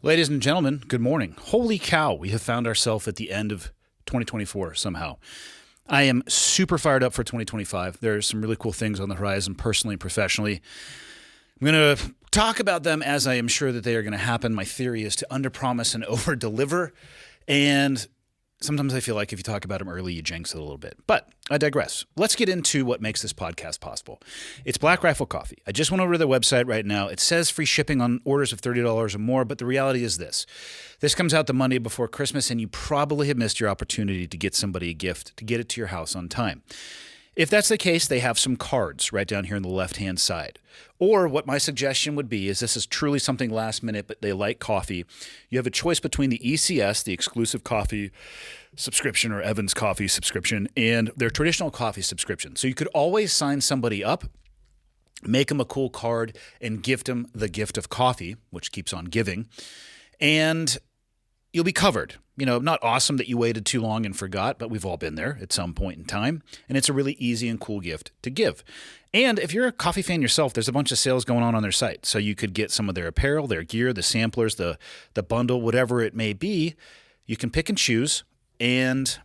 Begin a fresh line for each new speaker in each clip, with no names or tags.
Ladies and gentlemen, good morning. Holy cow, we have found ourselves at the end of 2024 somehow. I am super fired up for 2025. There's some really cool things on the horizon, personally and professionally. I'm going to talk about them as I am sure that they are going to happen. My theory is to underpromise and overdeliver, and sometimes I feel like if you talk about them early, you jinx it a little bit. But I digress. Let's get into what makes this podcast possible. It's Black Rifle Coffee. I just went over to their website right now. It says free shipping on orders of $30 or more, but the reality is this. This comes out the Monday before Christmas, and you probably have missed your opportunity to get somebody a gift, to get it to your house on time. If that's the case, they have some cards right down here on the left-hand side. Or what my suggestion would be is this is truly something last minute, but they like coffee. You have a choice between the ECS, the exclusive coffee subscription, or Evans coffee subscription, and their traditional coffee subscription. So you could always sign somebody up, make them a cool card, and gift them the gift of coffee, which keeps on giving, and you'll be covered. You know, not awesome that you waited too long and forgot, but we've all been there at some point in time, and it's a really easy and cool gift to give. And if you're a coffee fan yourself, there's a bunch of sales going on their site, so you could get some of their apparel, their gear, the samplers, the bundle, whatever it may be. You can pick and choose. And,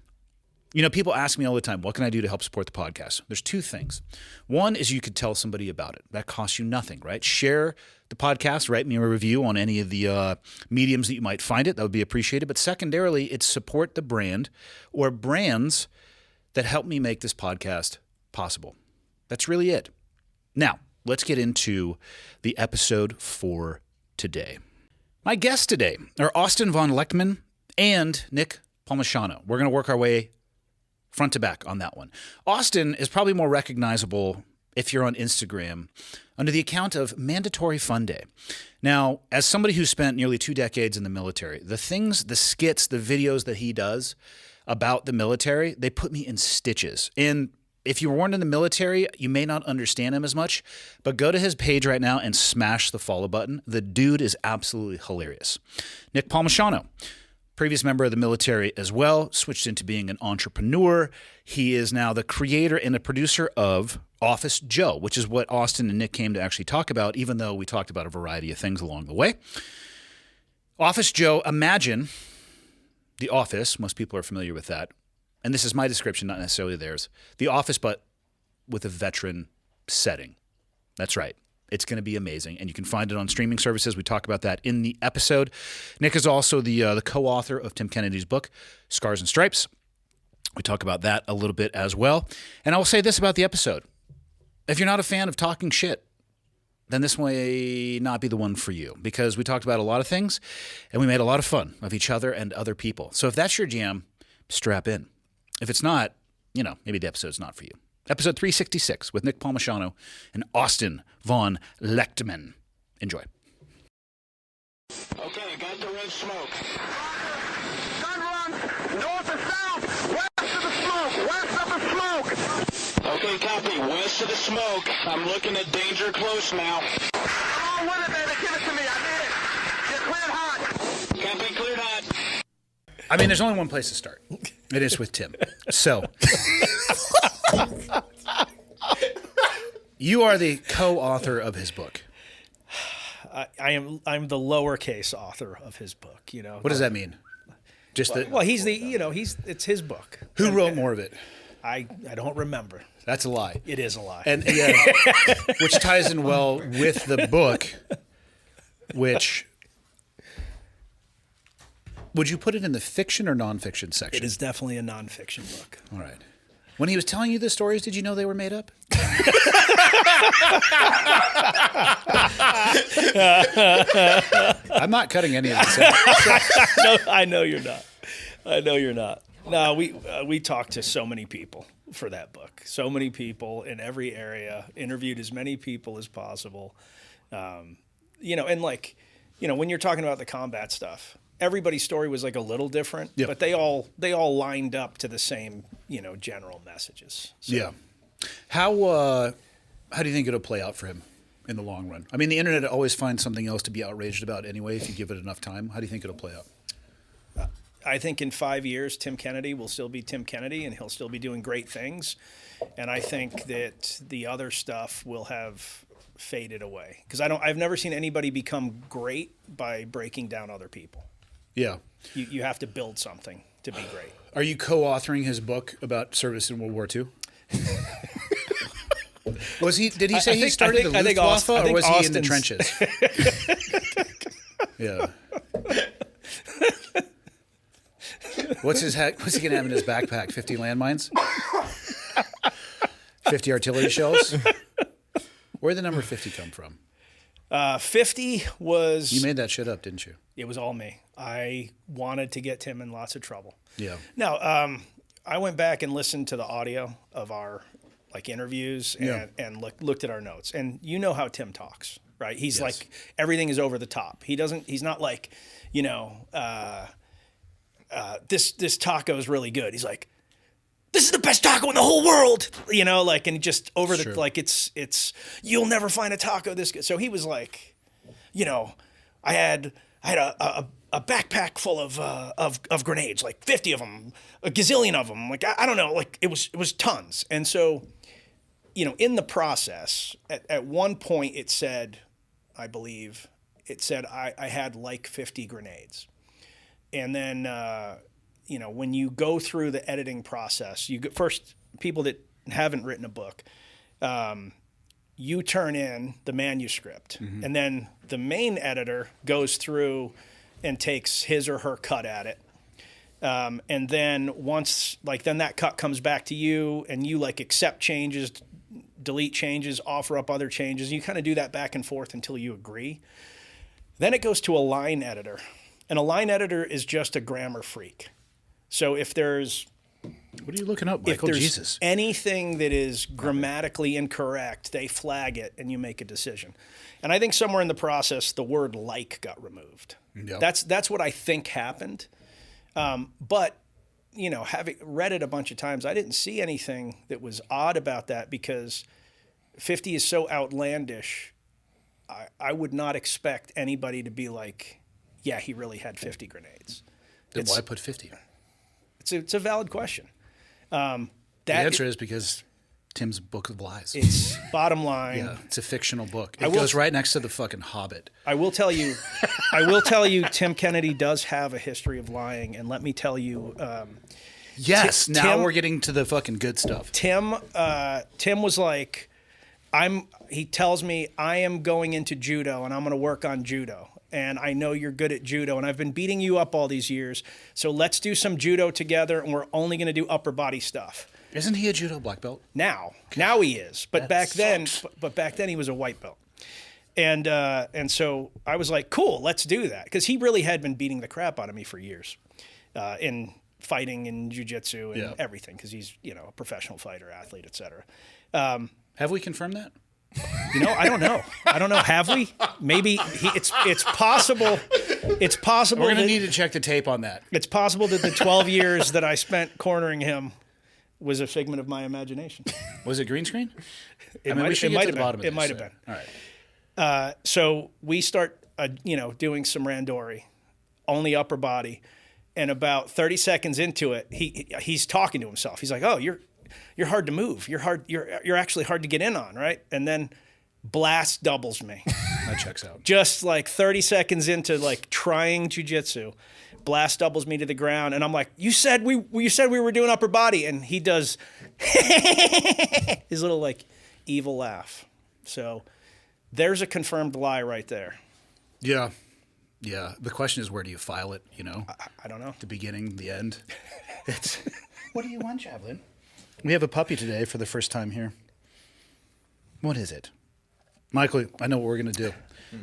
you know, people ask me all the time, what can I do to help support the podcast? There's two things. One is you could tell somebody about it. That costs you nothing, right? Share the podcast, write me a review on any of the mediums that you might find it. That would be appreciated. But secondarily, it's support the brand or brands that help me make this podcast possible. That's really it. Now, let's get into the episode for today. My guests today are Austin von Letkemann and Nick Palmisciano. We're going to work our way front to back on that one. Austin is probably more recognizable if you're on Instagram under the account of MandatoryFunDay. Now, as somebody who spent nearly 2 decades in the military, the things, the skits, the videos that he does about the military, they put me in stitches. And if you weren't in the military, you may not understand him as much, but go to his page right now and smash the follow button. The dude is absolutely hilarious. Nick Palmisciano, previous member of the military as well, switched into being an entrepreneur. He is now the creator and the producer of Office Joe, which is what Austin and Nick came to actually talk about, even though we talked about a variety of things along the way. Office Joe, imagine The Office. Most people are familiar with that. And this is my description, not necessarily theirs. The Office, but with a veteran setting. That's right. It's going to be amazing, and you can find it on streaming services. We talk about that in the episode. Nick is also the co-author of Tim Kennedy's book, Scars and Stripes. We talk about that a little bit as well. And I will say this about the episode. If you're not a fan of talking shit, then this may not be the one for you, because we talked about a lot of things, and we made a lot of fun of each other and other people. So if that's your jam, strap in. If it's not, you know, maybe the episode's not for you. Episode 366 with Nick Palmisciano and Austin von Letkemann. Enjoy.
Okay, got the red smoke.
Gun run, north to south, west of the smoke, west of the smoke.
Okay, copy. West of the smoke. I'm looking at danger close now.
Come on with it, baby. Give it to me. I need it. Get cleared hot.
Copy, cleared hot.
I mean, there's only one place to start. It is with Tim. So, you are the co-author of his book.
I'm the lowercase author of his book. You know,
What does that mean? Just that.
well, he's the it's his book.
Who wrote more of it?
I don't remember.
That's a lie.
It is a lie.
And yeah, which ties in well with the book, which. Would you put it in the fiction or nonfiction section?
It is definitely a nonfiction book.
All right. When he was telling you the stories, did you know they were made up? I'm not cutting any of this out.
No, I know you're not. I know you're not. No, we talked to so many people for that book. So many people in every area, interviewed as many people as possible. You know, and like, you know, when you're talking about the combat stuff, everybody's story was like a little different,
Yep.
but they all lined up to the same, you know, general messages. So,
Yeah. How do you think it'll play out for him in the long run? I mean, the internet always finds something else to be outraged about anyway if you give it enough time. How do you think it'll play out?
I think in 5 years, Tim Kennedy will still be Tim Kennedy, and he'll still be doing great things. And I think that the other stuff will have faded away because I've never seen anybody become great by breaking down other people.
Yeah.
You have to build something to be great.
Are you co-authoring his book about service in World War II? Was he? Did he say he started the Luftwaffe, or was he in the trenches? Yeah. What's he gonna have in his backpack? 50 landmines? 50 artillery shells? Where'd the number 50 come from?
50 was...
You made that shit up, didn't you?
It was all me. I wanted to get Tim in lots of trouble.
Yeah.
Now, I went back and listened to the audio of our interviews and looked at our notes. And you know how Tim talks, right? He's like, everything is over the top. He's not like, this taco is really good. He's like, this is the best taco in the whole world, and just over the, it's, you'll never find a taco this good. So he was like, I had a backpack full of grenades, like 50 of them, a gazillion of them. Like, I don't know, like it was tons. And so, in the process, at one point it said, I believe it said, I had like 50 grenades. And then, when you go through the editing process, first, people that haven't written a book, you turn in the manuscript, and then the main editor goes through and takes his or her cut at it. And then then that cut comes back to you, and you accept changes, delete changes, offer up other changes. You kind of do that back and forth until you agree. Then it goes to a line editor, and a line editor is just a grammar freak. So if there's...
What are you looking up, Michael?
If there's
Jesus.
anything that is grammatically incorrect, they flag it and you make a decision. And I think somewhere in the process, the word like got removed.
Yep.
That's what I think happened. But, having read it a bunch of times, I didn't see anything that was odd about that because 50 is so outlandish. I would not expect anybody to be like, yeah, he really had 50 grenades.
Then why put 50?
It's a valid question.
The answer is because Tim's Book of Lies.
It's bottom line.
Yeah, it's a fictional book. It goes right next to the fucking Hobbit.
I will tell you, Tim Kennedy does have a history of lying, and let me tell you.
Yes, now we're getting to the fucking good stuff.
Tim was like, he tells me I am going into judo and I'm going to work on judo. And I know you're good at judo, and I've been beating you up all these years. So let's do some judo together, and we're only going to do upper body stuff.
Isn't he a judo black belt?
Now he is. But back then he was a white belt. And so I was like, cool, let's do that, because he really had been beating the crap out of me for years, in fighting and jiu-jitsu and everything, because he's a professional fighter, athlete, etc.
Have we confirmed that?
I don't know. Have we? Maybe it's possible. It's possible.
We're going to need to check the tape on that.
It's possible that the 12 years that I spent cornering him was a figment of my imagination.
Was it green screen?
It might have been.
All right.
So we start, doing some randori, only upper body, and about 30 seconds into it, he's talking to himself. He's like, "Oh, you're hard to move. You're actually hard to get in on, right?" And then blast doubles me.
That checks out.
Just 30 seconds into trying jiu-jitsu, blast doubles me to the ground, and I'm like, "You said we were doing upper body," and he does his little evil laugh. So there's a confirmed lie right there.
Yeah. Yeah. The question is, where do you file it?
I don't know.
The beginning, the end. What do you want, Javelin? We have a puppy today for the first time here. What is it? Michael, I know what we're going to do.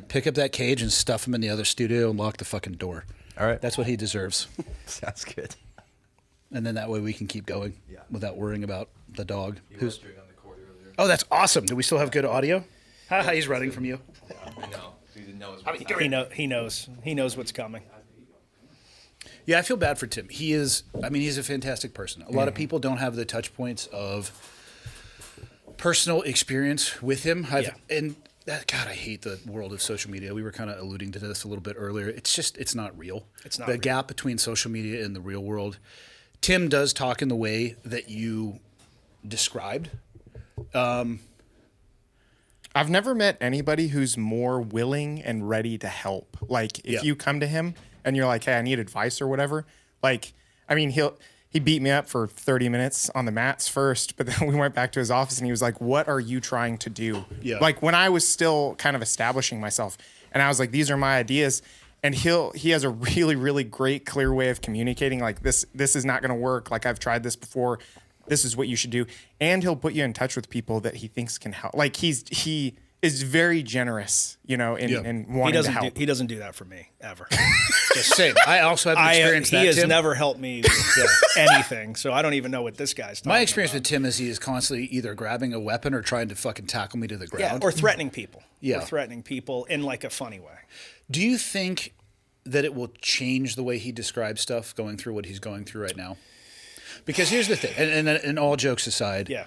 Pick up that cage and stuff him in the other studio and lock the fucking door.
All right.
That's what he deserves.
Sounds good.
And then that way we can keep going without worrying about the dog.
He was chewing on the cord earlier.
Oh, that's awesome. Do we still have good audio? He's running from you.
I know.
He knows what's coming.
Yeah, I feel bad for Tim. He's a fantastic person. A lot of people don't have the touch points of personal experience with him. God, I hate the world of social media. We were kind of alluding to this a little bit earlier. It's not real.
It's not
the
real.
Gap between social media and the real world. Tim does talk in the way that you described.
I've never met anybody who's more willing and ready to help. Like if you come to him and you're like, hey, I need advice or whatever. Like, I mean, he beat me up for 30 minutes on the mats first, but then we went back to his office and he was like, what are you trying to do?
Yeah.
Like when I was still kind of establishing myself and I was like, these are my ideas. And he has a really, really great, clear way of communicating. Like this is not going to work. Like I've tried this before. This is what you should do. And he'll put you in touch with people that he thinks can help. Like he is very generous, in wanting to help.
He doesn't do that for me ever.
Just same. I also have experienced that.
He has
Tim.
never helped me with anything, so I don't even know what this guy's talking about.
My experience with Tim is he is constantly either grabbing a weapon or trying to fucking tackle me to the ground.
or threatening people.
Yeah.
Or threatening people in like a funny way.
Do you think that it will change the way he describes stuff going through what he's going through right now? Because here's the thing, and all jokes aside,
Yeah.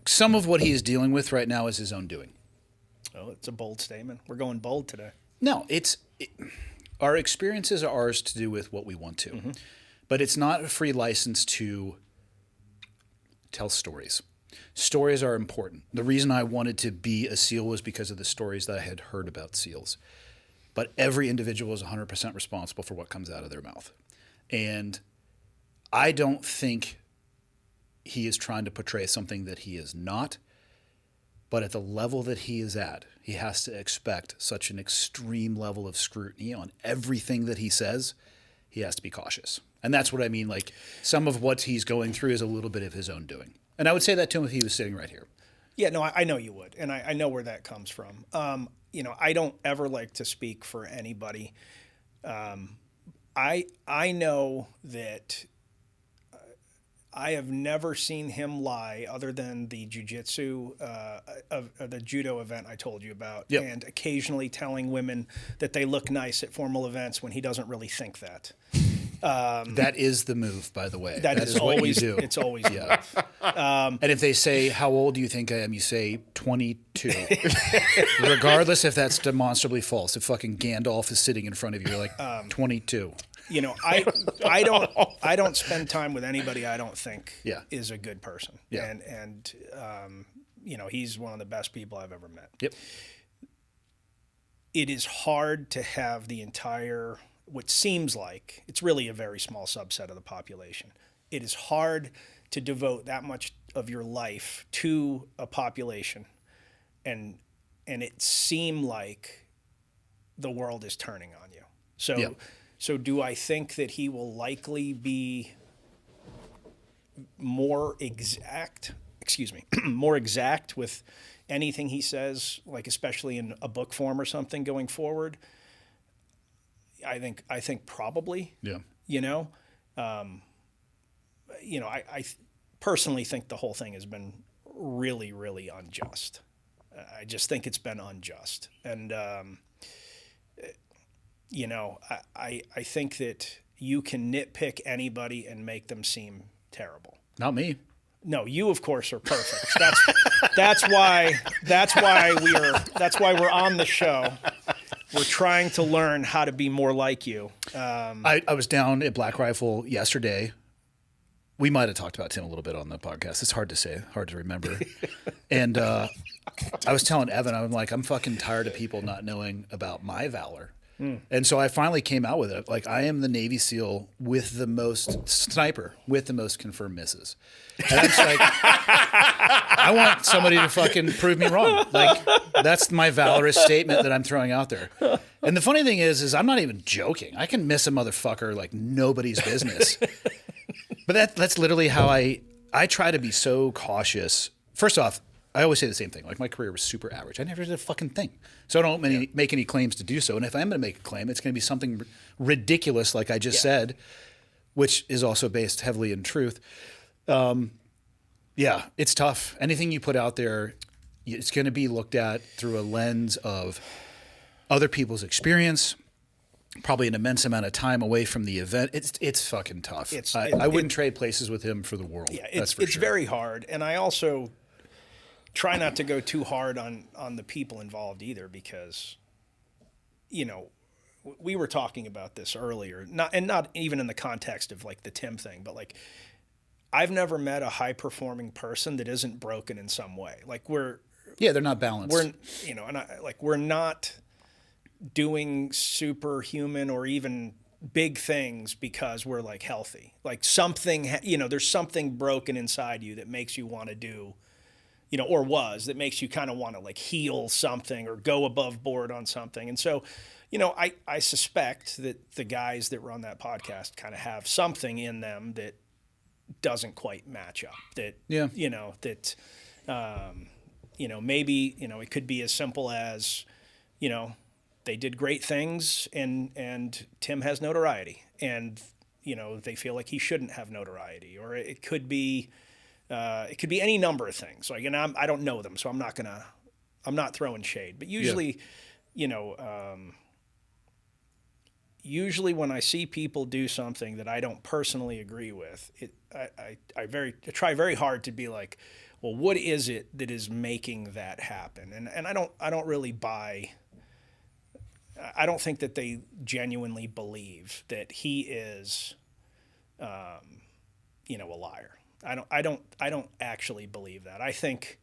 some of what he is dealing with right now is his own doing.
Oh, it's a bold statement. We're going bold today.
No, our experiences are ours to do with what we want to. But it's not a free license to tell stories. Stories are important. The reason I wanted to be a SEAL was because of the stories that I had heard about SEALs. But every individual is 100% responsible for what comes out of their mouth. And I don't think he is trying to portray something that he is not. But at the level that he is at, he has to expect such an extreme level of scrutiny on everything that he says. He has to be cautious. And that's what I mean. Like some of what he's going through is a little bit of his own doing. And I would say that to him if he was sitting right here.
Yeah, no, I know you would. And I know where that comes from. I don't ever like to speak for anybody. I know that I have never seen him lie other than the jiu-jitsu, the judo event I told you about, and occasionally telling women that they look nice at formal events when he doesn't really think that.
That is the move, by the way.
That is
always
always,
what you do.
it's always the move.
And if they say, how old do you think I am? You say 22. Regardless if that's demonstrably false. If fucking Gandalf is sitting in front of you, you're like 22.
I don't spend time with anybody I don't think is a good person.
Yeah.
And he's one of the best people I've ever met.
Yep.
It is hard to have the entire, what seems like, it's really a very small subset of the population. It is hard to devote that much of your life to a population and it seem like the world is turning on you. So do I think that he will likely be more exact with anything he says, like especially in a book form or something going forward? I think probably.
Yeah.
I personally think the whole thing has been really, really unjust. I just think it's been unjust. And, I think that you can nitpick anybody and make them seem terrible.
Not me.
No, you of course are perfect. That's why we're on the show. We're trying to learn how to be more like you.
I was down at Black Rifle yesterday. We might have talked about Tim a little bit on the podcast. It's hard to say, hard to remember. And I was telling Evan, I'm like, I'm fucking tired of people not knowing about my valor. And so I finally came out with it. Like, I am the Navy SEAL with the most sniper, with the most confirmed misses. And I'm just like, I want somebody to fucking prove me wrong. Like, that's my valorous statement that I'm throwing out there. And the funny thing is I'm not even joking. I can miss a motherfucker like nobody's business. But that's literally how I try to be so cautious. First off, I always say the same thing. Like, my career was super average. I never did a fucking thing. So I don't make any claims to do so. And if I'm going to make a claim, it's going to be something ridiculous, like I just said, which is also based heavily in truth. It's tough. Anything you put out there, it's going to be looked at through a lens of other people's experience, probably an immense amount of time away from the event. It's fucking tough. I wouldn't trade places with him for the world. Yeah,
it's very hard. And I also try not to go too hard on the people involved either, because, we were talking about this earlier, not even in the context of like the Tim thing, but like, I've never met a high performing person that isn't broken in some way. Like,
Yeah, they're not balanced.
We're not doing superhuman or even big things because we're like healthy. Like something, there's something broken inside you that makes you want to do, that makes you kind of want to like heal something or go above board on something. And so, I suspect that the guys that run that podcast kind of have something in them that doesn't quite match up. That, maybe, it could be as simple as, they did great things and Tim has notoriety and, they feel like he shouldn't have notoriety, or it could be any number of things. Like, and I don't know them, so I'm not throwing shade, but usually, usually when I see people do something that I don't personally agree with, I try very hard to be like, well, what is it that is making that happen? And I don't really buy. I don't think that they genuinely believe that he is, a liar. I don't actually believe that. I think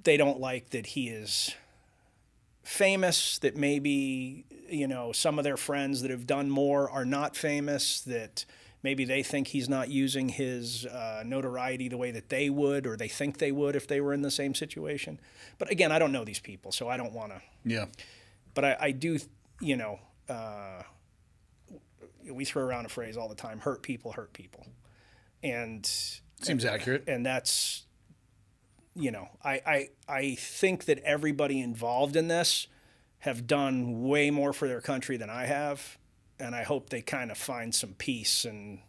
they don't like that he is famous, that maybe, some of their friends that have done more are not famous, that maybe they think he's not using his notoriety the way that they would, or they think they would if they were in the same situation. But again, I don't know these people, so I don't want to.
Yeah.
But I do, we throw around a phrase all the time, hurt people. And
Seems accurate.
And that's, I think that everybody involved in this have done way more for their country than I have. And I hope they kind of find some peace and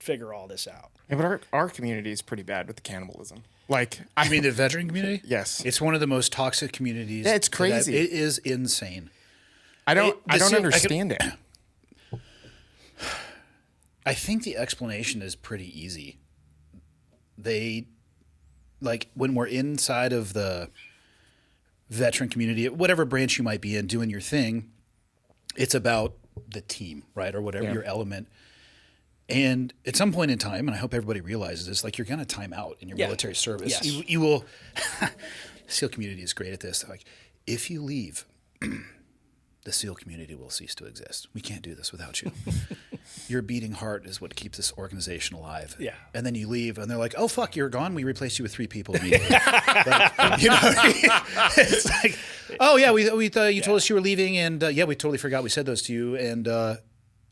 figure all this out.
Yeah, but our community is pretty bad with the cannibalism. Like,
I mean, the veteran community?
Yes.
It's one of the most toxic communities.
Yeah, it's crazy.
It is insane.
I don't understand it.
I think the explanation is pretty easy. They, like, when we're inside of the veteran community, whatever branch you might be in, doing your thing, it's about the team, right? Or whatever your element. And at some point in time, and I hope everybody realizes this, like, you're going to time out in your military service.
Yes.
You will. The SEAL community is great at this. Like, if you leave, the SEAL community will cease to exist. We can't do this without you. Your beating heart is what keeps this organization alive.
Yeah.
And then you leave, and they're like, "Oh fuck, you're gone. We replaced you with 3 people immediately." Like, it's like, "Oh yeah, we thought you told us you were leaving, and yeah, we totally forgot we said those to you, and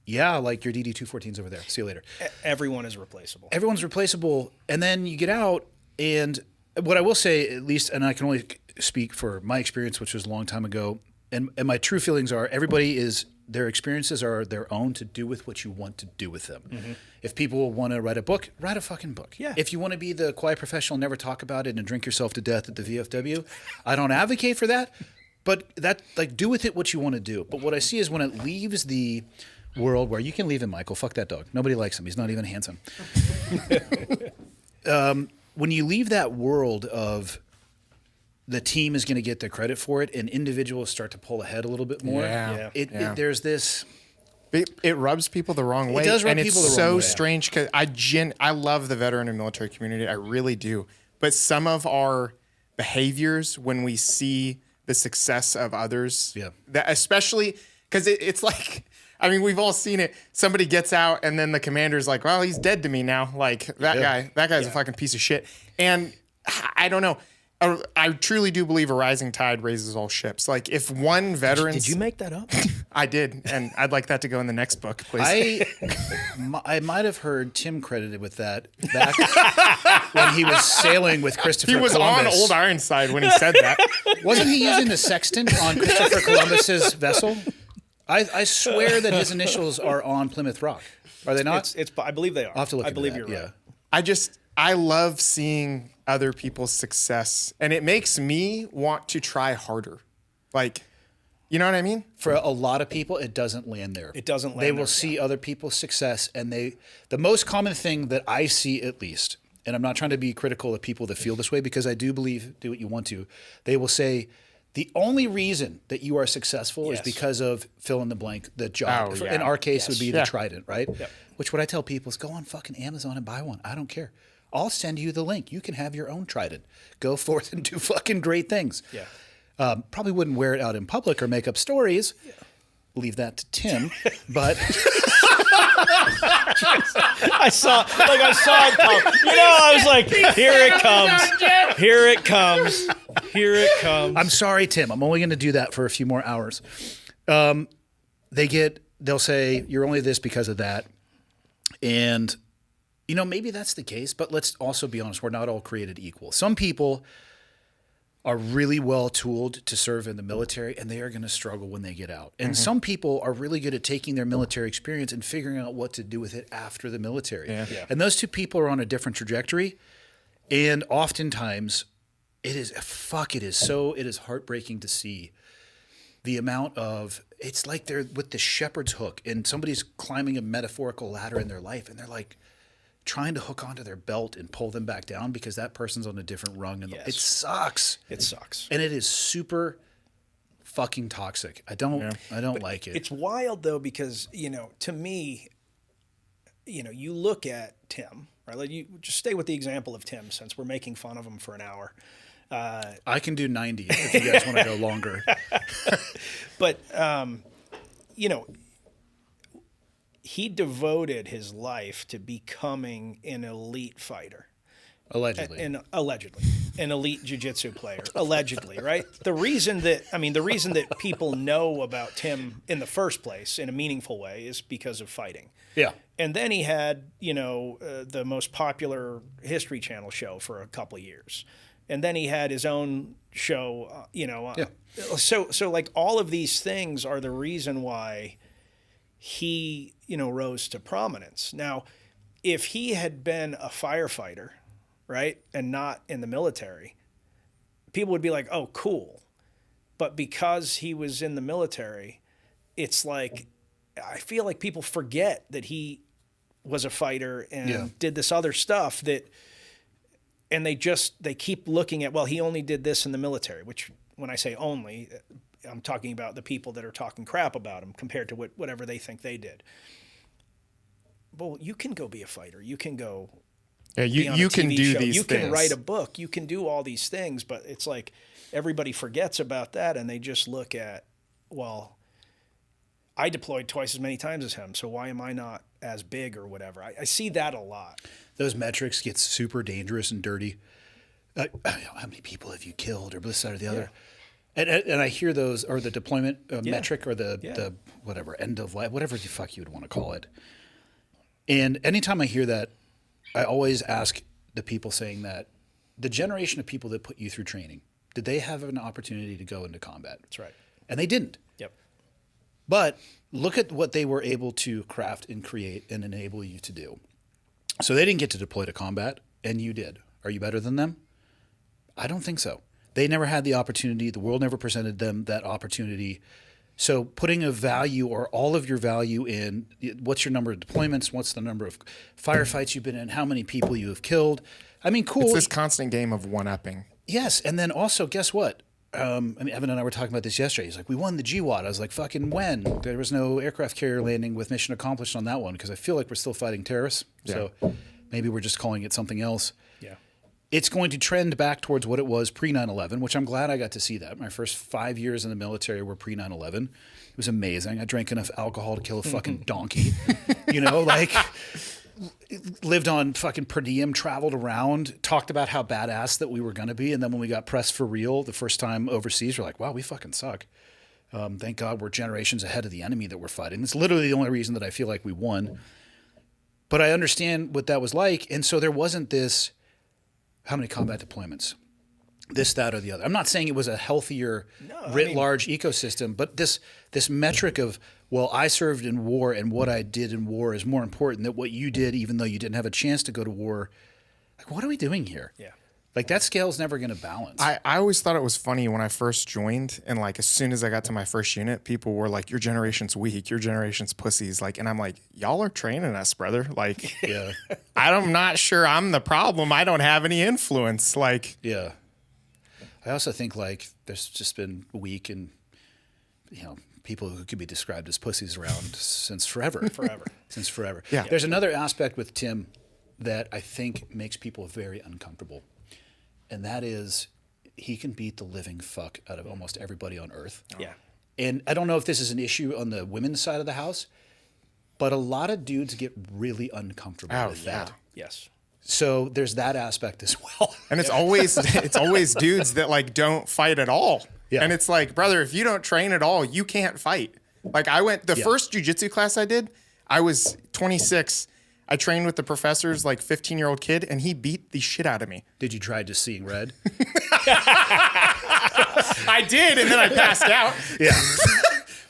yeah, like your DD-214's over there. See you later."
Everyone is replaceable.
Everyone's replaceable, and then you get out, and what I will say, at least, and I can only speak for my experience, which was a long time ago. And my true feelings are their experiences are their own, to do with what you want to do with them. Mm-hmm. If people want to write a book, write a fucking book.
Yeah.
If you want to be the quiet professional, never talk about it and drink yourself to death at the VFW, I don't advocate for that, but that, like, do with it what you want to do. But what I see is when it leaves the world where you can leave him, Michael, fuck that dog. Nobody likes him. He's not even handsome. When you leave that world of the team is going to get the credit for it, and individuals start to pull ahead a little bit more. There's this.
It rubs people the wrong way.
It does rub
and
people
it's
the wrong
so
way.
strange because I love the veteran and military community. I really do. But some of our behaviors when we see the success of others, that especially because it's like, I mean, we've all seen it. Somebody gets out and then the commander's like, "Well, he's dead to me now." Like that guy's a fucking piece of shit. And I don't know. I truly do believe a rising tide raises all ships. Like, if one veteran...
Did you make that up?
I did, and I'd like that to go in the next book, please.
I might have heard Tim credited with that back when he was sailing with Christopher Columbus.
He was on Old Ironside when he said that.
Wasn't he using the sextant on Christopher Columbus's vessel? I swear that his initials are on Plymouth Rock. Are they not?
I believe they are.
I'll have to look
I
into
believe
that,
you're right.
I love seeing other people's success, and it makes me want to try harder. Like, you know what I mean?
For a lot of people, it doesn't land there.
It doesn't land
They will
there,
see other people's success, and the most common thing that I see, at least, and I'm not trying to be critical of people that feel this way, because I do believe do what you want to, they will say, the only reason that you are successful is because of fill in the blank, the job. In our case, it would be the Trident, right? Yep. Which what I tell people is go on fucking Amazon and buy one. I don't care. I'll send you the link. You can have your own trident. Go forth and do fucking great things.
Yeah.
Probably wouldn't wear it out in public or make up stories. Yeah. Leave that to Tim. But
I saw it come. You know, I was like, here it comes. Here it comes. Here it comes.
I'm sorry, Tim. I'm only going to do that for a few more hours. They'll say, you're only this because of that. And, you know, maybe that's the case, but let's also be honest. We're not all created equal. Some people are really well tooled to serve in the military, and they are going to struggle when they get out. And some people are really good at taking their military experience and figuring out what to do with it after the military.
Yeah.
Yeah.
And those two people are on a different trajectory. And oftentimes it is heartbreaking to see the amount of, it's like they're with the shepherd's hook and somebody's climbing a metaphorical ladder in their life, and they're like trying to hook onto their belt and pull them back down because that person's on a different rung. And
Yes.
it sucks.
It sucks.
And it is super fucking toxic. I don't like it.
It's wild though, because, you know, to me, you know, you look at Tim, right? Like, you just stay with the example of Tim, since we're making fun of him for an hour.
I can do 90 if you guys want to go longer.
But, you know, he devoted his life to becoming an elite fighter.
Allegedly.
Allegedly. An elite jiu-jitsu player. Allegedly, right? The reason that people know about Tim in the first place in a meaningful way is because of fighting.
Yeah.
And then he had, you know, the most popular History Channel show for a couple of years. And then he had his own show,
Yeah.
So like all of these things are the reason why he, you know, rose to prominence. Now, if he had been a firefighter, right, and not in the military, people would be like, oh, cool. But because he was in the military, it's like, I feel like people forget that he was a fighter and did this other stuff and they keep looking at, well, he only did this in the military, which when I say only, I'm talking about the people that are talking crap about him compared to whatever they think they did. Well, you can go be a fighter. You can go be on a
you can
TV
do
show.
these
You
things.
can write a book. You can do all these things, but it's like everybody forgets about that and they just look at, well, I deployed twice as many times as him, so why am I not as big or whatever? I see that a lot.
Those metrics get super dangerous and dirty. How many people have you killed, or this side or the other? And I hear those, or the deployment metric, or the whatever, end of life, whatever the fuck you would want to call it. And anytime I hear that, I always ask the people saying that, the generation of people that put you through training, did they have an opportunity to go into combat?
That's right.
And they didn't.
Yep.
But look at what they were able to craft and create and enable you to do. So they didn't get to deploy to combat, and you did. Are you better than them? I don't think so. They never had the opportunity. The world never presented them that opportunity. So putting a value, or all of your value, in what's your number of deployments, what's the number of firefights you've been in, how many people you have killed. I mean, cool.
It's this constant game of one-upping.
Yes, and then also, guess what? Evan and I were talking about this yesterday. He's like, we won the GWAT. I was like, fucking when? There was no aircraft carrier landing with mission accomplished on that one, because I feel like we're still fighting terrorists.
Yeah.
So maybe we're just calling it something else.
Yeah.
It's going to trend back towards what it was pre 9/11, which I'm glad I got to see that. My first 5 years in the military were pre 9/11. It was amazing. I drank enough alcohol to kill a fucking donkey. You know, like, lived on fucking per diem, traveled around, talked about how badass that we were going to be. And then when we got pressed for real the first time overseas, we're like, wow, we fucking suck. Thank God we're generations ahead of the enemy that we're fighting. It's literally the only reason that I feel like we won. But I understand what that was like. And so there wasn't this, how many combat deployments, this, that, or the other. I'm not saying it was a healthier, large ecosystem, but this metric of, well, I served in war and what I did in war is more important than what you did, even though you didn't have a chance to go to war. Like, what are we doing here?
Yeah.
Like, that scale's never going to balance.
I always thought it was funny when I first joined, and like as soon as I got to my first unit, people were like, your generation's weak, your generation's pussies. Like, and I'm like, y'all are training us, brother. Like,
Yeah.
I'm not sure I'm the problem. I don't have any influence. Like,
Yeah. I also think, like, there's just been weak and, you know, people who could be described as pussies around since forever.
Forever.
Since forever.
Yeah.
There's another aspect with Tim that I think makes people very uncomfortable. And that is he can beat the living fuck out of almost everybody on earth.
Yeah.
And I don't know if this is an issue on the women's side of the house, but a lot of dudes get really uncomfortable with that.
Yes.
So there's that aspect as well.
And it's always dudes that like don't fight at all.
Yeah.
And it's like, brother, if you don't train at all, you can't fight. Like I went the first jiu-jitsu class I did, I was 26. I trained with the professor's like 15-year-old kid, and he beat the shit out of me.
Did you try just seeing red?
I did, and then I passed out.
Yeah.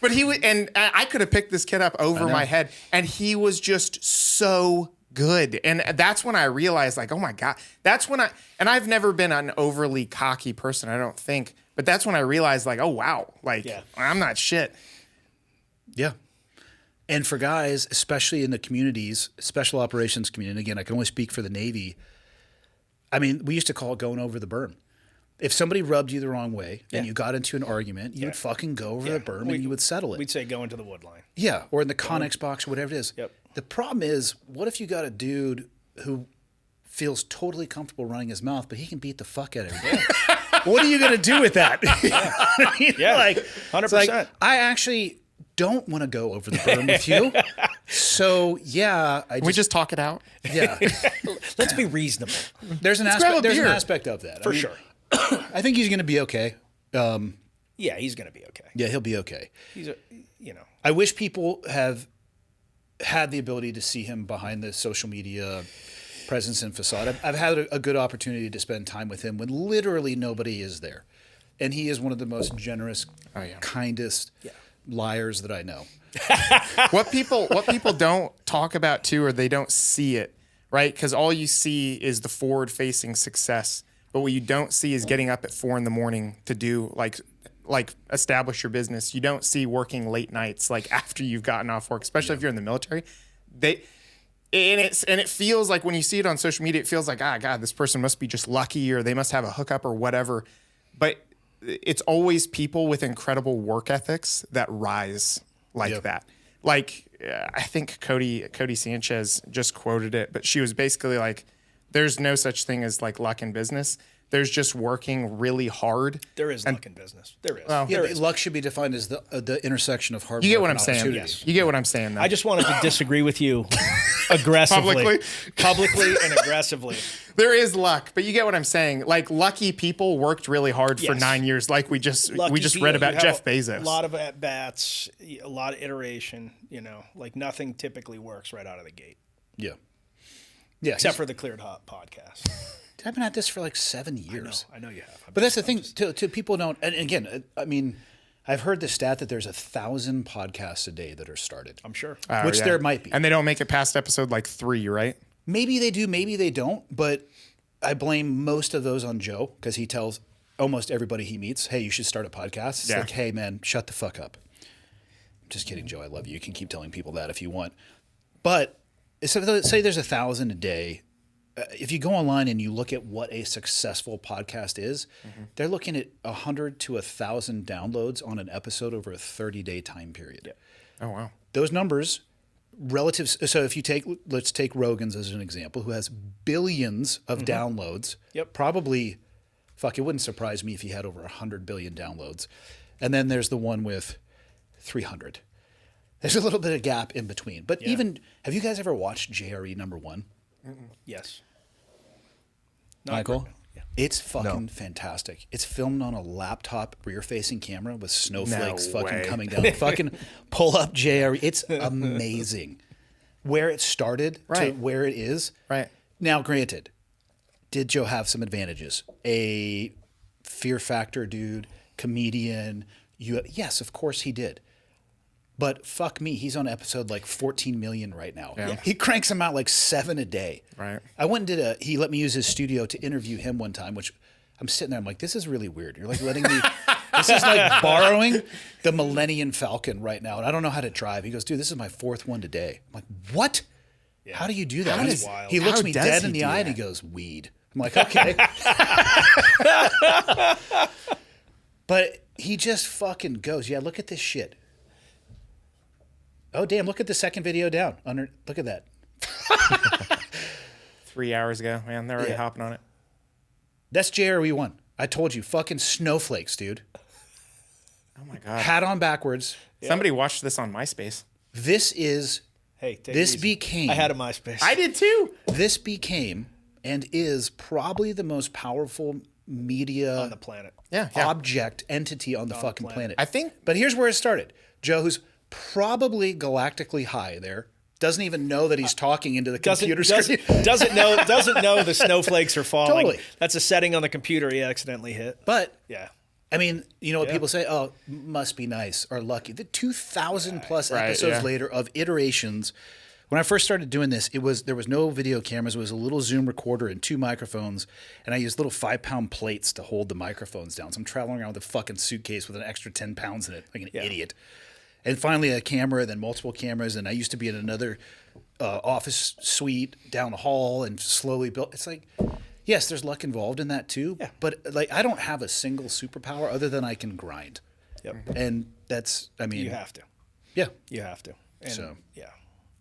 But and I could have picked this kid up over my head, and he was just so good. And that's when I realized, like, oh my God, and I've never been an overly cocky person, I don't think, but that's when I realized, like, oh wow, like I'm not shit.
Yeah. And for guys, especially in the communities, special operations community, and again, I can only speak for the Navy. I mean, we used to call it going over the berm. If somebody rubbed you the wrong way and you got into an argument, you would fucking go over the berm and you would settle it.
We'd say go into the wood line.
Yeah, or in the Connex box, whatever it is.
Yep.
The problem is, what if you got a dude who feels totally comfortable running his mouth, but he can beat the fuck out of everybody? What are you going to do with that?
Yeah,
like
100%.
it's like, I actually don't want to go over the berm with you. So yeah,
We just talk it out.
yeah.
Let's be reasonable.
There's an aspect. There's an aspect of that
For sure.
I think he's going to be okay.
Yeah, he's going to be okay.
Yeah, he'll be okay.
He's
I wish people have had the ability to see him behind the social media presence and facade. I've had a good opportunity to spend time with him when literally nobody is there. And he is one of the most generous, kindest liars that I know.
What people don't talk about too, or they don't see it, right? Because all you see is the forward-facing success, but what you don't see is getting up at 4 a.m. to do like establish your business. You don't see working late nights like after you've gotten off work, especially if you're in the military. It feels like when you see it on social media, it feels like, God, this person must be just lucky, or they must have a hookup or whatever. But it's always people with incredible work ethics that rise like that. Like I think Cody Sanchez just quoted it, but she was basically like, there's no such thing as like luck in business. There's just working really hard.
There is luck in business. There is.
Well,
Yeah, luck should be defined as the intersection of hard work
you get what
and
I'm saying.
opportunity.
Yes.
You get what I'm saying, though.
I just wanted to disagree with you aggressively. Publicly and aggressively.
There is luck, but you get what I'm saying. Like lucky people worked really hard for
Yes.
9 years. Like we just
Lucky
read
people,
about
you have
Jeff Bezos.
A lot of at-bats, a lot of iteration, like nothing typically works right out of the gate.
Yeah. Yeah.
Except for the Cleared Hot podcast.
I've been at this for like 7 years.
I know you have.
But that's the thing, to people don't, and again, I mean, I've heard the stat that there's 1,000 podcasts a day that are started.
I'm sure.
Which there might be.
And they don't make it past episode like 3, right?
Maybe they do, maybe they don't, but I blame most of those on Joe because he tells almost everybody he meets, hey, you should start a podcast. It's like, hey, man, shut the fuck up. Just kidding, Joe. I love you. You can keep telling people that if you want. But so say there's 1,000 a day. If you go online and you look at what a successful podcast is, they're looking at 100 to 1,000 downloads on an episode over a 30-day time period.
Yeah.
Oh, wow.
Those numbers, relative. So if you let's take Rogan's as an example, who has billions of downloads.
Yep.
Probably, it wouldn't surprise me if he had over 100 billion downloads. And then there's the one with 300. There's a little bit of gap in between. But even, have you guys ever watched JRE #1?
Yes.
Michael? Yeah. It's fucking fantastic. It's filmed on a laptop rear-facing camera with snowflakes coming down. Fucking pull up JRE. It's amazing. Where it started to where it is.
Right.
Now, granted, did Joe have some advantages? A Fear Factor dude, comedian. Yes, of course he did. But fuck me, he's on episode like 14 million right now.
Yeah.
He cranks them out like 7 a day.
Right.
I went and he let me use his studio to interview him one time, which I'm sitting there, I'm like, this is really weird. You're like letting me, this is like borrowing the Millennium Falcon right now. And I don't know how to drive. He goes, dude, this is my 4th one today. I'm like, what? Yeah. How do you do that?
That's wild.
He looks
How
me
does
dead
he
in the
do
eye and he
that?
goes, weed. I'm like, okay. But he just fucking goes, yeah, look at this shit. Oh, damn, look at the second video down. Look at that.
3 hours ago, man. They're already
Yeah.
hopping on it.
That's JRE1. I told you, fucking snowflakes, dude.
Oh my God.
Hat on backwards.
Somebody watched this on MySpace.
This is,
Hey, take it
this
easy.
became,
I had a MySpace.
I did too.
this became and is probably the most powerful media
on the planet.
Yeah.
object entity on the fucking planet.
I think
But here's where it started. Joe, who's probably galactically high there, doesn't even know that he's talking into the computer screen.
Doesn't know the snowflakes are falling.
Totally.
That's a setting on the computer he accidentally hit.
But
Yeah.
I mean, you know what
Yeah.
people say? Oh, must be nice or lucky. The 2,000 plus
Right,
episodes
yeah.
later of iterations. When I first started doing this, there was no video cameras. It was a little Zoom recorder and 2 microphones, and I used little 5-pound plates to hold the microphones down. So I'm traveling around with a fucking suitcase with an extra 10 pounds in it, like an idiot. And finally, a camera, then multiple cameras, and I used to be in another office suite down the hall, and slowly built. It's like, yes, there's luck involved in that too.
Yeah.
But like, I don't have a single superpower other than I can grind.
Yep.
And that's, I mean,
You have to.
yeah.
You have to. And
So-
yeah.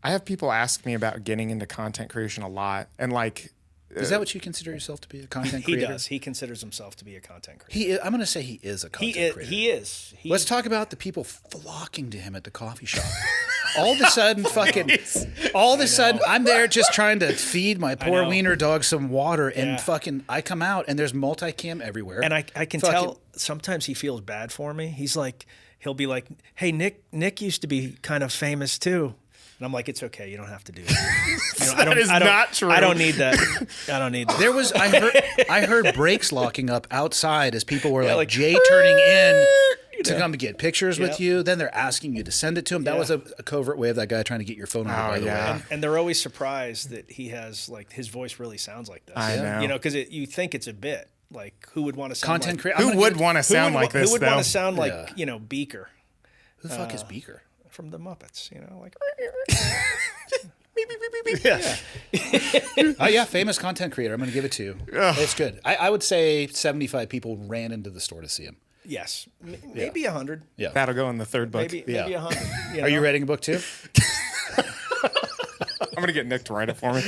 I have people ask me about getting into content creation a lot, and like,
Is that what you consider yourself to be, a content
He
creator?
does. He considers himself to be a content creator.
He is, I'm going to say he is a content creator.
He is.
Let's talk about the people flocking to him at the coffee shop. All of a sudden, I'm there just trying to feed my poor
know.
wiener dog some water, and
Yeah.
fucking, I come out and there's multicam everywhere.
And I can
Fucking-
tell sometimes he feels bad for me. He'll be like, "Hey, Nick used to be kind of famous too." And I'm like, "It's okay. You don't have to do that."
That is not true.
I don't need that. I don't need that.
There was, I heard brakes locking up outside as people were
like,
Jay turning in to come to get pictures with
Yep.
you. Then they're asking you to send it to him. That
Yeah.
was a covert way of that guy trying to get your phone number, by the
yeah.
way.
And they're always surprised that he has like his voice really sounds like this.
I know.
You know, because you think it's a bit. Like, who would want to sound
Content
like,
creator.
who would want to sound like this?
Who would
though?
want to sound like
Yeah.
Beaker
Who the fuck is Beaker?
from the Muppets? You know, like
Yeah. Yeah, famous content creator. I'm going to give it to you. It's good. I would say 75 people ran into the store to see him.
yes, maybe 100.
Yeah.
That'll go in the third book.
Maybe
Yeah.
100.
Are you writing a book too?
I'm gonna get Nick to write it for me,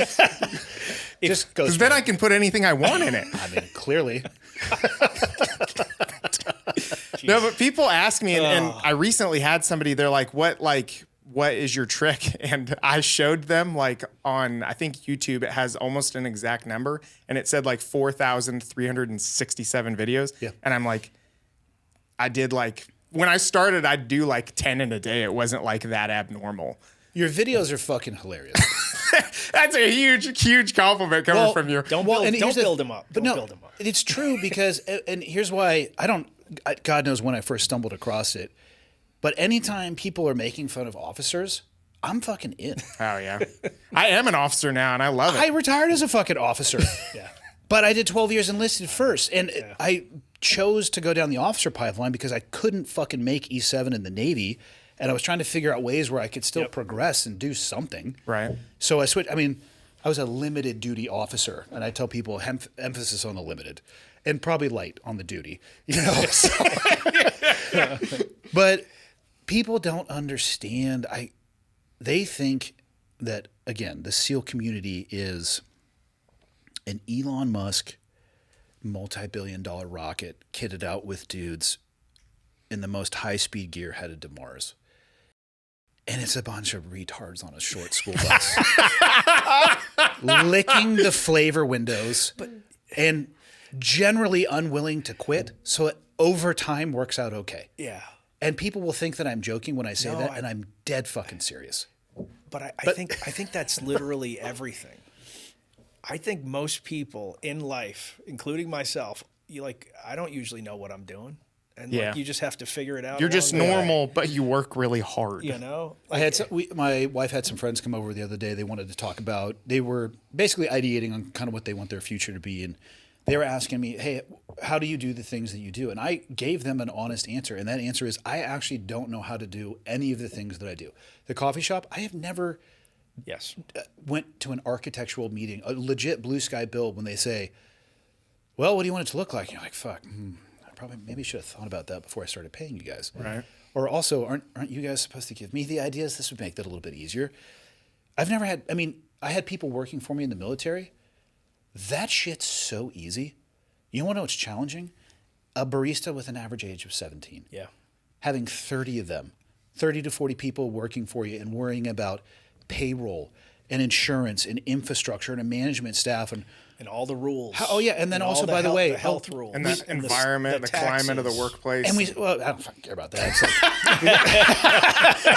Just go.
because then I can put anything I want in it.
I mean, clearly.
No, but people ask me, and I recently had somebody. They're like, what is your trick? And I showed them on, I think YouTube, it has almost an exact number, and it said 4,367 videos.
Yeah.
And I'm like, I did when I started, I'd do 10 in a day. It wasn't that abnormal.
Your videos are fucking hilarious.
That's a huge compliment coming from you.
Don't
and here's the-
build him up.
But
Don't
no,
build him up.
it's true because, and here's why God knows when I first stumbled across it, but anytime people are making fun of officers, I'm fucking in.
Oh yeah, I am an officer now, and I love it.
I retired as a fucking officer.
Yeah.
But I did 12 years enlisted first, and I chose to go down the officer pipeline because I couldn't fucking make E7 in the Navy, and I was trying to figure out ways where I could still progress and do something.
Right.
So I switched. I mean, I was a limited duty officer, and I tell people emphasis on the limited, and probably light on the duty. You know. So- but people don't understand. They think that, again, the SEAL community is an Elon Musk multi-billion-dollar rocket kitted out with dudes in the most high-speed gear headed to Mars. And it's a bunch of retards on a short school bus. Licking the flavor windows and generally unwilling to quit. So it over time works out okay.
Yeah.
And people will think that I'm joking when I say
No,
that, and I'm dead fucking serious.
But I think that's literally everything. I think most people in life, including myself, I don't usually know what I'm doing. And
Yeah.
you just have to figure it out.
You're just
along the way,
normal, but you work really hard.
You know?
I had my wife had some friends come over the other day. They wanted to talk about. They were basically ideating on kind of what they want their future to be, and they were asking me, "Hey, how do you do the things that you do?" And I gave them an honest answer, and that answer is, I actually don't know how to do any of the things that I do. The coffee shop, I have never
Yes.
went to an architectural meeting, a legit blue sky build, when they say, "Well, what do you want it to look like?" And you're like, "Fuck, I probably maybe should have thought about that before I started paying you guys."
Right.
Or also, aren't you guys supposed to give me the ideas? This would make that a little bit easier. I've never had. I mean, I had people working for me in the military, That shit's so easy. You want to know what's challenging? A barista with an average age of 17.
Yeah.
Having 30 of them, 30 to 40 people working for you and worrying about payroll and insurance and infrastructure and a management staff and
all the rules.
and then
all
also,
the
by the way,
the health rules.
And the environment, the climate of the workplace.
and I don't fucking care about that. It's like,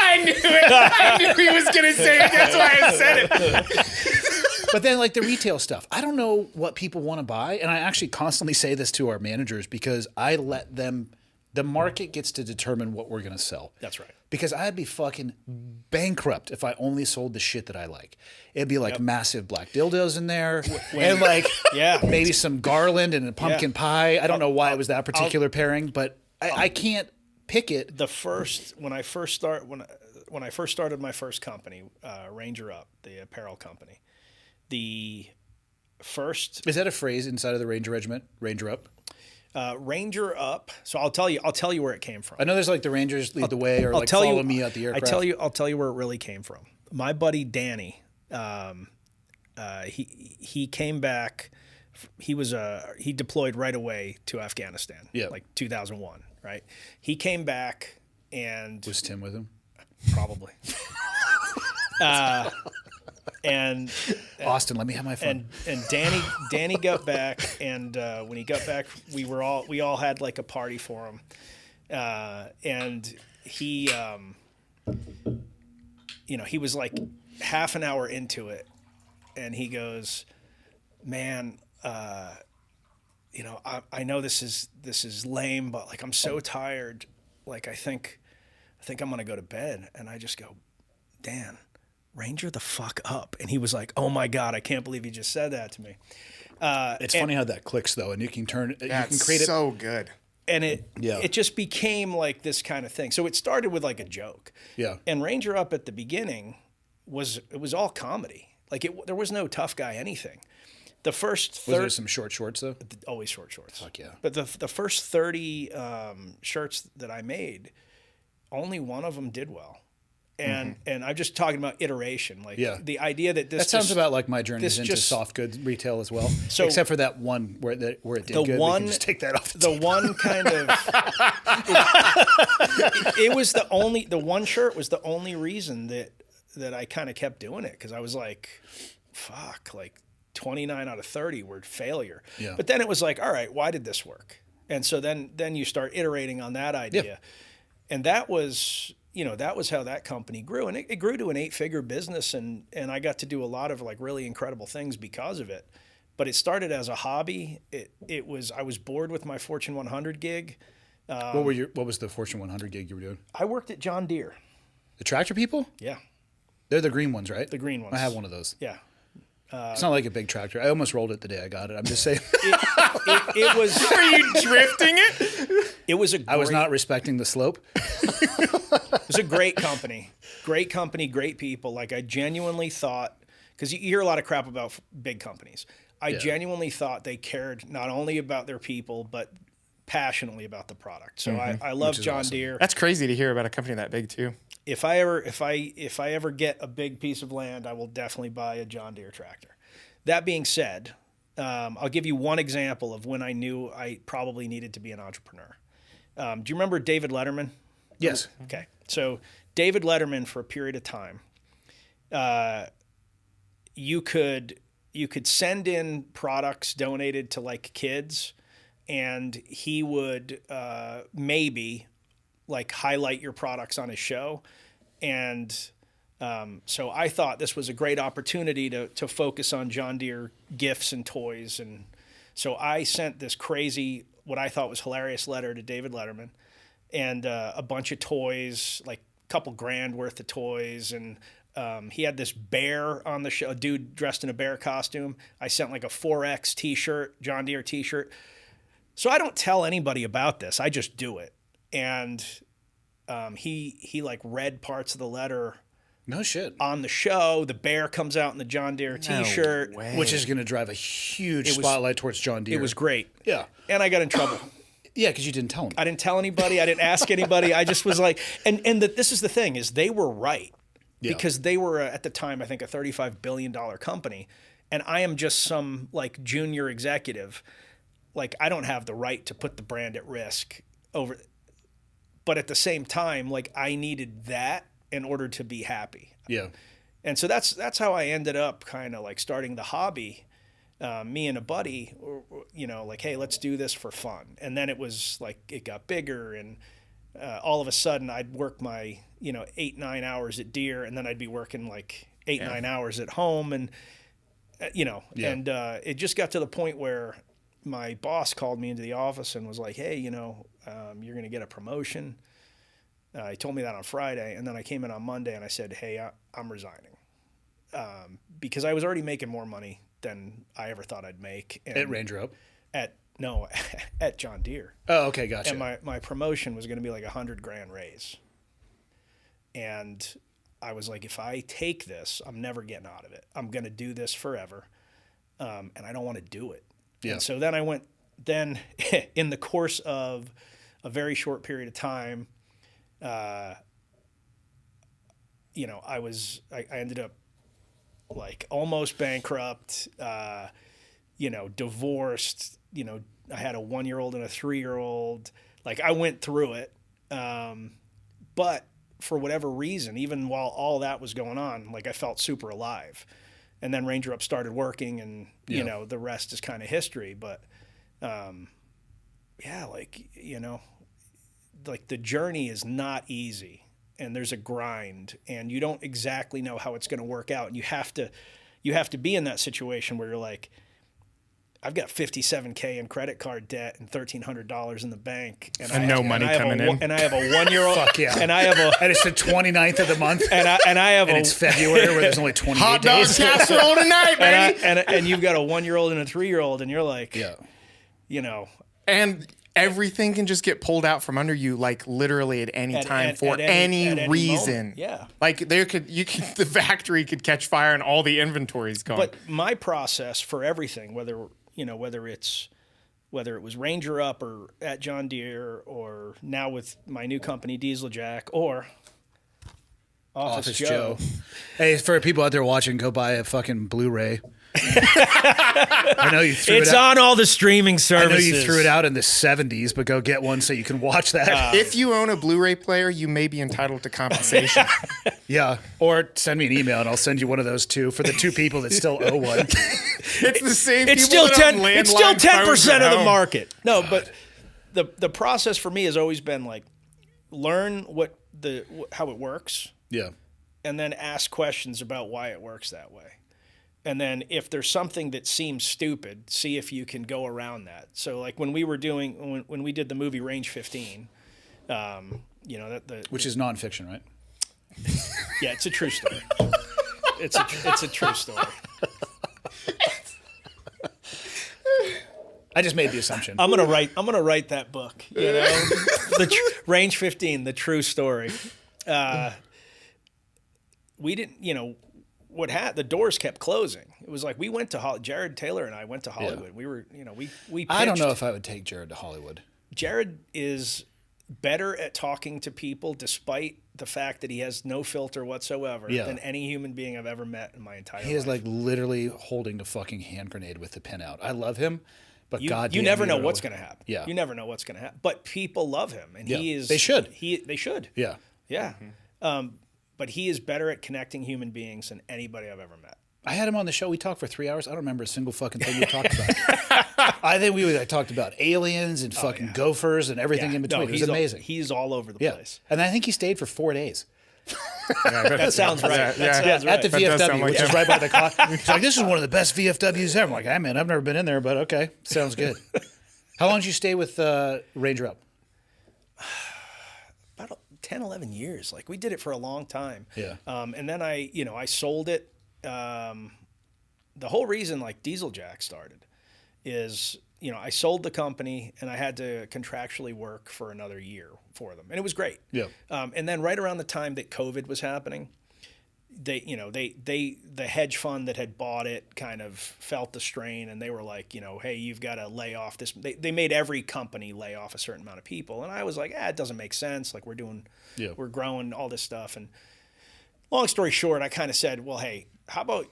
I knew it. I knew he was going to say it. That's why I said it.
but then like the retail stuff, I don't know what people want to buy. And I actually constantly say this to our managers because I let them, the market gets to determine what we're going to sell.
That's right.
Because I'd be fucking bankrupt if I only sold the shit that I like. It'd be like massive black dildos in there, and like maybe some garland and a pumpkin pie. I don't know why it was that particular pairing, but I can't pick it.
When I first started my first company, Ranger Up, the apparel company, the first
Is that a phrase inside of the Ranger Regiment? Ranger Up.
Ranger Up. So I'll tell you where it came from.
I know there's like the Rangers lead the way, or like follow me out the aircraft.
I'll tell you where it really came from. My buddy Danny, he came back. He deployed right away to Afghanistan.
Yeah.
Like 2001. Right. He came back and
Was Tim with him?
probably. And
Austin, let me have my phone.
and Danny got back, and when he got back, we all had like a party for him, and he, he was like half an hour into it, and he goes, "Man, I know this is lame, but like I'm so tired, like I think I'm gonna go to bed," and I just go, "Dan, Ranger the fuck up." And he was like, "Oh my God, I can't believe you just said that to me."
It's funny how that clicks though, and you can turn it. You can create it.
So good.
And it just became like this kind of thing. So it started with like a joke.
Yeah.
And Ranger Up at the beginning was all comedy. Like there was no tough guy anything. The first
Was there some short shorts though?
always short shorts.
Fuck yeah.
But the first 30 shirts that I made, only one of them did well. And I'm just talking about iteration, like the idea that this
that sounds about like my journey
this
into
just-
soft goods retail as well.
So-
except for that one where it did good, we can just take that off.
The one kind of it was the one shirt was the only reason that I kind of kept doing it, because I was like, fuck, like 29 out of 30 were failure.
Yeah.
But then it was like, all right, why did this work? And so then you start iterating on that idea, and that was how that company grew, and it grew to an 8-figure business, and I got to do a lot of like really incredible things because of it. But it started as a hobby. I was bored with my Fortune 100 gig.
What was the Fortune 100 gig you were doing?
I worked at John Deere.
The tractor people?
Yeah,
They're the green ones, right?
the green ones.
I have one of those.
Yeah.
It's not like a big tractor. I almost rolled it the day I got it. I'm just saying.
It was.
Are you drifting it?
It was
I was not respecting the slope.
It was a great company, great people. Like I genuinely thought, because you hear a lot of crap about big companies. I genuinely thought they cared not only about their people, but passionately about the product. So I love John
awesome.
Deere.
That's crazy to hear about a company that big too.
If I ever get a big piece of land, I will definitely buy a John Deere tractor. That being said, I'll give you one example of when I knew I probably needed to be an entrepreneur. Do you remember David Letterman?
Yes.
Okay. So David Letterman, for a period of time, you could send in products donated to like kids, and he would maybe like highlight your products on his show. And so I thought this was a great opportunity to focus on John Deere gifts and toys. And so I sent this crazy, what I thought was hilarious letter to David Letterman, and a bunch of toys, like a couple grand worth of toys. And he had this bear on the show, a dude dressed in a bear costume. I sent like a 4X t-shirt, John Deere t-shirt. So I don't tell anybody about this. I just do it. And he like read parts of the letter
No shit.
on the show. The bear comes out in the John Deere t-shirt.
way.
Which is going to drive a huge spotlight towards John Deere.
It was great.
Yeah.
And I got in trouble.
Yeah, because you didn't tell him.
I didn't tell anybody. I didn't ask anybody. I just was like, this is the thing, is they were right.
Yeah.
Because they were, at the time, I think, a $35 billion company. and I am just some like junior executive. Like I don't have the right to put the brand at risk over, but at the same time, like I needed that in order to be happy.
Yeah.
And so that's how I ended up kind of like starting the hobby. Me and a buddy, like, hey, let's do this for fun. And then it was like, it got bigger, and all of a sudden I'd work my, 8-9 hours at Deer, and then I'd be working like 8-9 hours at home. And, and it just got to the point where my boss called me into the office and was like, hey, you're going to get a promotion. He told me that on Friday. And then I came in on Monday and I said, hey, I'm resigning. Because I was already making more money than I ever thought I'd make. And
At Ranger Up?
at John Deere.
Oh, okay, gotcha.
And my promotion was going to be like $100,000 raise. And I was like, if I take this, I'm never getting out of it. I'm going to do this forever. And I don't want to do it.
Yeah.
And so then in the course of a very short period of time, I ended up like almost bankrupt, divorced, I had a 1-year-old and a 3-year-old. Like I went through it. But for whatever reason, even while all that was going on, like I felt super alive. And then Ranger Up started working, and, the rest is kind of history. But, like the journey is not easy. And there's a grind, and you don't exactly know how it's going to work out. And you have to be in that situation where you're like, I've got $57K in credit card debt and $1,300 in the bank,
And no money coming in.
And I have a 1-year-old.
Fuck yeah.
And I have a.
And it's the 29th of the month.
And I have
and it's February where there's only 28
Hot dog
days.
casserole tonight, baby.
and you've got a 1-year-old and a 3-year-old, and you're like,
And everything can just get pulled out from under you, like literally at any time for any reason.
moment. Yeah.
Like the factory could catch fire and all the inventory's gone.
But my process for everything, whether it was Ranger Up or at John Deere or now with my new company Diesel Jack or Office Joe.
Hey, for people out there watching, go buy a fucking Blu-ray. I know you threw
It's
it out.
on all the streaming services.
I know you threw it out in the 70s, but go get one so you can watch that.
if you own a Blu-ray player, you may be entitled to compensation.
Yeah. Or send me an email and I'll send you one of those too for the 2 people that still owe one.
It's the same.
It's
people
still
that own
10. It's still
landline phones
10%
at
of the
home.
market. No, but the process for me has always been like learn how it works,
Yeah.
and then ask questions about why it works that way. And then if there's something that seems stupid, see if you can go around that. So like when we did the movie Range 15,
Which is nonfiction, right?
yeah, it's a true story. It's a true story.
I just made the assumption.
I'm gonna write that book. Range 15, the true story. We didn't, the doors kept closing. It was like we went to Jared Taylor and I went to Hollywood.
Yeah.
We were, we pitched.
I don't know if I would take Jared to Hollywood.
Jared is better at talking to people despite the fact that he has no filter whatsoever than any human being I've ever met in my entire life.
He is like literally holding the fucking hand grenade with the pin out. I love him, but
you never know what's going to happen.
Yeah.
You never know what's going to happen. But people love him, and he is.
They should.
They should.
Yeah.
Yeah. But he is better at connecting human beings than anybody I've ever met.
I had him on the show. We talked for 3 hours. I don't remember a single fucking thing we talked about. I think we talked about aliens and fucking gophers and everything in between. It was amazing.
He's all over the
Yeah.
place.
And I think he stayed for 4 days.
That sounds right. That sounds right.
At the
That does sound
VFW,
like
which
him.
is right by the clock. He's like, this is one of the best VFWs ever. I'm like, hey, man, I've never been in there, but okay. Sounds good. How long did you stay with Ranger Up?
About 10, 11 years. Like we did it for a long time.
Yeah.
And then I sold it. The whole reason like Diesel Jack started is, I sold the company and I had to contractually work for another year for them. And it was great.
Yeah.
And then right around the time that COVID was happening, the hedge fund that had bought it kind of felt the strain, and they were like, hey, you've got to lay off this. They made every company lay off a certain amount of people. And I was like, it doesn't make sense. Like we're growing all this stuff. And long story short, I kind of said, well, hey, how about,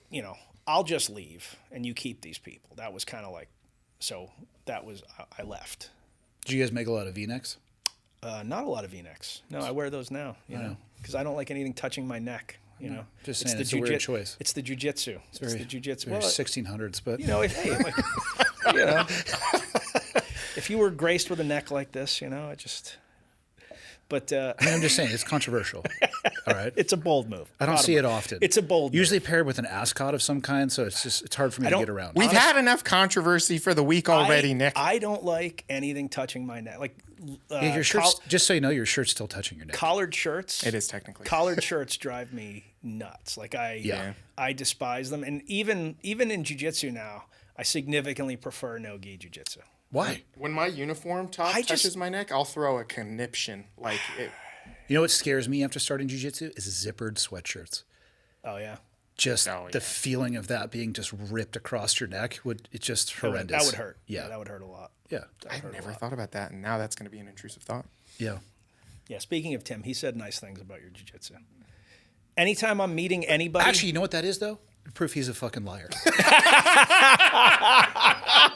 I'll just leave and you keep these people. That was kind of like, so that was, I left.
Did you guys make a lot of V-necks?
Not a lot of V-necks. No, I wear those now, you know, because I don't like anything touching my neck, you know.
Just saying, it's a weird choice.
It's the jujitsu. It's the jujitsu.
Very 1600s, but
you know, hey, like, you know, if you were graced with a neck like this, you know, but
I mean, I'm just saying, it's controversial. All right.
it's a bold move.
I don't see it often.
It's a bold
Usually
move.
paired with an ascot of some kind, so it's hard for me to get around.
We've had enough controversy for the week already, Nick.
I don't like anything touching my neck. Like
Yeah, your shirt's, just so you know, your shirt's still touching your neck.
collared shirts.
It is technically.
Collared shirts drive me nuts. Like I despise them. And even in jiu-jitsu now, I significantly prefer no-gi jiu-jitsu.
Why?
When my uniform top touches my neck, I'll throw a conniption. Like it.
You know what scares me after starting jiu-jitsu is zippered sweatshirts.
Oh yeah.
Just the feeling of that being just ripped across your neck it's just horrendous.
That would hurt.
Yeah.
That would hurt a lot.
Yeah.
I've never thought about that, and now that's going to be an intrusive thought.
Yeah.
Yeah. Speaking of Tim, he said nice things about your jiu-jitsu. Anytime I'm meeting anybody,
Actually, you know what that is though? Proof he's a fucking liar.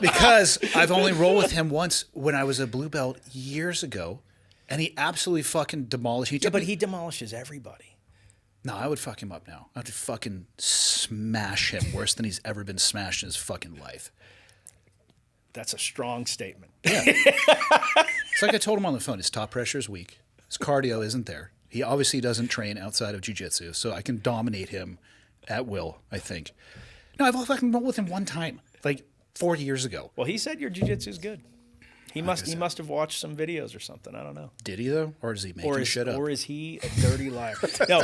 Because I've only rolled with him once when I was a blue belt years ago, and he absolutely fucking demolished.
but he demolishes everybody.
No, I would fuck him up now. I would fucking smash him worse than he's ever been smashed in his fucking life.
That's a strong statement.
Yeah. It's like I told him on the phone, his top pressure is weak. His cardio isn't there. He obviously doesn't train outside of jiu-jitsu, so I can dominate him at will, I think. No, I've fucking rolled with him one time, like 4 years ago.
Well, he said your jiu-jitsu is good. He must have watched some videos or something. I don't know.
Did he though, or is he making shit up?
Or is he a dirty liar? No,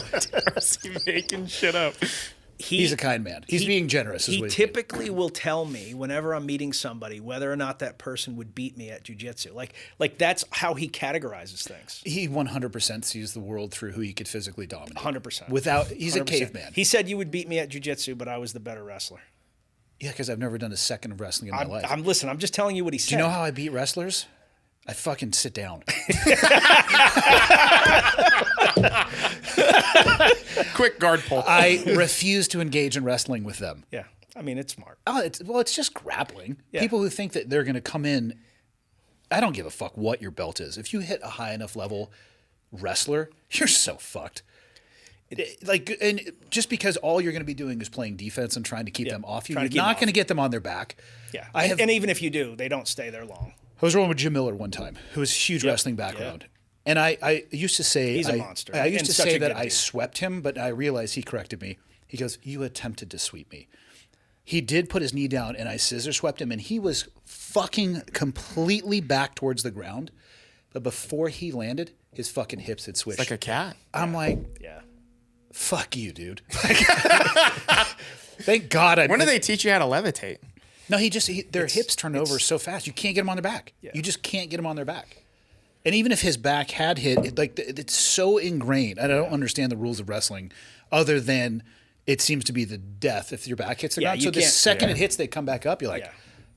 Is he making shit up?
He's a kind man. He's being generous. Is
He
what he's
typically will tell me whenever I'm meeting somebody whether or not that person would beat me at jiu-jitsu. Like that's how he categorizes things.
He 100% sees the world through who he could physically dominate.
100%.
He's a
100%.
caveman.
He said you would beat me at jiu-jitsu, but I was the better wrestler.
Yeah, because I've never done a second of wrestling in my life.
I'm just telling you what he said.
Do you know how I beat wrestlers? I fucking sit down.
Quick guard pull.
I refuse to engage in wrestling with them.
Yeah. I mean, it's smart.
Oh, it's just grappling.
Yeah.
People who think that they're going to come in, I don't give a fuck what your belt is. If you hit a high enough level wrestler, you're so fucked. And just because all you're going to be doing is playing defense and trying to keep them off you, you're not going to get them on their back.
Yeah. And even if you do, they don't stay there long.
I was rolling with Jim Miller one time, who has a huge wrestling background. And I used to say...
He's a monster.
I used
And
to
such
say
a
that
good
I
dude.
swept him, but I realized he corrected me. He goes, you attempted to sweep me. He did put his knee down, and I scissor swept him, and he was fucking completely back towards the ground. But before he landed, his fucking hips had switched.
Like a cat.
I'm like,
Yeah.
fuck you, dude. Thank God
When do they teach you how to levitate?
No, their hips turn over so fast. You can't get them on their back.
Yeah.
You just can't get them on their back. And even if his back had hit, it's so ingrained. I don't understand the rules of wrestling other than it seems to be the death if your back hits the
Yeah,
ground.
you
So the
can't-
second
yeah.
it hits, they come back up. You're like,
Yeah.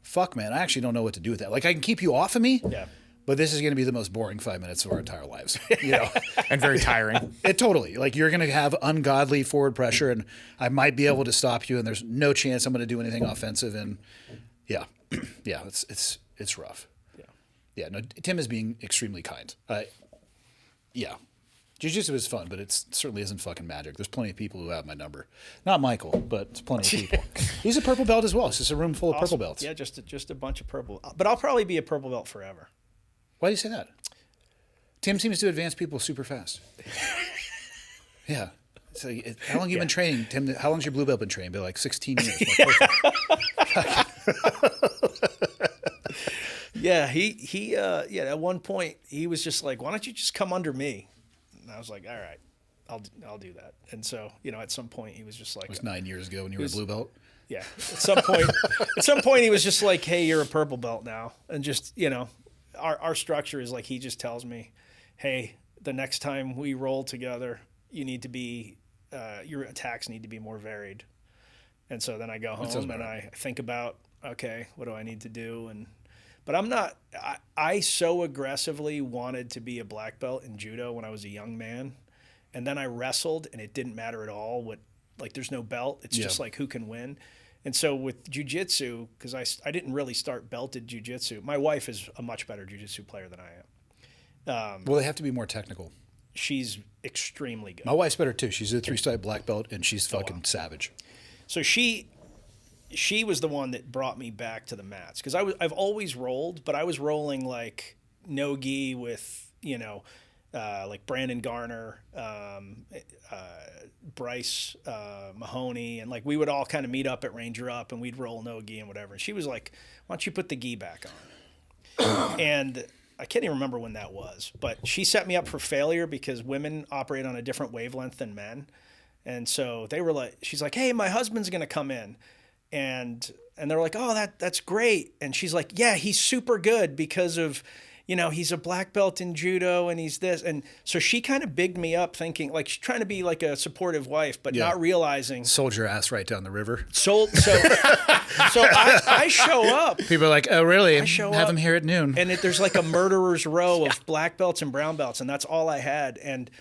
fuck, man, I actually don't know what to do with that. Like, I can keep you off of me,
Yeah.
but this is going to be the most boring 5 minutes of our entire lives. You know?
And very tiring.
It totally. Like, you're going to have ungodly forward pressure, and I might be able to stop you, and there's no chance I'm going to do anything offensive. And yeah, yeah, it's rough. Yeah. No, Tim is being extremely kind. Yeah, jiu-jitsu is fun, but it certainly isn't fucking magic. There's plenty of people who have my number. Not Michael, but it's plenty of people. He's a purple belt as well. It's just a room full of purple belts.
Yeah, just a bunch of purple. But I'll probably be a purple belt forever.
Why do you say that? Tim seems to advance people super fast. Yeah. So how long you been training, Tim? How long's your blue belt been training? Been like 16 years.
Yeah, he at one point he was just like, "Why don't you just come under me?" And I was like, "All right, I'll do that." And so, at some point he was just like,
It was 9 years ago when you were a blue belt.
yeah. At some point he was just like, "Hey, you're a purple belt now." And just, our structure is like he just tells me, "Hey, the next time we roll together, you need to be your attacks need to be more varied." And so then I go home and I think about, okay, what do I need to do? But I'm not. I so aggressively wanted to be a black belt in judo when I was a young man, and then I wrestled, and it didn't matter at all what like there's no belt. It's just like who can win. And so with jiu-jitsu, because I didn't really start belted jiu-jitsu. My wife is a much better jiu-jitsu player than I am.
Well, they have to be more technical.
She's extremely good.
My wife's better too. She's a 3-stripe black belt, and she's fucking savage.
So she was the one that brought me back to the mats, because I've always rolled, but I was rolling like no gi with, you know, like Brandon Garner, Bryce Mahoney, and like we would all kind of meet up at Ranger Up and we'd roll no gi and whatever. And she was like, "Why don't you put the gi back on?" And I can't even remember when that was, but she set me up for failure because women operate on a different wavelength than men. And so they were like, she's like, "Hey, my husband's going to come in." And they're like, "Oh, that's great." And she's like, "Yeah, he's super good because of, you know, he's a black belt in judo and he's this." And so she kind of bigged me up thinking like she's trying to be like a supportive wife, but not realizing.
Sold your ass right down the river.
So I show up.
People are like, "Oh, really?
I show
Have
up,
them here at noon."
And there's like a murderer's row of black belts and brown belts. And that's all I had. And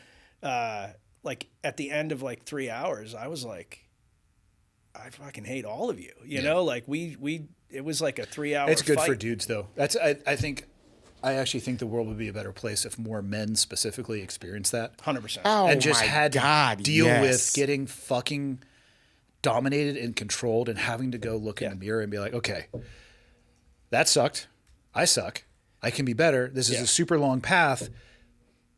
like at the end of like 3 hours, I was like, I fucking hate all of you. You know, like it was like a 3-hour
It's good
fight.
for dudes though. I actually think the world would be a better place if more men specifically experienced that.
100%.
Oh
And just
my
had
God,
to deal
yes.
with getting fucking dominated and controlled and having to go look in the mirror and be like, okay, that sucked. I suck. I can be better. This is a super long path,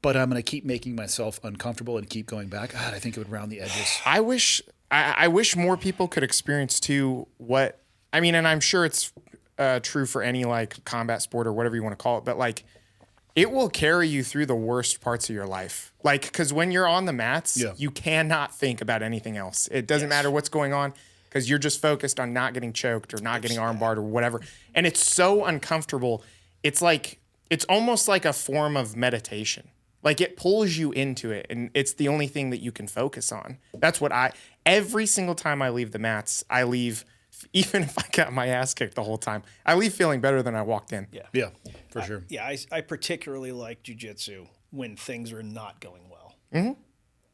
but I'm going to keep making myself uncomfortable and keep going back. God, I think it would round the edges.
I wish more people could experience too what I mean, and I'm sure it's true for any like combat sport or whatever you want to call it, but like it will carry you through the worst parts of your life. Like, because when you're on the mats, you cannot think about anything else. It doesn't matter what's going on because you're just focused on not getting choked or not getting armbarred or whatever. And it's so uncomfortable. It's like, it's almost like a form of meditation. Like it pulls you into it and it's the only thing that you can focus on. That's what every single time I leave the mats, I leave, even if I got my ass kicked the whole time, I leave feeling better than I walked in.
Yeah, for sure.
I particularly like jiu-jitsu when things are not going well. Mm-hmm.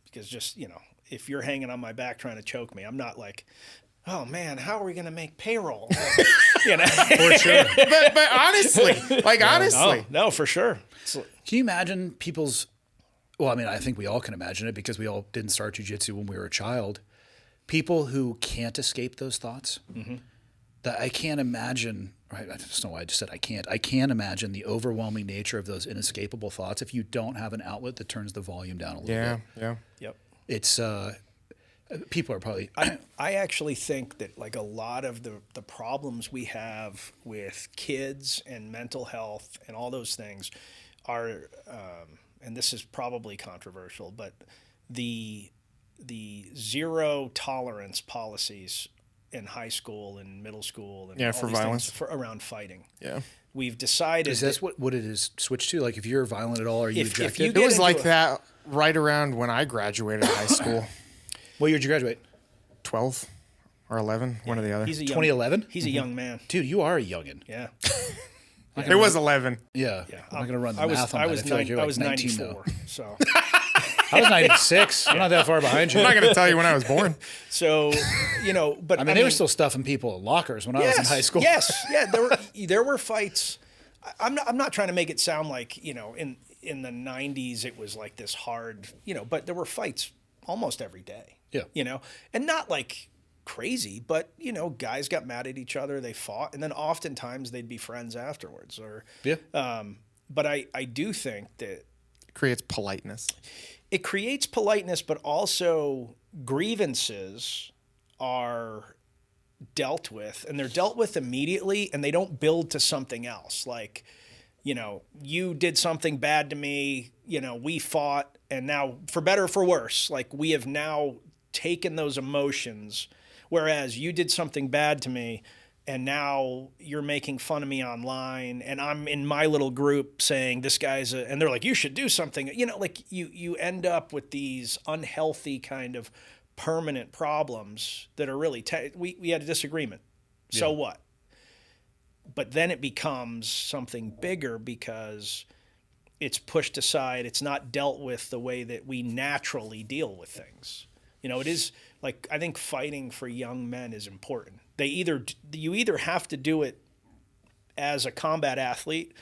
Because just, you know, if you're hanging on my back trying to choke me, I'm not like, "Oh man, how are we going to make payroll?" You know,
For sure.
But honestly, honestly.
No, for sure.
Can you imagine people's, well, I mean, I think we all can imagine it because we all didn't start jiu-jitsu when we were a child. People who can't escape those thoughts. Mm-hmm. That I can't imagine, right? I just know why I just said I can't. I can't imagine the overwhelming nature of those inescapable thoughts if you don't have an outlet that turns the volume down a little bit.
Yeah.
Yep.
It's, people are probably...
I actually think that like a lot of the problems we have with kids and mental health and all those things are, and this is probably controversial, but the zero tolerance policies in high school and middle school and all
for
these
violence
things around fighting.
Yeah.
We've decided
Is that what it is switched to? Like if you're violent at all, are you
If you
ejected?
get
It was
into
like
a-
that right around when I graduated high school.
What year did you graduate?
12 or 11, one or the other.
He's a young,
2011?
He's a young man.
Dude, you are a youngin'.
Yeah.
It was 11.
Yeah. I'm not going to run the
I was
math on
I
that.
was
I feel like you're
I
like
was
19
94.
though.
So
I was 96. I'm not that far behind you.
I'm not going to tell you when I was born.
so you know, but
I mean, they were still stuffing people in lockers when I was in high school.
Yes, yeah, there were fights. I'm not trying to make it sound like, you know, in the 90s it was like this hard, you know, but there were fights almost every day.
Yeah.
You know, and not like crazy, but you know, guys got mad at each other, they fought, and then oftentimes they'd be friends afterwards. Or but I do think that
Creates politeness.
it creates politeness, but also grievances are dealt with, and they're dealt with immediately, and they don't build to something else. Like, you know, you did something bad to me, you know, we fought, and now for better or for worse, like we have now taken those emotions, whereas you did something bad to me and now you're making fun of me online, and I'm in my little group saying this guy's and they're like, you should do something, you know, like you end up with these unhealthy kind of permanent problems that are really we had a disagreement, so what? But then it becomes something bigger because it's pushed aside. It's not dealt with the way that we naturally deal with things. You know, it is like I think fighting for young men is important. You either have to do it as a combat athlete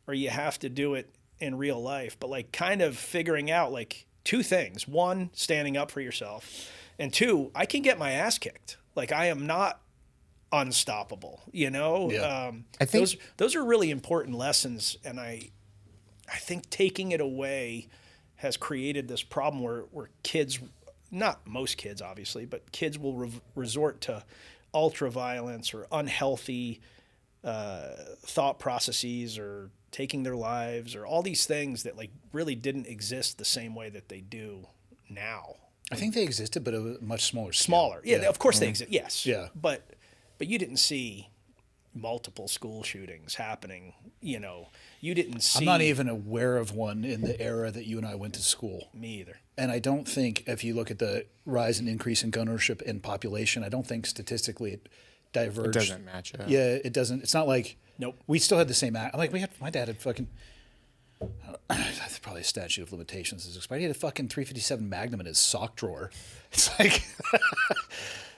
or you have to do it in real life, but like kind of figuring out like two things. One, standing up for yourself, and two, I can get my ass kicked. Like I am not unstoppable, you know?
Yeah.
I think
those are really important lessons, and I think taking it away has created this problem where kids, not most kids obviously, but kids will resort to ultra violence or unhealthy thought processes or taking their lives or all these things that like really didn't exist the same way that they do now.
I think they existed, but at a much smaller scale.
Smaller. Yeah, of course they exist. Yes.
Yeah.
But you didn't see multiple school shootings happening, you know. You didn't see
I'm not even aware of one in the era that you and I went to school.
me either.
And I don't think if you look at the rise and increase in gun ownership in population, I don't think statistically it diverged.
it doesn't match up.
Yeah, it doesn't. It's not like
Nope.
we still had the same act. Like my dad had fucking that's probably a statute of limitations is expired. He had a fucking 357 Magnum in his sock drawer. It's like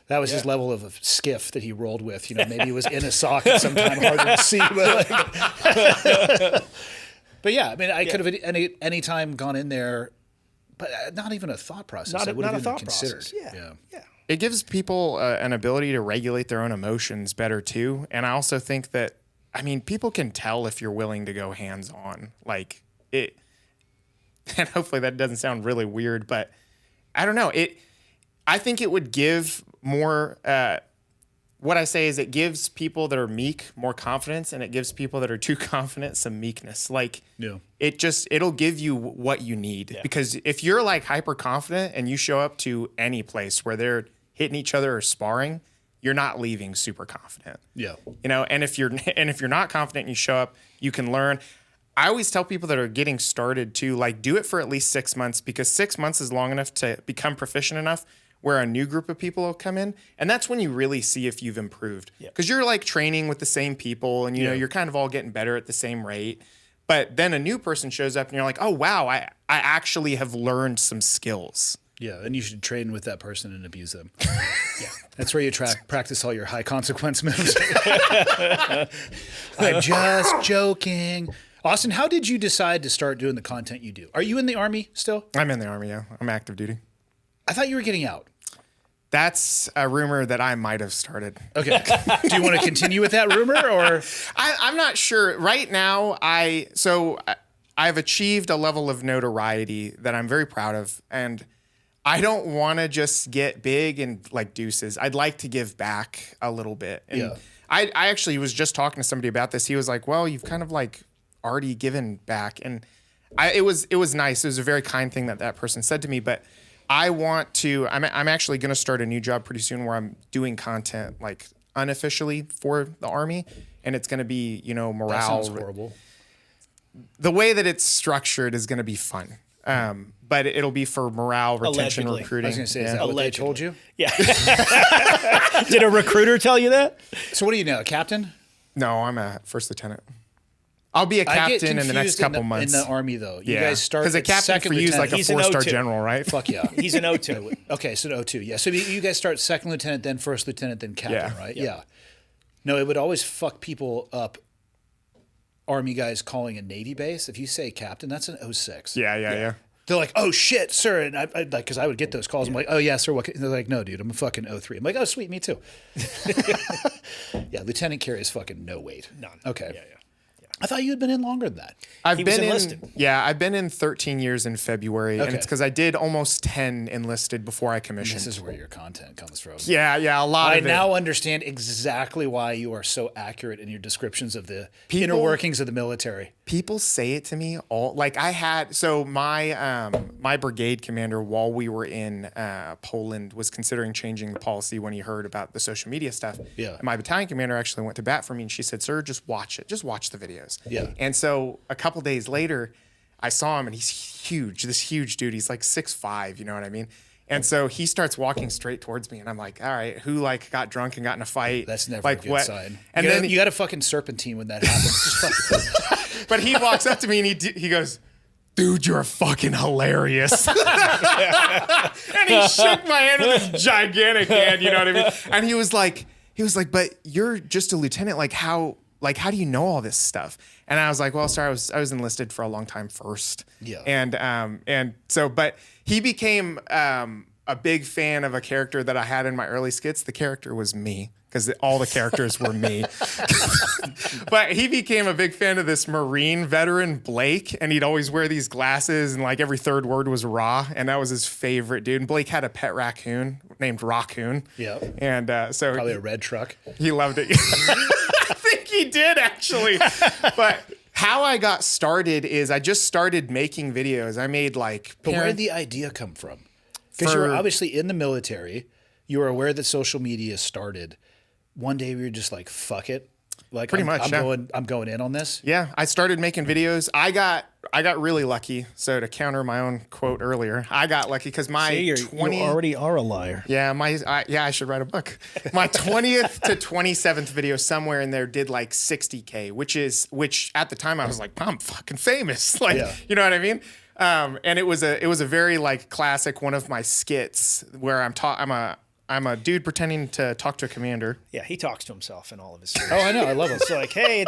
that was his level of a skiff that he rolled with. You know, maybe he was in a sock at some time, harder to see. But, but yeah, I mean, I could have any time gone in there, but not even a thought process. I would have even considered.
Yeah.
It gives people an ability to regulate their own emotions better too. And I also think that, I mean, people can tell if you're willing to go hands on. Like it, and hopefully that doesn't sound really weird, but I don't know. I think it would give more. What I say is it gives people that are meek more confidence, and it gives people that are too confident some meekness. Like it'll give you what you need. Yeah. Because if you're like hyper confident and you show up to any place where they're hitting each other or sparring, you're not leaving super confident.
Yeah.
You know, and if you're not confident and you show up, you can learn. I always tell people that are getting started to like do it for at least 6 months, because 6 months is long enough to become proficient enough where a new group of people will come in. And that's when you really see if you've improved. Because you're like training with the same people and, you know, you're kind of all getting better at the same rate. But then a new person shows up and you're like, oh, wow, I actually have learned some skills.
Yeah, and you should train with that person and abuse them. Yeah, that's where you practice all your high consequence moves. I'm just joking. Austin, how did you decide to start doing the content you do? Are you in the Army still?
I'm in the Army, yeah. I'm active duty.
I thought you were getting out.
That's a rumor that I might have started.
Okay. Do you want to continue with that rumor, or?
I'm not sure. Right now, I've achieved a level of notoriety that I'm very proud of, and I don't want to just get big and like deuces. I'd like to give back a little bit. And
yeah.
I actually was just talking to somebody about this. He was like, well, you've kind of like already given back. And it was nice. It was a very kind thing that person said to me, but I want to, I'm actually going to start a new job pretty soon where I'm doing content like unofficially for the Army. And it's going to be, you know, morale.
That sounds horrible.
The way that it's structured is going to be fun. But it'll be for morale, retention,
Allegedly.
recruiting.
I was going to say, is that what they told you?
Yeah. Did a recruiter tell you that?
So what do you know, a captain?
No, I'm a first lieutenant. I'll be a captain in the next couple months.
In the Army, though. You guys start
because a
at
captain
second
for you is like
lieutenant.
a
He's an
4-star
O2.
general, right?
Fuck yeah.
He's an O2.
Okay, so an O2. Yeah. So you guys start second lieutenant, then first lieutenant, then captain,
Yeah.
right? Yeah. No, it would always fuck people up. Army guys calling a Navy base. If you say captain, that's an 06.
Yeah.
They're like, oh shit, sir. And I like, because I would get those calls. I'm like, oh yeah, sir. What? And they're like, no, dude, I'm a fucking 03. I'm like, oh sweet, me too. Yeah, lieutenant carries fucking no weight.
None.
Okay.
Yeah.
I thought you had been in longer than that.
I've
He was
been
enlisted.
I've been in 13 years in February, and
Okay.
it's because I did almost 10 enlisted before I
This
commissioned.
is where your content comes from.
Yeah, a lot
I
of it.
now understand exactly why you are so accurate in your descriptions of the inner
People-
workings of the military.
People say it to me all like I had my brigade commander while we were in Poland was considering changing the policy when he heard about the social media stuff.
Yeah.
And my battalion commander actually went to bat for me and she said, "Sir, just watch it. Just watch the videos."
Yeah.
And so a couple days later, I saw him and he's huge. This huge dude. He's like 6'5", you know what I mean? And so he starts walking straight towards me and I'm like, all right, who like got drunk and got in a fight?
That's never
like
a good
what?
sign.
And
then
then
you got a fucking serpentine when that happens. Just like,
but he walks up to me and he goes, dude, you're fucking hilarious. And he shook my hand with his gigantic hand, you know what I mean? And he was like, but you're just a lieutenant. Like how do you know all this stuff? And I was like, well, sorry, I was enlisted for a long time first.
Yeah.
And so, but he became a big fan of a character that I had in my early skits. The character was me, because all the characters were me. But he became a big fan of this Marine veteran, Blake, and he'd always wear these glasses, and like every third word was raw, and that was his favorite dude. And Blake had a pet raccoon named Raccoon.
Yeah.
And so
Probably a red truck.
he loved it. I think he did, actually. But how I got started is I just started making videos. I made like...
But where did the idea come from? Because you were obviously in the military. You were aware that social media started. One day we were just like, fuck it. Like,
Pretty much,
I'm going in on this.
Yeah, I started making videos. I got really lucky. So to counter my own quote earlier, I got lucky because my
You
20...
already are a liar.
Yeah, I should write a book. My 20th to 27th video somewhere in there did like 60K, which at the time I was like, I'm fucking famous. Like,
Yeah.
you know what I mean? And it was a very like classic one of my skits where I'm a dude pretending to talk to a commander.
Yeah, he talks to himself in all of his.
Oh, I know. I love it.
It's like, hey,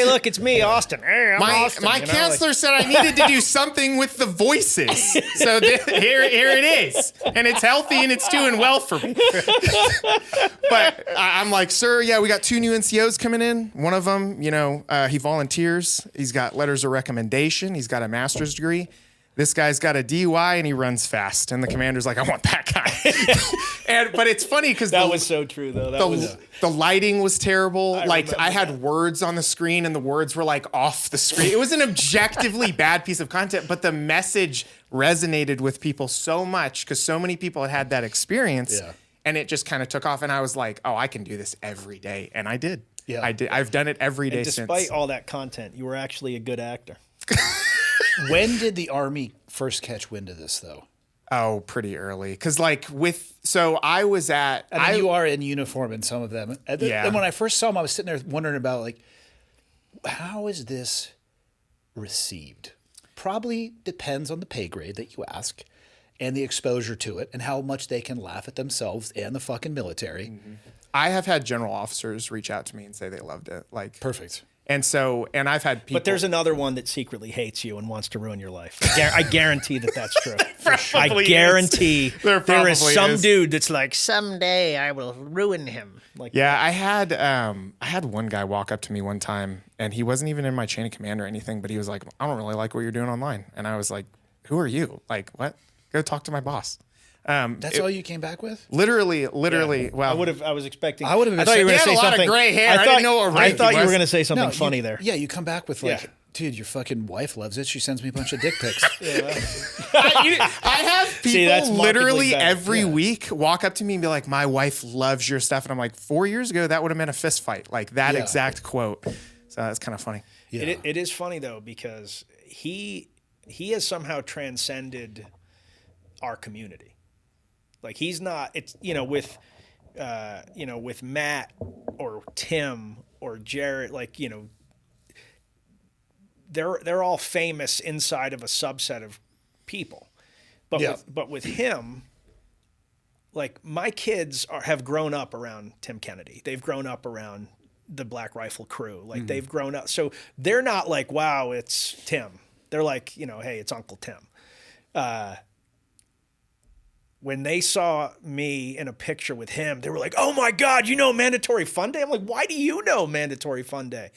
look, it's me, Austin. Hey, I'm Austin.
My
you know,
counselor said I needed to do something with the voices. So here it is. And it's healthy and it's doing well for me. But I'm like, sir, yeah, we got 2 new NCOs coming in. One of them, he volunteers. He's got letters of recommendation. He's got a master's degree. This guy's got a DUI and he runs fast. And the commander's like, I want that guy. But it's funny because
that was so true, though.
The lighting was terrible.
remember
I had words on the screen and the words were like off the screen. It was an objectively bad piece of content, but the message resonated with people so much because so many people had that experience.
Yeah.
And it just kind of took off. And I was like, oh, I can do this every day. And I did.
Yeah.
I did. I've done it every day
Despite
since.
all that content, you were actually a good actor.
When did the Army first catch wind of this, though?
Oh, pretty early. Because I was at...
I mean, you are in uniform in some of them. And
Yeah.
And when I first saw them, I was sitting there wondering about, like, how is this received? Probably depends on the pay grade that you ask and the exposure to it and how much they can laugh at themselves and the fucking military.
Mm-hmm. I have had general officers reach out to me and say they loved it. Like
Perfect.
And I've had people...
But there's another one that secretly hates you and wants to ruin your life. I guarantee that's true. I guarantee there is some dude that's like, someday I will ruin him. Like,
Yeah, I had one guy walk up to me one time, and he wasn't even in my chain of command or anything, but he was like, I don't really like what you're doing online. And I was like, who are you? Like, what? Go talk to my boss.
That's all you came back with?
Literally. Well,
I was expecting.
I would have
I thought you were
He
going to
had
say
a lot of
something.
gray hair. I didn't know what rank
I
he
thought you were
was.
going to say something
No,
funny
you,
there.
Yeah, you come back with like,
Yeah.
dude, your fucking wife loves it. She sends me a bunch of dick pics.
I have
See, that's
people
markedly
literally
better.
every week walk up to me and be like, my wife loves your stuff. And I'm like, 4 years ago, that would have been a fist fight. Like that
Yeah.
exact quote. So that's kind of funny.
Yeah.
It is funny though because he has somehow transcended our community. Like he's not. It's with Matt or Tim or Jarrett. Like they're all famous inside of a subset of people. But with him, like my kids have grown up around Tim Kennedy. They've grown up around the Black Rifle crew. Like they've grown up. So they're not like, wow, it's Tim. They're like, hey, it's Uncle Tim. When they saw me in a picture with him, they were like, oh my God, MandatoryFunDay? I'm like, why do you know MandatoryFunDay?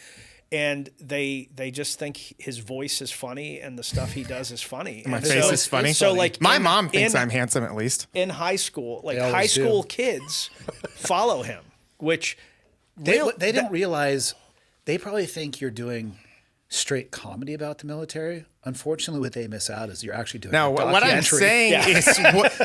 And they just think his voice is funny and the stuff he does is funny.
My
And
face is funny.
So like
my mom thinks I'm handsome at least.
in high school, like
They always
high school
do.
kids follow him, which
They don't realize, they probably think you're doing straight comedy about the military. Unfortunately, what they miss out is you're actually doing
No,
a
what I'm
documentary.
saying is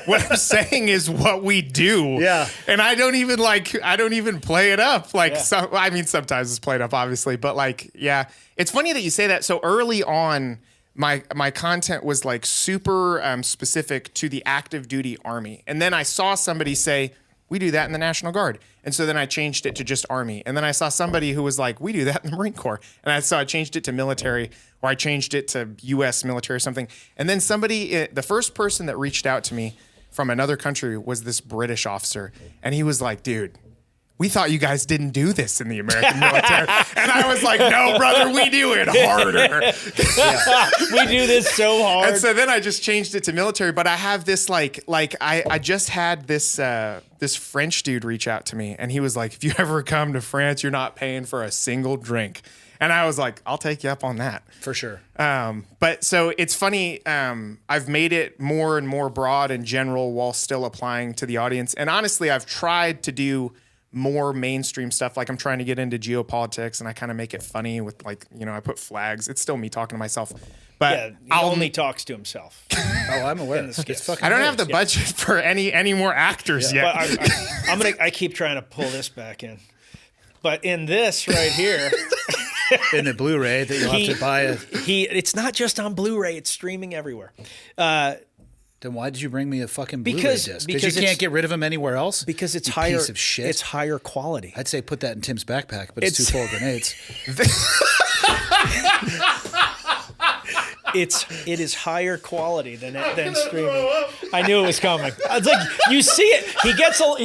what I'm saying is what we do.
Yeah.
And I don't even play it up. Like sometimes it's played up obviously, but like it's funny that you say that. So early on my content was like super specific to the active duty Army. And then I saw somebody say, we do that in the National Guard. And so then I changed it to just Army. And then I saw somebody who was like, we do that in the Marine Corps. And I changed it to military, or I changed it to U.S. military or something. And then the first person that reached out to me from another country was this British officer. And he was like, dude, we thought you guys didn't do this in the American military. And I was like, no, brother, we do it harder.
We do this so hard.
And so then I just changed it to military. But I have this I just had this French dude reach out to me. And he was like, if you ever come to France, you're not paying for a single drink. And I was like, I'll take you up on that.
For sure.
But so it's funny. I've made it more and more broad and general while still applying to the audience. And honestly, I've tried to do more mainstream stuff. Like I'm trying to get into geopolitics, and I kind of make it funny with I put flags. It's still me talking to myself, but
Yeah, he only talks to himself.
Oh, I'm aware.
the skits.
It's fucking
I don't have the
hilarious.
budget for any more actors yet.
But I keep trying to pull this back in. But in this right here,
In the Blu-ray that you'll have to buy.
It's not just on Blu-ray; it's streaming everywhere.
Then why did you bring me a fucking Blu-ray
Because
disc?
it's-
Because you can't get rid of them anywhere else?
Because it's
You
higher.
piece of shit.
It's higher quality.
I'd say put that in Tim's backpack, but it's too full of grenades.
It is higher quality than streaming. I knew it was coming. I was like, you see it. He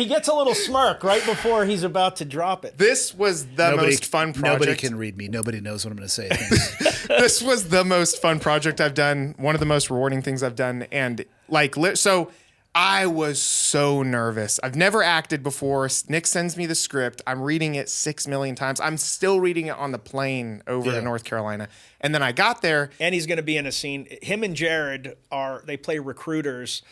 gets a little smirk right before he's about to drop it.
This was the most fun project.
Nobody can read me. Nobody knows what I'm going to say.
This was the most fun project I've done. One of the most rewarding things I've done. And so I was so nervous. I've never acted before. Nick sends me the script. I'm reading it 6 million times. I'm still reading it on the plane over to North Carolina. And then I got there.
And he's going to be in a scene. Him and Jared they play recruiters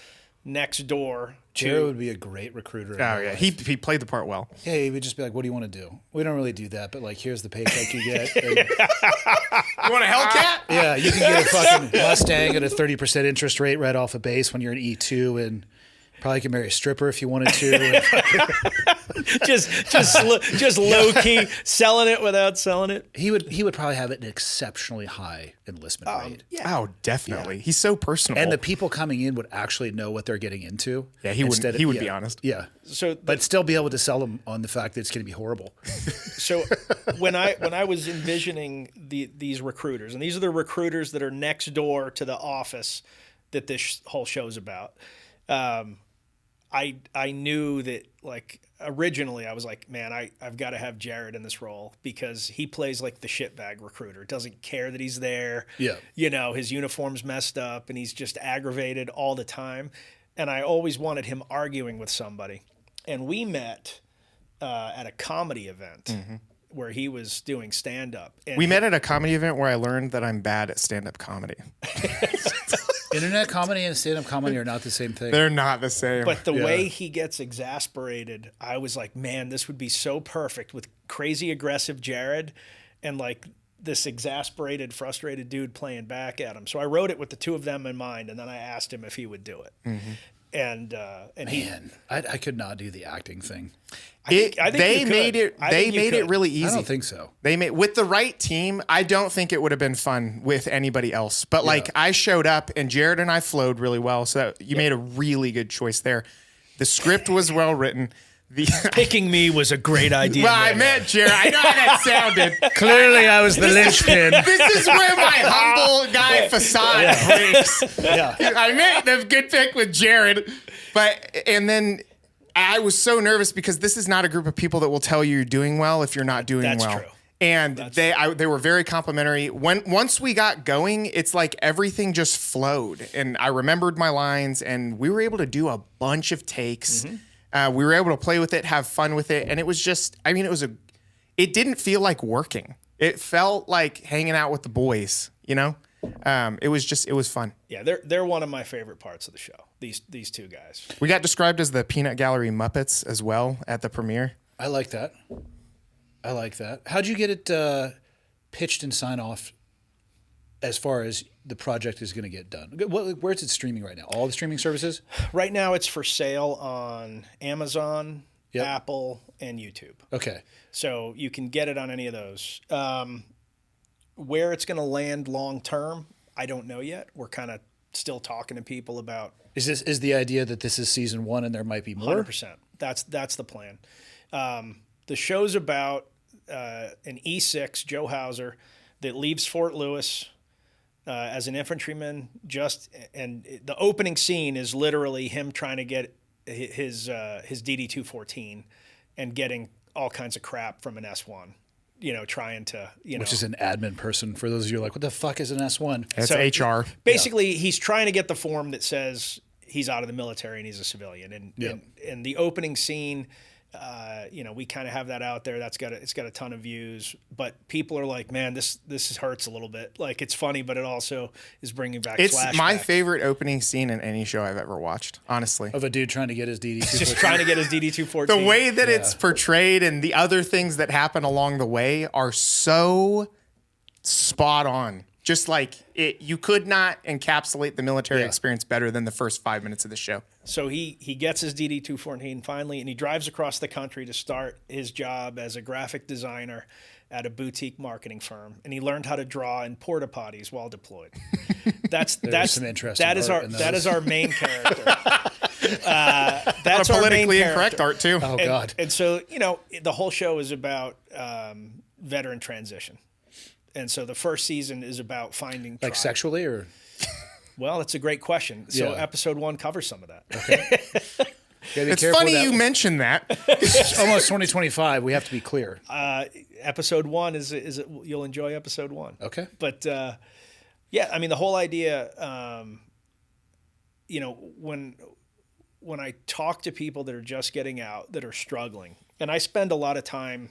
next door.
Jared would be a great recruiter.
Oh, yeah. He played the part well.
Yeah, he would just be like, what do you want to do? We don't really do that, but like, here's the paycheck you get. And,
You want a Hellcat?
yeah, you can get a fucking Mustang at a 30% interest rate right off a base when you're an E2, and probably can marry a stripper if you wanted to.
just low key selling it without selling it.
He would probably have an exceptionally high enlistment rate.
Yeah.
Oh, definitely. He's so personable.
And the people coming in would actually know what they're getting into.
Yeah, he would be honest.
Yeah.
So,
But still be able to sell them on the fact that it's going to be horrible.
So when I was envisioning these recruiters, and these are the recruiters that are next door to the office that this whole show's about, I knew that, like, originally I was like, man, I've got to have Jared in this role because he plays like the shitbag recruiter, doesn't care that he's there.
Yeah.
You know, his uniform's messed up and he's just aggravated all the time. And I always wanted him arguing with somebody. And we met at a comedy event where he was doing stand-up. And
We met at a comedy event where I learned that I'm bad at stand-up comedy.
Internet comedy and stand-up comedy are not the same thing.
They're not the same.
But the way he gets exasperated, I was like, man, this would be so perfect with crazy aggressive Jared and like this exasperated, frustrated dude playing back at him. So I wrote it with the two of them in mind, and then I asked him if he would do it. And
I could not do the acting thing.
I think
they
you
made
could.
it really easy.
I don't think so.
They made with the right team. I don't think it would have been fun with anybody else. But like I showed up and Jared and I flowed really well. So you made a really good choice there. The script was well written.
Picking me was a great idea.
Well, I meant Jared. I know how that sounded.
Clearly, I was the linchpin.
This is where my humble guy facade breaks.
Yeah.
I meant the good pick with Jared, and then I was so nervous because this is not a group of people that will tell you you're doing well if you're not doing
That's
well.
true.
And they were very complimentary. Once we got going, it's like everything just flowed, and I remembered my lines, and we were able to do a bunch of takes. We were able to play with it, have fun with it, and it was just, I mean, it didn't feel like working. It felt like hanging out with the boys, you know? It was fun.
Yeah, they're one of my favorite parts of the show. These two guys.
We got described as the Peanut Gallery Muppets as well at the premiere.
I like that. How'd you get it pitched and sign off as far as the project is going to get done? Where's it streaming right now? All the streaming services?
Right now, it's for sale on Amazon,
Yep.
Apple, and YouTube.
Okay.
So you can get it on any of those. Where it's going to land long term, I don't know yet. We're kind of still talking to people about
Is the idea that this is season 1 and there might be more?
100%. That's the plan. The show's about an E6, Joe Hauser, that leaves Fort Lewis as an infantryman. And the opening scene is literally him trying to get his DD-214 and getting all kinds of crap from an S1. Trying to,
Which is an admin person. For those of you who are like, what the fuck is an S1?
It's HR.
Basically, he's trying to get the form that says he's out of the military and he's a civilian. And the opening scene, we kind of have that out there. It's got a ton of views, but people are like, man, this hurts a little bit. Like, it's funny, but it also is bringing back
It's
flashbacks.
my favorite opening scene in any show I've ever watched, honestly.
Of a dude trying to get his DD-214.
Just trying to get his DD-214.
The way that it's portrayed and the other things that happen along the way are so spot on. Just like you could not encapsulate the military experience better than the first 5 minutes of the show.
So he gets his DD-214 finally, and he drives across the country to start his job as a graphic designer at a boutique marketing firm, and he learned how to draw in porta potties while deployed. That's
some interesting
that is
art
our
in
that
those.
is our main character. That's our main
Politically
character.
incorrect art too.
Oh, God.
And so the whole show is about veteran transition. And so the first season is about finding
Like
tribe.
sexually or?
Well, that's a great question. So
Yeah.
episode 1 covers some of that.
It's funny you mentioned that.
It's almost 2025. We have to be clear.
Episode 1 is you'll enjoy episode 1.
Okay.
But the whole idea, when I talk to people that are just getting out, that are struggling, and I spend a lot of time.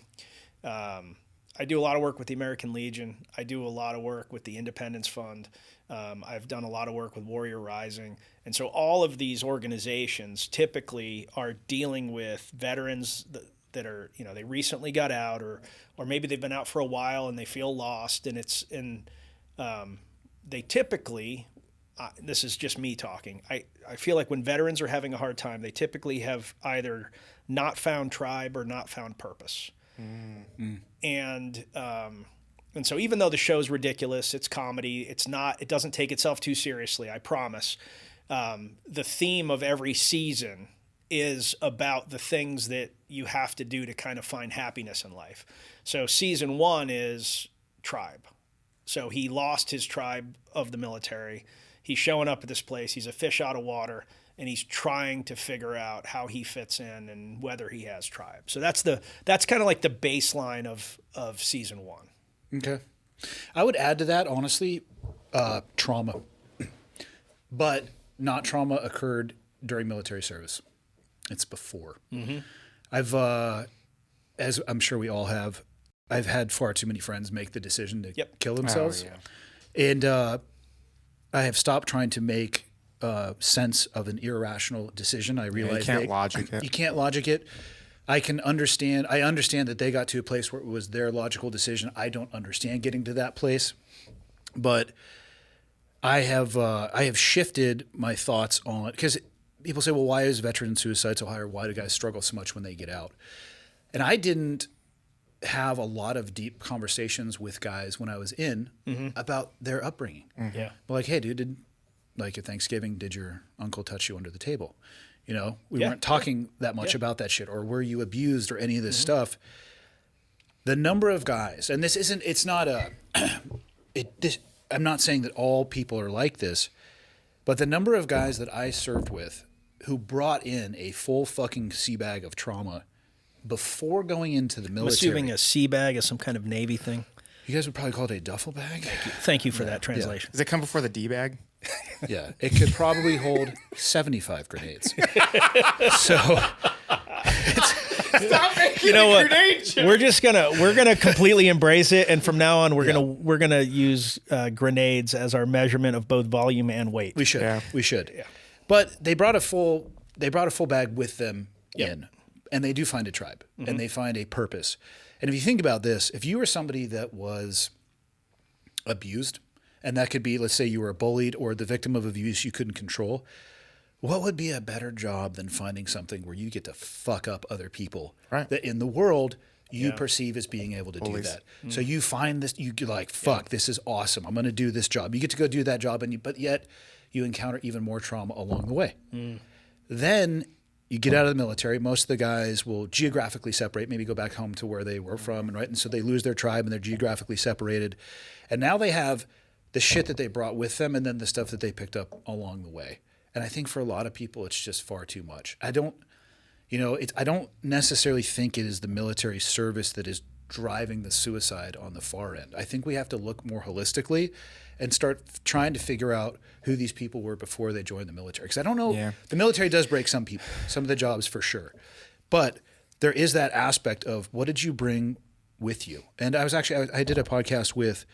I do a lot of work with the American Legion. I do a lot of work with the Independence Fund. I've done a lot of work with Warrior Rising. And so all of these organizations typically are dealing with veterans that are, they recently got out or maybe they've been out for a while and they feel lost. And they typically, this is just me talking, I feel like when veterans are having a hard time, they typically have either not found tribe or not found purpose. And so even though the show's ridiculous, it's comedy, it doesn't take itself too seriously, I promise. The theme of every season is about the things that you have to do to kind of find happiness in life. So season 1 is tribe. So he lost his tribe of the military. He's showing up at this place. He's a fish out of water. And he's trying to figure out how he fits in and whether he has tribe. So that's kind of like the baseline of season 1.
Okay. I would add to that, honestly, trauma. But not trauma occurred during military service. It's before. Mm-hmm. I've, as I'm sure we all have, I've had far too many friends make the decision to kill themselves.
Oh, yeah.
And I have stopped trying to make sense of an irrational decision. I realize
you can't logic it.
You can't logic it. I understand that they got to a place where it was their logical decision. I don't understand getting to that place, but I have shifted my thoughts on, because people say, well, why is veteran suicide so high, or why do guys struggle so much when they get out? And I didn't have a lot of deep conversations with guys when I was in about their upbringing.
Mm-hmm. Yeah.
But like, hey, dude, like at Thanksgiving, did your uncle touch you under the table? We weren't talking that much about that shit, or were you abused or any of this stuff. The number of guys, and I'm not saying that all people are like this, but the number of guys that I served with who brought in a full fucking sea bag of trauma before going into the
I'm
military.
assuming a sea bag is some kind of Navy thing.
You guys would probably call it a duffel bag.
Thank you for that translation.
Does it come before the D bag?
Yeah, it could probably hold 75 grenades. So,
Stop making
You know what?
grenade joke.
We're gonna completely embrace it, and from now on, we're gonna use grenades as our measurement of both volume and weight.
we should.
Yeah.
We should. Yeah. But they brought a full bag with them in, and they do find a tribe, and they find a purpose. And if you think about this, if you were somebody that was abused, and that could be, let's say you were bullied or the victim of abuse you couldn't control, what would be a better job than finding something where you get to fuck up other people that in the world you perceive as being able to do that. So you find this, you're like, fuck, this is awesome. I'm going to do this job. You get to go do that job, but yet you encounter even more trauma along the way. Then you get out of the military, most of the guys will geographically separate, maybe go back home to where they were from, and so they lose their tribe and they're geographically separated. And now they have the shit that they brought with them and then the stuff that they picked up along the way. And I think for a lot of people, it's just far too much. I don't necessarily think it is the military service that is driving the suicide on the far end. I think we have to look more holistically and start trying to figure out who these people were before they joined the military. Because I don't know, the military does break some people, some of the jobs for sure. But there is that aspect of what did you bring with you? And I did a podcast with,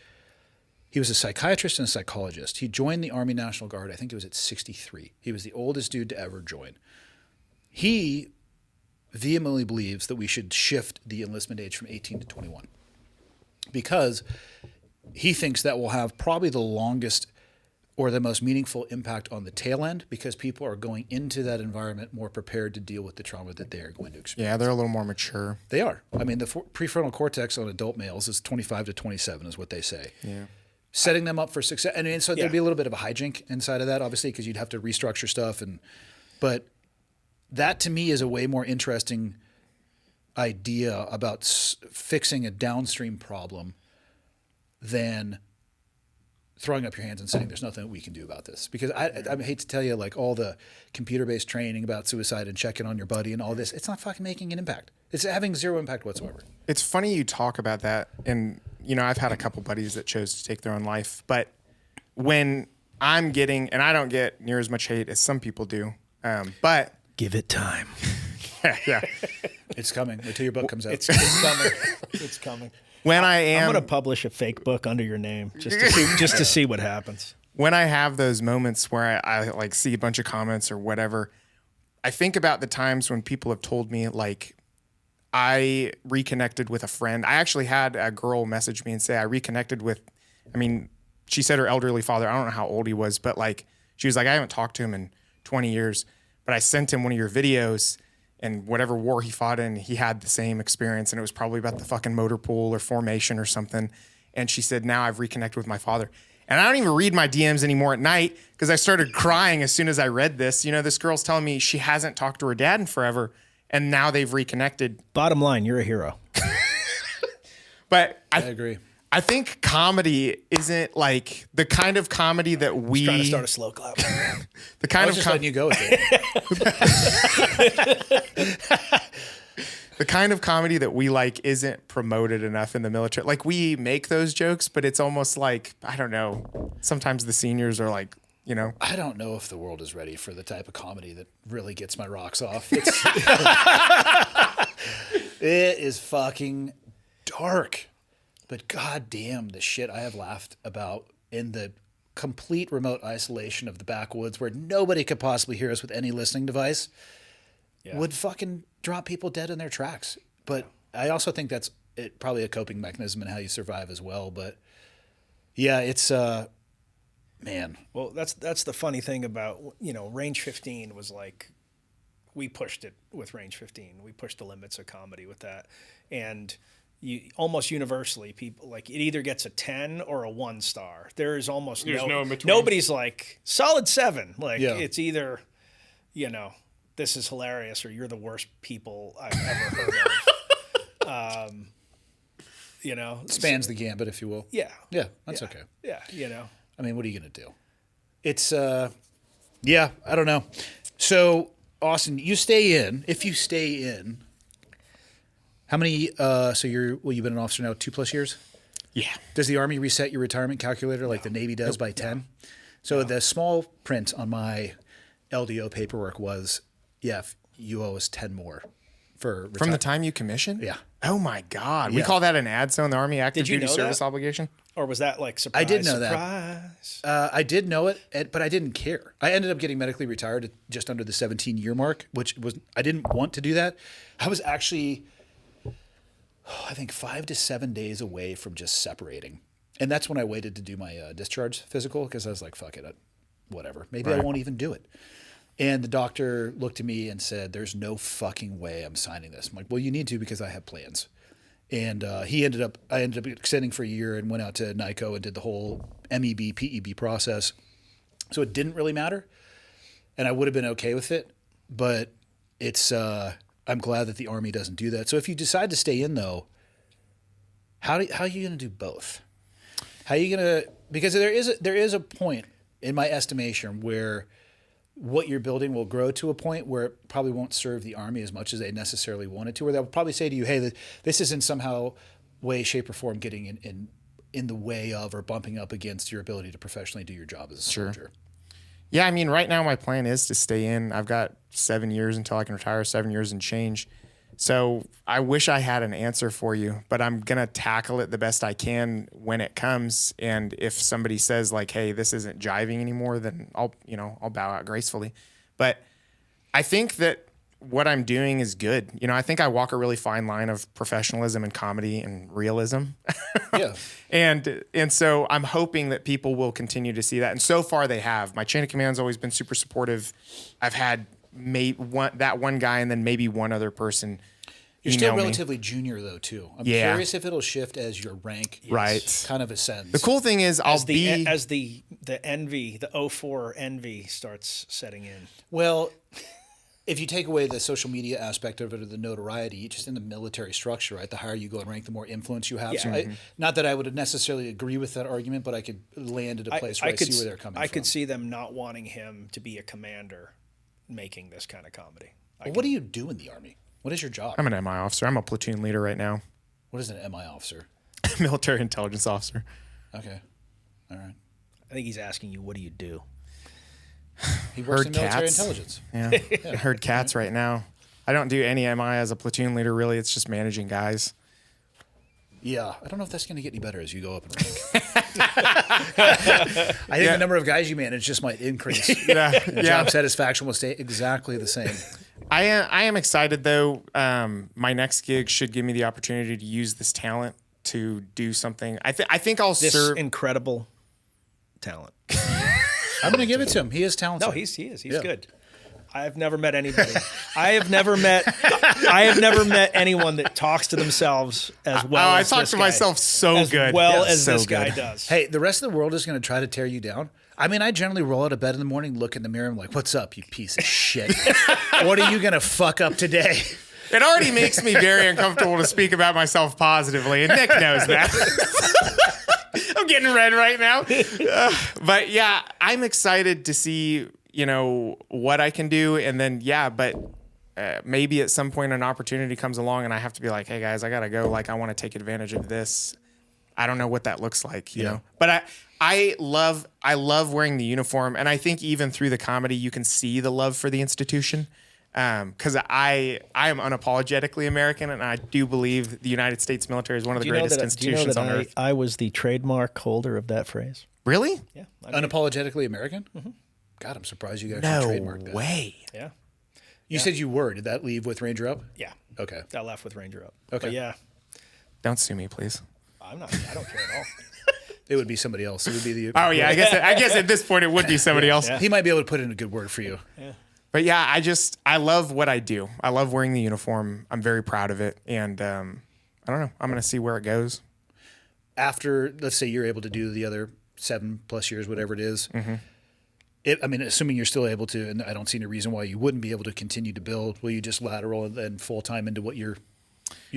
he was a psychiatrist and a psychologist. He joined the Army National Guard, I think it was at 63. He was the oldest dude to ever join. He vehemently believes that we should shift the enlistment age from 18 to 21 because he thinks that will have probably the longest or the most meaningful impact on the tail end because people are going into that environment more prepared to deal with the trauma that they are going to experience.
Yeah, they're a little more mature.
They are. I mean, the prefrontal cortex on adult males is 25 to 27 is what they say.
Yeah.
Setting them up for success. And so there'd be a little bit of a hijink inside of that, obviously, because you'd have to restructure stuff. But that to me is a way more interesting idea about fixing a downstream problem than throwing up your hands and saying there's nothing that we can do about this. Because I hate to tell you, like all the computer-based training about suicide and checking on your buddy and all this, it's not fucking making an impact. It's having zero impact whatsoever.
It's funny you talk about that. And, I've had a couple buddies that chose to take their own life. But when I'm getting, and I don't get near as much hate as some people do, but
give it time.
yeah.
It's coming until your book comes out.
It's coming. It's coming.
When
I'm going to publish a fake book under your name just to see what happens.
When I have those moments where I like see a bunch of comments or whatever, I think about the times when people have told me like I reconnected with a friend. I actually had a girl message me and say I reconnected with, she said her elderly father. I don't know how old he was, but like she was like, I haven't talked to him in 20 years, but I sent him one of your videos and whatever war he fought in, he had the same experience. And it was probably about the fucking motor pool or formation or something. And she said, now I've reconnected with my father. And I don't even read my DMs anymore at night because I started crying as soon as I read this. This girl's telling me she hasn't talked to her dad in forever. And now they've reconnected.
Bottom line, you're a hero.
But
I agree.
I think comedy isn't like the kind of comedy that we
Trying to start a slow clap.
the kind
I
of
was just letting you go with it.
the kind of comedy that we like isn't promoted enough in the military. Like we make those jokes, but it's almost like, I don't know. Sometimes the seniors are like,
I don't know if the world is ready for the type of comedy that really gets my rocks off. It is fucking dark. But goddamn, the shit I have laughed about in the complete remote isolation of the backwoods where nobody could possibly hear us with any listening device would fucking drop people dead in their tracks. But I also think that's probably a coping mechanism in how you survive as well. But yeah, it's man.
Well, that's the funny thing about, Range 15 was like, we pushed it with Range 15. We pushed the limits of comedy with that. And almost universally, people like it either gets a 10 or a 1 star. There's no in between. Nobody's like solid 7. Like it's either, this is hilarious or you're the worst people I've ever heard of.
Spans the gambit, if you will.
Yeah.
Yeah, that's okay.
Yeah,
I mean, what are you going to do? It's, I don't know. So, Austin, you stay in. If you stay in, how many, you've been an officer now 2+ years?
Yeah.
Does the Army reset your retirement calculator like the Navy does by 10? So the small print on my LDO paperwork was, you owe us 10 more for retirement.
From the time you commission?
Yeah.
Oh my God.
Yeah.
We call that an ADSO in the Army, active
Did you
duty
know
service
that?
obligation.
Or was that like surprise?
I did know
surprise?
that. I did know it, but I didn't care. I ended up getting medically retired at just under the 17-year mark, I didn't want to do that. I was actually, I think 5 to 7 days away from just separating. And that's when I waited to do my discharge physical because I was like, fuck it, whatever. Maybe I won't even do it. And the doctor looked at me and said, there's no fucking way I'm signing this. I'm like, well, you need to because I have plans. And I ended up extending for a year and went out to NICO and did the whole MEB, PEB process. So it didn't really matter. And I would have been okay with it. But it's I'm glad that the Army doesn't do that. So if you decide to stay in, though, how are you going to do both? How are you going to, because there is a point in my estimation where what you're building will grow to a point where it probably won't serve the Army as much as they necessarily want it to, where they'll probably say to you, hey, this isn't somehow way, shape, or form getting in the way of or bumping up against your ability to professionally do your job as a soldier.
Yeah, I mean, right now my plan is to stay in. I've got 7 years until I can retire, 7 years and change. So I wish I had an answer for you, but I'm going to tackle it the best I can when it comes. And if somebody says like, hey, this isn't jiving anymore, then I'll bow out gracefully. But I think that what I'm doing is good. I think I walk a really fine line of professionalism and comedy and realism.
Yeah.
And so I'm hoping that people will continue to see that. And so far they have. My chain of command's always been super supportive. I've had that one guy and then maybe one other person.
You're still relatively junior though too. I'm curious if it'll shift as your rank kind of ascends.
The cool thing is
as the envy, the 04 envy starts setting in.
Well, if you take away the social media aspect of it or the notoriety, just in the military structure, right? The higher you go in rank, the more influence you have.
Yeah.
So not that I would necessarily agree with that argument, but I could land at a place where I see where they're coming from.
I could see them not wanting him to be a commander making this kind of comedy.
What do you do in the Army? What is your job?
I'm an MI officer. I'm a platoon leader right now.
What is an MI officer?
Military intelligence officer.
Okay. All right.
I think he's asking you, what do you do?
He works in military intelligence.
Yeah. I herd cats right now. I don't do any MI as a platoon leader, really. It's just managing guys.
Yeah. I don't know if that's going to get any better as you go up in rank. I think the number of guys you manage just might increase. Job satisfaction will stay exactly the same.
I am excited, though. My next gig should give me the opportunity to use this talent to do something. I think I'll serve.
Incredible talent.
I'm going to give it to him. He is talented.
No, he is. He's good. I have never met anybody. I have never met anyone that talks to themselves as well.
I talk to myself so good.
As this guy does.
Hey, the rest of the world is going to try to tear you down. I mean, I generally roll out of bed in the morning, look in the mirror, and I'm like, "What's up, you piece of shit? What are you going to fuck up today?"
It already makes me very uncomfortable to speak about myself positively, and Nick knows that. I'm getting red right now. But yeah, I'm excited to see, what I can do. And then, maybe at some point an opportunity comes along and I have to be like, hey guys, I got to go. Like, I want to take advantage of this. I don't know what that looks like, you know, but I love wearing the uniform. And I think even through the comedy, you can see the love for the institution. Because I am unapologetically American, and I do believe the United States military is one of the greatest institutions on earth.
I was the trademark holder of that phrase.
Really?
Yeah.
Unapologetically American? Mm-hmm. God, I'm surprised you actually trademarked that.
No way.
Yeah.
You said you were. Did that leave with Ranger Up?
Yeah.
Okay.
That left with Ranger Up.
Okay.
But yeah.
Don't sue me, please.
I don't care at all.
It would be somebody else. It would be the.
Oh yeah, I guess at this point it would be somebody else.
He might be able to put in a good word for you.
Yeah.
But yeah, I love what I do. I love wearing the uniform. I'm very proud of it, and I don't know. I'm going to see where it goes.
After, let's say, you're able to do the other 7+ years, whatever it is. Mm-hmm. Assuming you're still able to, and I don't see any reason why you wouldn't be able to continue to build. Will you just lateral and then full time into what you're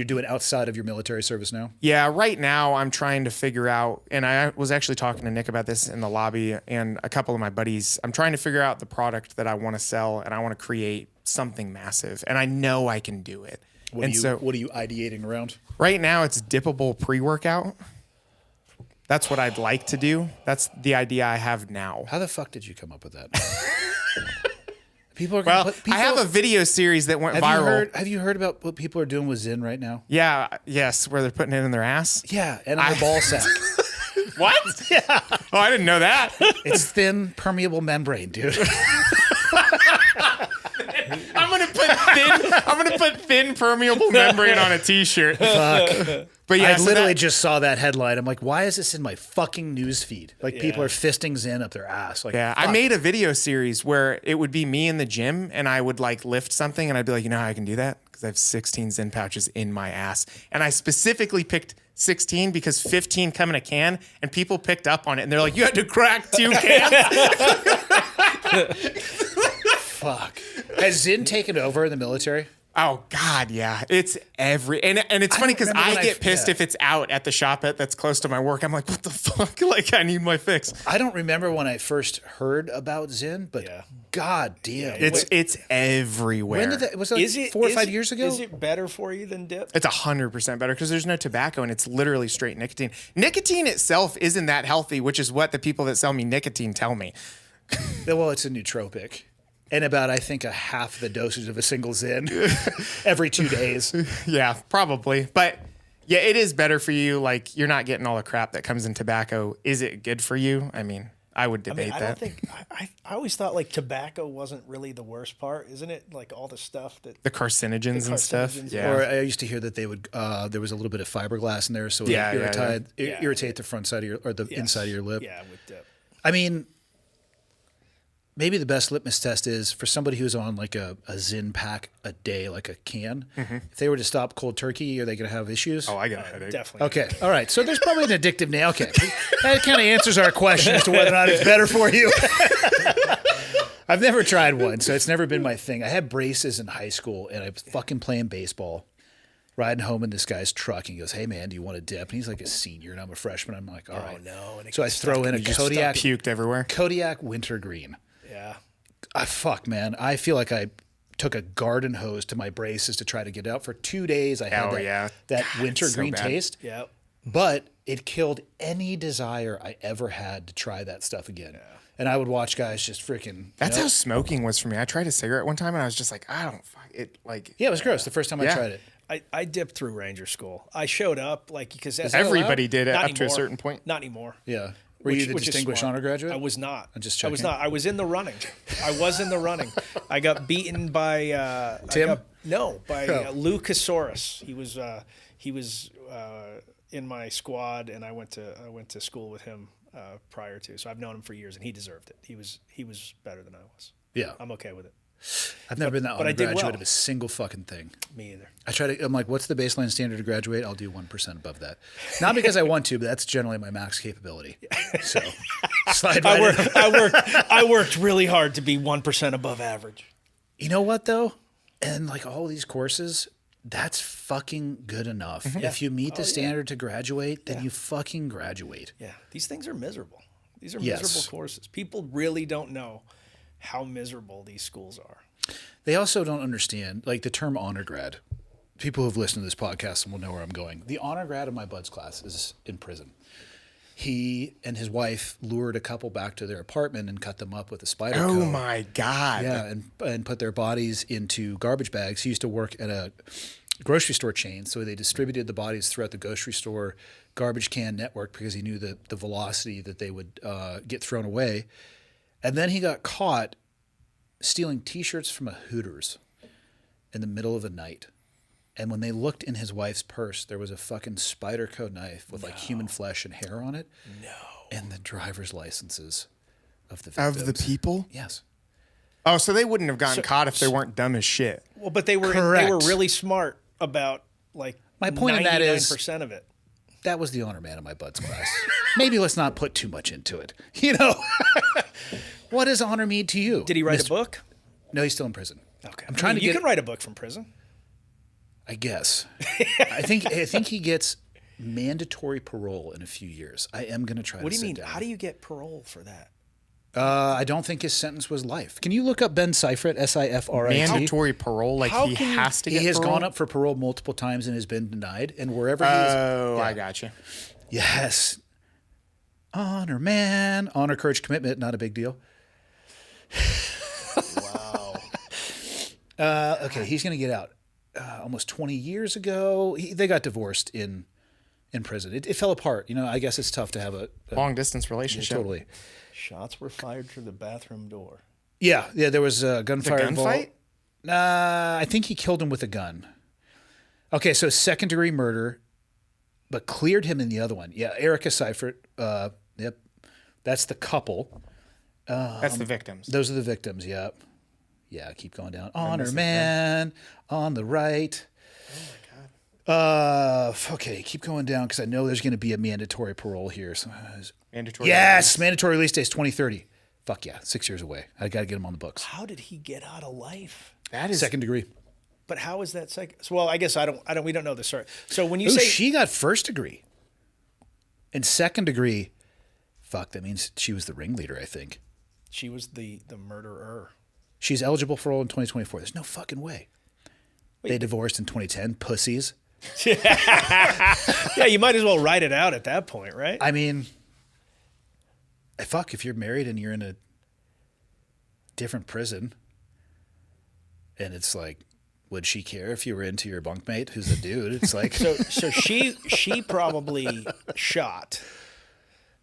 doing outside of your military service now?
Yeah, right now I'm trying to figure out, and I was actually talking to Nick about this in the lobby and a couple of my buddies. I'm trying to figure out the product that I want to sell, and I want to create something massive, and I know I can do it.
What are you ideating around?
Right now it's dippable pre-workout. That's what I'd like to do. That's the idea I have now.
How the fuck did you come up with that? People are gonna
I have a video series that went viral.
Have you heard about what people are doing with Zyn right now?
Yeah, yes, where they're putting it in their ass.
Yeah, and on their ball sack.
What? Yeah. Oh, I didn't know that.
It's thin, permeable membrane, dude.
I'm gonna put thin permeable membrane on a t-shirt.
Fuck.
But yeah,
I literally just saw that headline. I'm like, why is this in my fucking news feed? Like, people are fisting Zyn up their ass. Like,
yeah,
fuck.
I made a video series where it would be me in the gym, and I would like lift something, and I'd be like, you know how I can do that? Because I have 16 Zyn pouches in my ass, and I specifically picked 16 because 15 come in a can, and people picked up on it, and they're like, you had to crack 2 cans.
Fuck. Has Zin taken over in the military?
Oh God, yeah. It's and it's funny because
remember
I
when
get pissed if it's out at the shop that's close to my work. I'm like, what the fuck? Like, I need my fix.
I don't remember when I first heard about Zin, but god damn.
It's everywhere.
When did that, was it like 4 or 5 years ago?
Is it better for you than dip?
It's 100% better because there's no tobacco and it's literally straight nicotine. Nicotine itself isn't that healthy, which is what the people that sell me nicotine tell me.
Well, it's a nootropic. And about, I think, a half the dosage of a single Zin every 2 days.
Yeah, probably. But yeah, it is better for you. Like, you're not getting all the crap that comes in tobacco. Is it good for you? I mean, I would debate
I
that.
don't think I always thought like tobacco wasn't really the worst part, isn't it? Like all the stuff that
The carcinogens and stuff.
carcinogens,
Yeah.
Or I used to hear that they would, there was a little bit of fiberglass in there, so it would irritate the front side of the inside of your lip.
Yeah, with dip.
I mean, maybe the best litmus test is for somebody who's on like a Zin pack a day, like a can. If they were to stop cold turkey, are they going to have issues?
Oh, I got a headache.
Definitely.
Okay. All right. So there's probably an addictive name. Okay. That kind of answers our question as to whether or not it's better for you. I've never tried one, so it's never been my thing. I had braces in high school, and I was fucking playing baseball, riding home in this guy's truck. And he goes, "Hey, man, do you want a dip?" And he's like a senior, and I'm a freshman. I'm like, all right.
no. And it
So I throw in a Kodiak
Puked everywhere.
wintergreen.
Yeah.
Fuck, man. I feel like I took a garden hose to my braces to try to get out. For 2 days, I had that wintergreen
bad.
taste.
Yeah.
But it killed any desire I ever had to try that stuff again. And I would watch guys just freaking.
That's how smoking was for me. I tried a cigarette one time and I was just like, I don't fuck it. Like,
Yeah, it was gross the first time I tried it.
I dipped through Ranger School. I showed up like because that's
everybody did it
Not
up to a
anymore.
certain point.
Not anymore.
Yeah. Were you the
Which is
distinguished
smart.
honor graduate?
I was not.
I'm just
I was
checking.
not. I was in the running. I was in the running. I got beaten by
Tim?
by Lou Casaurus. He was in my squad, and I went to school with him prior to. So I've known him for years, and he deserved it. He was better than I was.
Yeah.
I'm okay with it.
I've never been that
but I
honor
did
graduate
well.
of a single fucking thing.
Me either.
I'm like, what's the baseline standard to graduate? I'll do 1% above that. Not because I want to, but that's generally my max capability. So slide right in.
I worked really hard to be 1% above average.
You know what though? And like all these courses, that's fucking good enough. If you meet the standard to graduate, then you fucking graduate.
Yeah, these things are miserable. These are
Yes.
miserable courses. People really don't know how miserable these schools are.
They also don't understand, like the term honor grad. People who've listened to this podcast will know where I'm going. The honor grad of my bud's class is in prison. He and his wife lured a couple back to their apartment and cut them up with a spider
Oh
cone.
my God.
Yeah, and put their bodies into garbage bags. He used to work at a grocery store chain, so they distributed the bodies throughout the grocery store garbage can network because he knew the velocity that they would get thrown away. And then he got caught stealing T-shirts from a Hooters in the middle of the night. And when they looked in his wife's purse, there was a fucking Spyderco knife with like human flesh and hair on it. No. And the driver's licenses of the victims.
Of the people?
Yes.
Oh, so they wouldn't have gotten caught if they weren't dumb as shit.
Well, but they were
Correct.
really smart about like
My point in that is-
99% of it.
That was the honor man of my bud's class. Maybe let's not put too much into it. You know, what does honor mean to you?
Did he write
Mr.
a book?
No, he's still in prison.
Okay.
I'm trying to
You
get.
can write a book from prison.
I guess. I think he gets mandatory parole in a few years. I am going to try.
What
to
do you mean?
sit down.
How do you get parole for that?
I don't think his sentence was life. Can you look up Ben Seifert? SIFRIT.
Mandatory parole, like
How
he
can you-
has to
He
get
has
parole?
gone up for parole multiple times and has been denied. And wherever he is,
Oh, I got you.
yes, honor man, honor, courage, commitment, not a big deal.
Wow.
Okay, he's going to get out. Almost 20 years ago, they got divorced in prison. It fell apart. You know, I guess it's tough to have a
Long distance relationship.
totally.
Shots were fired through the bathroom door.
Yeah, there was a gunfire involved.
gunfight?
I think he killed him with a gun. Okay, so second degree murder, but cleared him in the other one. Yeah, Erica Seifert. Yep, that's the couple.
That's the victims.
Those are the victims. Yep. Yeah, keep going down. Honor man on the right. Okay, keep going down because I know there's going to be a mandatory parole here. So,
Mandatory
yes, mandatory release day is 2030. Fuck yeah, 6 years away. I got to get him on the books.
How did he get out of life?
That is
Second degree.
But how is that second? So, well, I guess we don't know the story. So when you
Ooh,
say
she got first degree. And second degree, fuck, that means she was the ringleader, I think.
she was the murderer.
She's eligible for parole in 2024. There's no fucking way. They divorced in 2010. Pussies.
Yeah, you might as well write it out at that point, right?
I mean, fuck, if you're married and you're in a different prison and it's like, would she care if you were into your bunkmate who's a dude? It's like...
So she probably shot.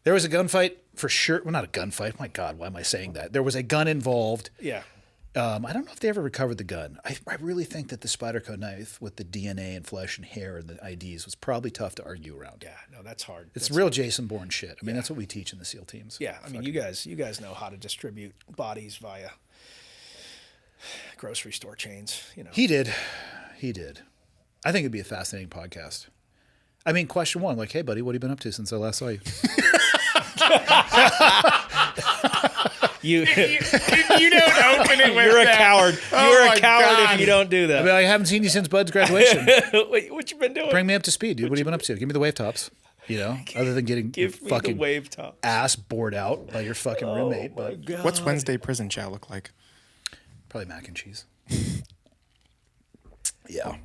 There was a gunfight for sure. Well, not a gunfight. My God, why am I saying that? There was a gun involved.
Yeah.
I don't know if they ever recovered the gun. I really think that the Spyderco knife with the DNA and flesh and hair and the IDs was probably tough to argue around.
Yeah, no, that's hard.
It's real Jason Bourne shit. I mean, that's what we teach in the SEAL teams.
Yeah, I mean, you guys know how to distribute bodies via grocery store chains. You know,
He did. I think it'd be a fascinating podcast. I mean, question one, like, hey, buddy, what have you been up to since I last saw you?
you
you don't open it with
you're a
that.
coward.
Oh
You're
my
a coward
God.
if you don't do
I
that.
mean, I haven't seen you since Bud's graduation.
What you been doing?
Bring me up to speed, dude. What have you been up to? Give me the wave tops. You know, other than getting your
Give me
fucking
the wave top.
ass bored out by your fucking roommate. But
God.
What's Wednesday prison chow look like?
probably mac and cheese. Yeah.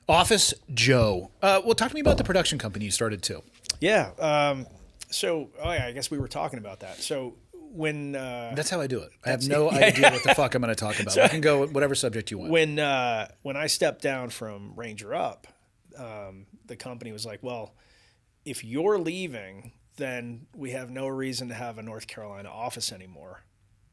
Office Joe. Well, talk to me about the production company you started too.
Yeah. So, I guess we were talking about that. So when
That's how I do it. I have no idea what the fuck I'm going to talk about. We can go with whatever subject you want.
when I stepped down from Ranger Up, the company was like, well, if you're leaving, then we have no reason to have a North Carolina office anymore.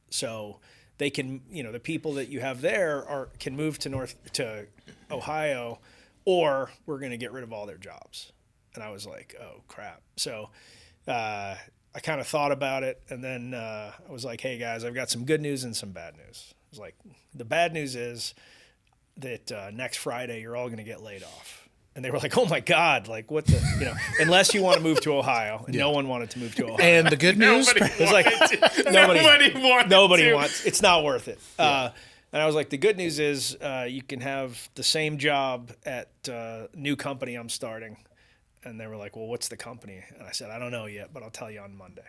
So they can, the people that you have there can move to Ohio, or we're going to get rid of all their jobs. And I was like, oh crap. So I kind of thought about it, and then I was like, hey guys, I've got some good news and some bad news. I was like, the bad news is that next Friday you're all going to get laid off. And they were like, oh my God, like what the, unless you want to move to Ohio. And no one wanted to move to Ohio.
And the good news?
It's like nobody wants. It's not worth it. And I was like, the good news is you can have the same job at new company I'm starting. And they were like, well, what's the company? And I said, I don't know yet, but I'll tell you on Monday.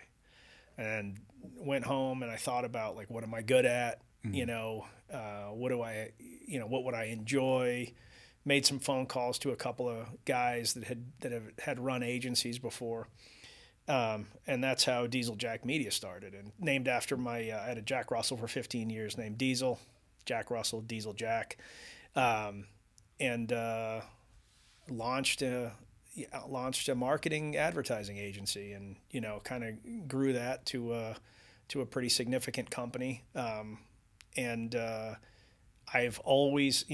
And went home and I thought about like, what am I good at? What do I, what would I enjoy? Made some phone calls to a couple of guys that had run agencies before. And that's how Diesel Jack Media started, and named after I had a Jack Russell for 15 years named Diesel, Jack Russell, Diesel Jack, and launched a marketing advertising agency, and kind of grew that to a pretty significant company. I've always,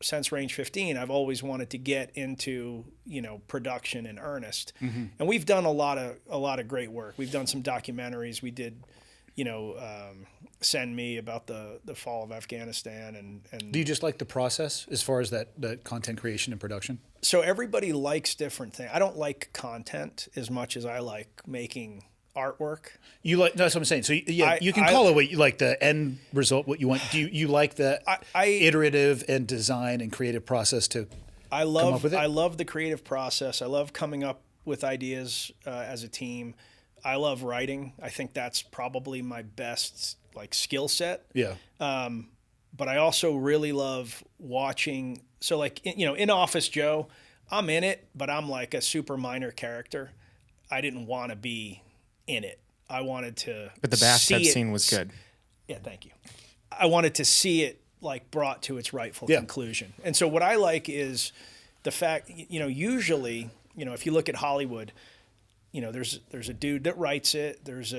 since Range 15, I've always wanted to get into, production in earnest. Mm-hmm. And we've done a lot of great work. We've done some documentaries. We did, Send Me about the fall of Afghanistan. And
Do you just like the process as far as the content creation and production?
So everybody likes different things. I don't like content as much as I like making artwork.
You like? No, that's what I'm saying. So you can call it what you like, the end result, what you want. Do you like the iterative and design and creative process to come up with it?
I love the creative process. I love coming up with ideas as a team. I love writing. I think that's probably my best skill set.
Yeah.
But I also really love watching. So in Office Joe, I'm in it, but I'm like a super minor character. I didn't want to be in it. I wanted to. But
the bathtub scene was good.
Yeah, thank you. I wanted to see it brought to its rightful conclusion. And so what I like is the fact, usually, if you look at Hollywood, there's a dude that writes it. There's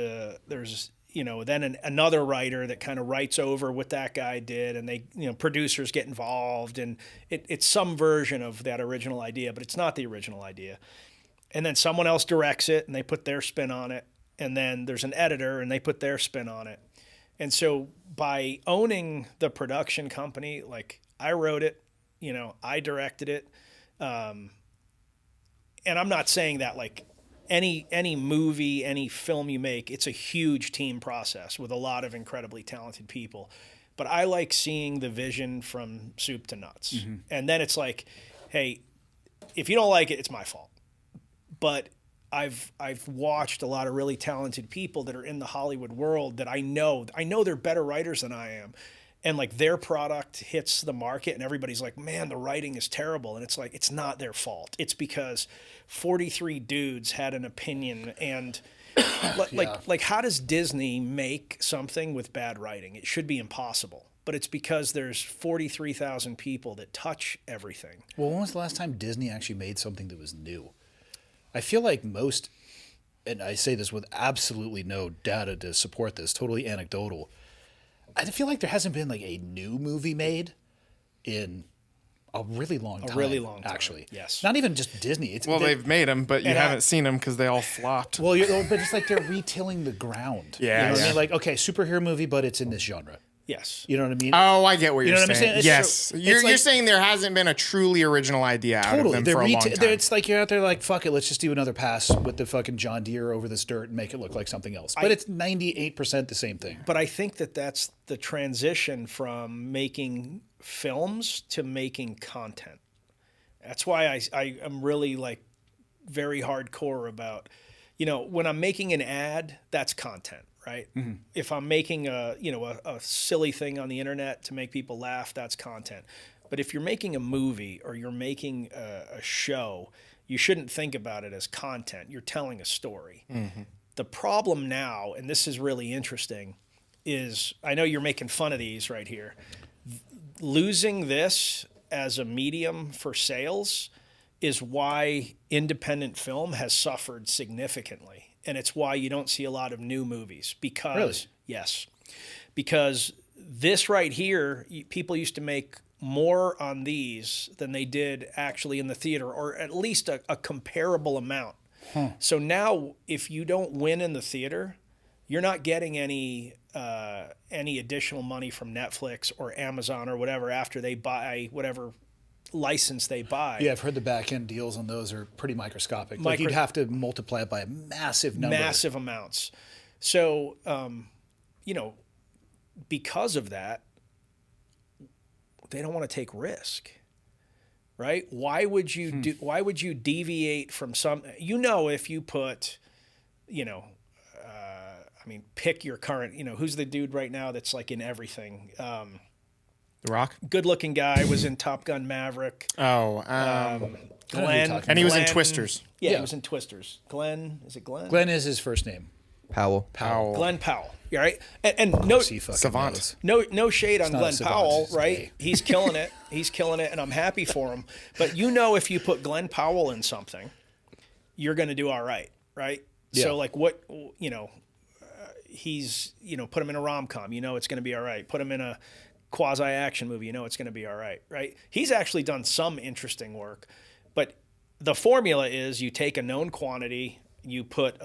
then another writer that kind of writes over what that guy did, and they, producers get involved, and it's some version of that original idea, but it's not the original idea. And then someone else directs it, and they put their spin on it. And then there's an editor, and they put their spin on it. And so by owning the production company, I wrote it, I directed it. And I'm not saying that any movie, any film you make, it's a huge team process with a lot of incredibly talented people. But I like seeing the vision from soup to nuts.
Mm-hmm.
And then it's like, hey, if you don't like it, it's my fault. But I've watched a lot of really talented people that are in the Hollywood world that I know they're better writers than I am. And like their product hits the market and everybody's like, man, the writing is terrible. And it's like, it's not their fault. It's because 43 dudes had an opinion. And like how does Disney make something with bad writing? It should be impossible. But it's because there's 43,000 people that touch everything.
Well, when was the last time Disney actually made something that was new? I feel like most, and I say this with absolutely no data to support this, totally anecdotal. I feel like there hasn't been like a new movie made in a really long time. Actually,
yes.
Not even just Disney.
They've made them, but you haven't seen them because they all flopped.
Well, but it's like they're retilling the ground.
Yeah,
you know what
yeah.
I mean? Like, okay, superhero movie, but it's in this genre.
Yes.
You know what I mean?
Oh, I get what
You know
you're
what I'm
saying.
saying?
Yes, you're saying there hasn't been a truly original idea out of them for a long time.
It's like you're out there like, fuck it, let's just do another pass with the fucking John Deere over this dirt and make it look like something else. But it's 98% the same thing.
But I think that's the transition from making films to making content. That's why I am really like very hardcore about, when I'm making an ad, that's content, right? Mm-hmm. If I'm making a silly thing on the internet to make people laugh, that's content. But if you're making a movie or you're making a show, you shouldn't think about it as content. You're telling a story. Mm-hmm. The problem now, and this is really interesting, is I know you're making fun of these right here. Losing this as a medium for sales is why independent film has suffered significantly. And it's why you don't see a lot of new movies. Because,
really?
Yes. Because this right here, people used to make more on these than they did actually in the theater, or at least a comparable amount. So now if you don't win in the theater, you're not getting any additional money from Netflix or Amazon or whatever after they buy whatever license they buy.
Yeah, I've heard the back end deals on those are pretty microscopic. Like you'd have to multiply it by a massive number.
Massive amounts. So, because of that, they don't want to take risk, right? Why would you why would you deviate from some? If you put, pick your current. Who's the dude right now that's like in everything?
The Rock?
Good-looking guy, was in Top Gun Maverick.
Oh,
Glenn.
and he was in Twisters.
Yeah, he was in Twisters. Glenn, is it Glenn?
Glenn is his first name.
Powell.
Glenn Powell. Yeah, right. And no
Savant.
No shade on
not
Glenn
a savant,
Powell,
it's
right?
gay.
He's killing it. He's killing it, and I'm happy for him. But if you put Glenn Powell in something, you're going to do all right, right?
Yeah.
So like what he's put him in a rom-com, it's going to be all right. Put him in a quasi-action movie, it's going to be all right, right? He's actually done some interesting work, but the formula is you take a known quantity, you put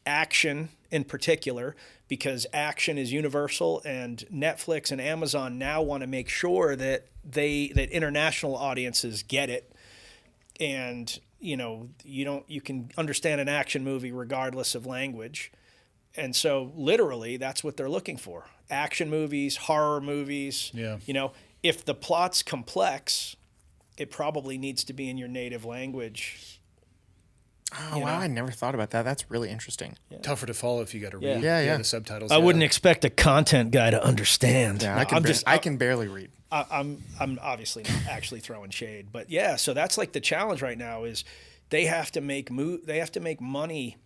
action in particular, because action is universal, and Netflix and Amazon now want to make sure that international audiences get it, and you can understand an action movie regardless of language. And so literally that's what they're looking for. Action movies, horror movies.
Yeah.
If the plot's complex, it probably needs to be in your native language.
Oh, wow. I never thought about that. That's really interesting.
Tougher to follow if you got to read
Yeah.
the subtitles.
I wouldn't expect a content guy to understand.
Yeah,
No,
I can barely read.
I'm obviously not actually throwing shade, but yeah. So that's like the challenge right now is they have to make money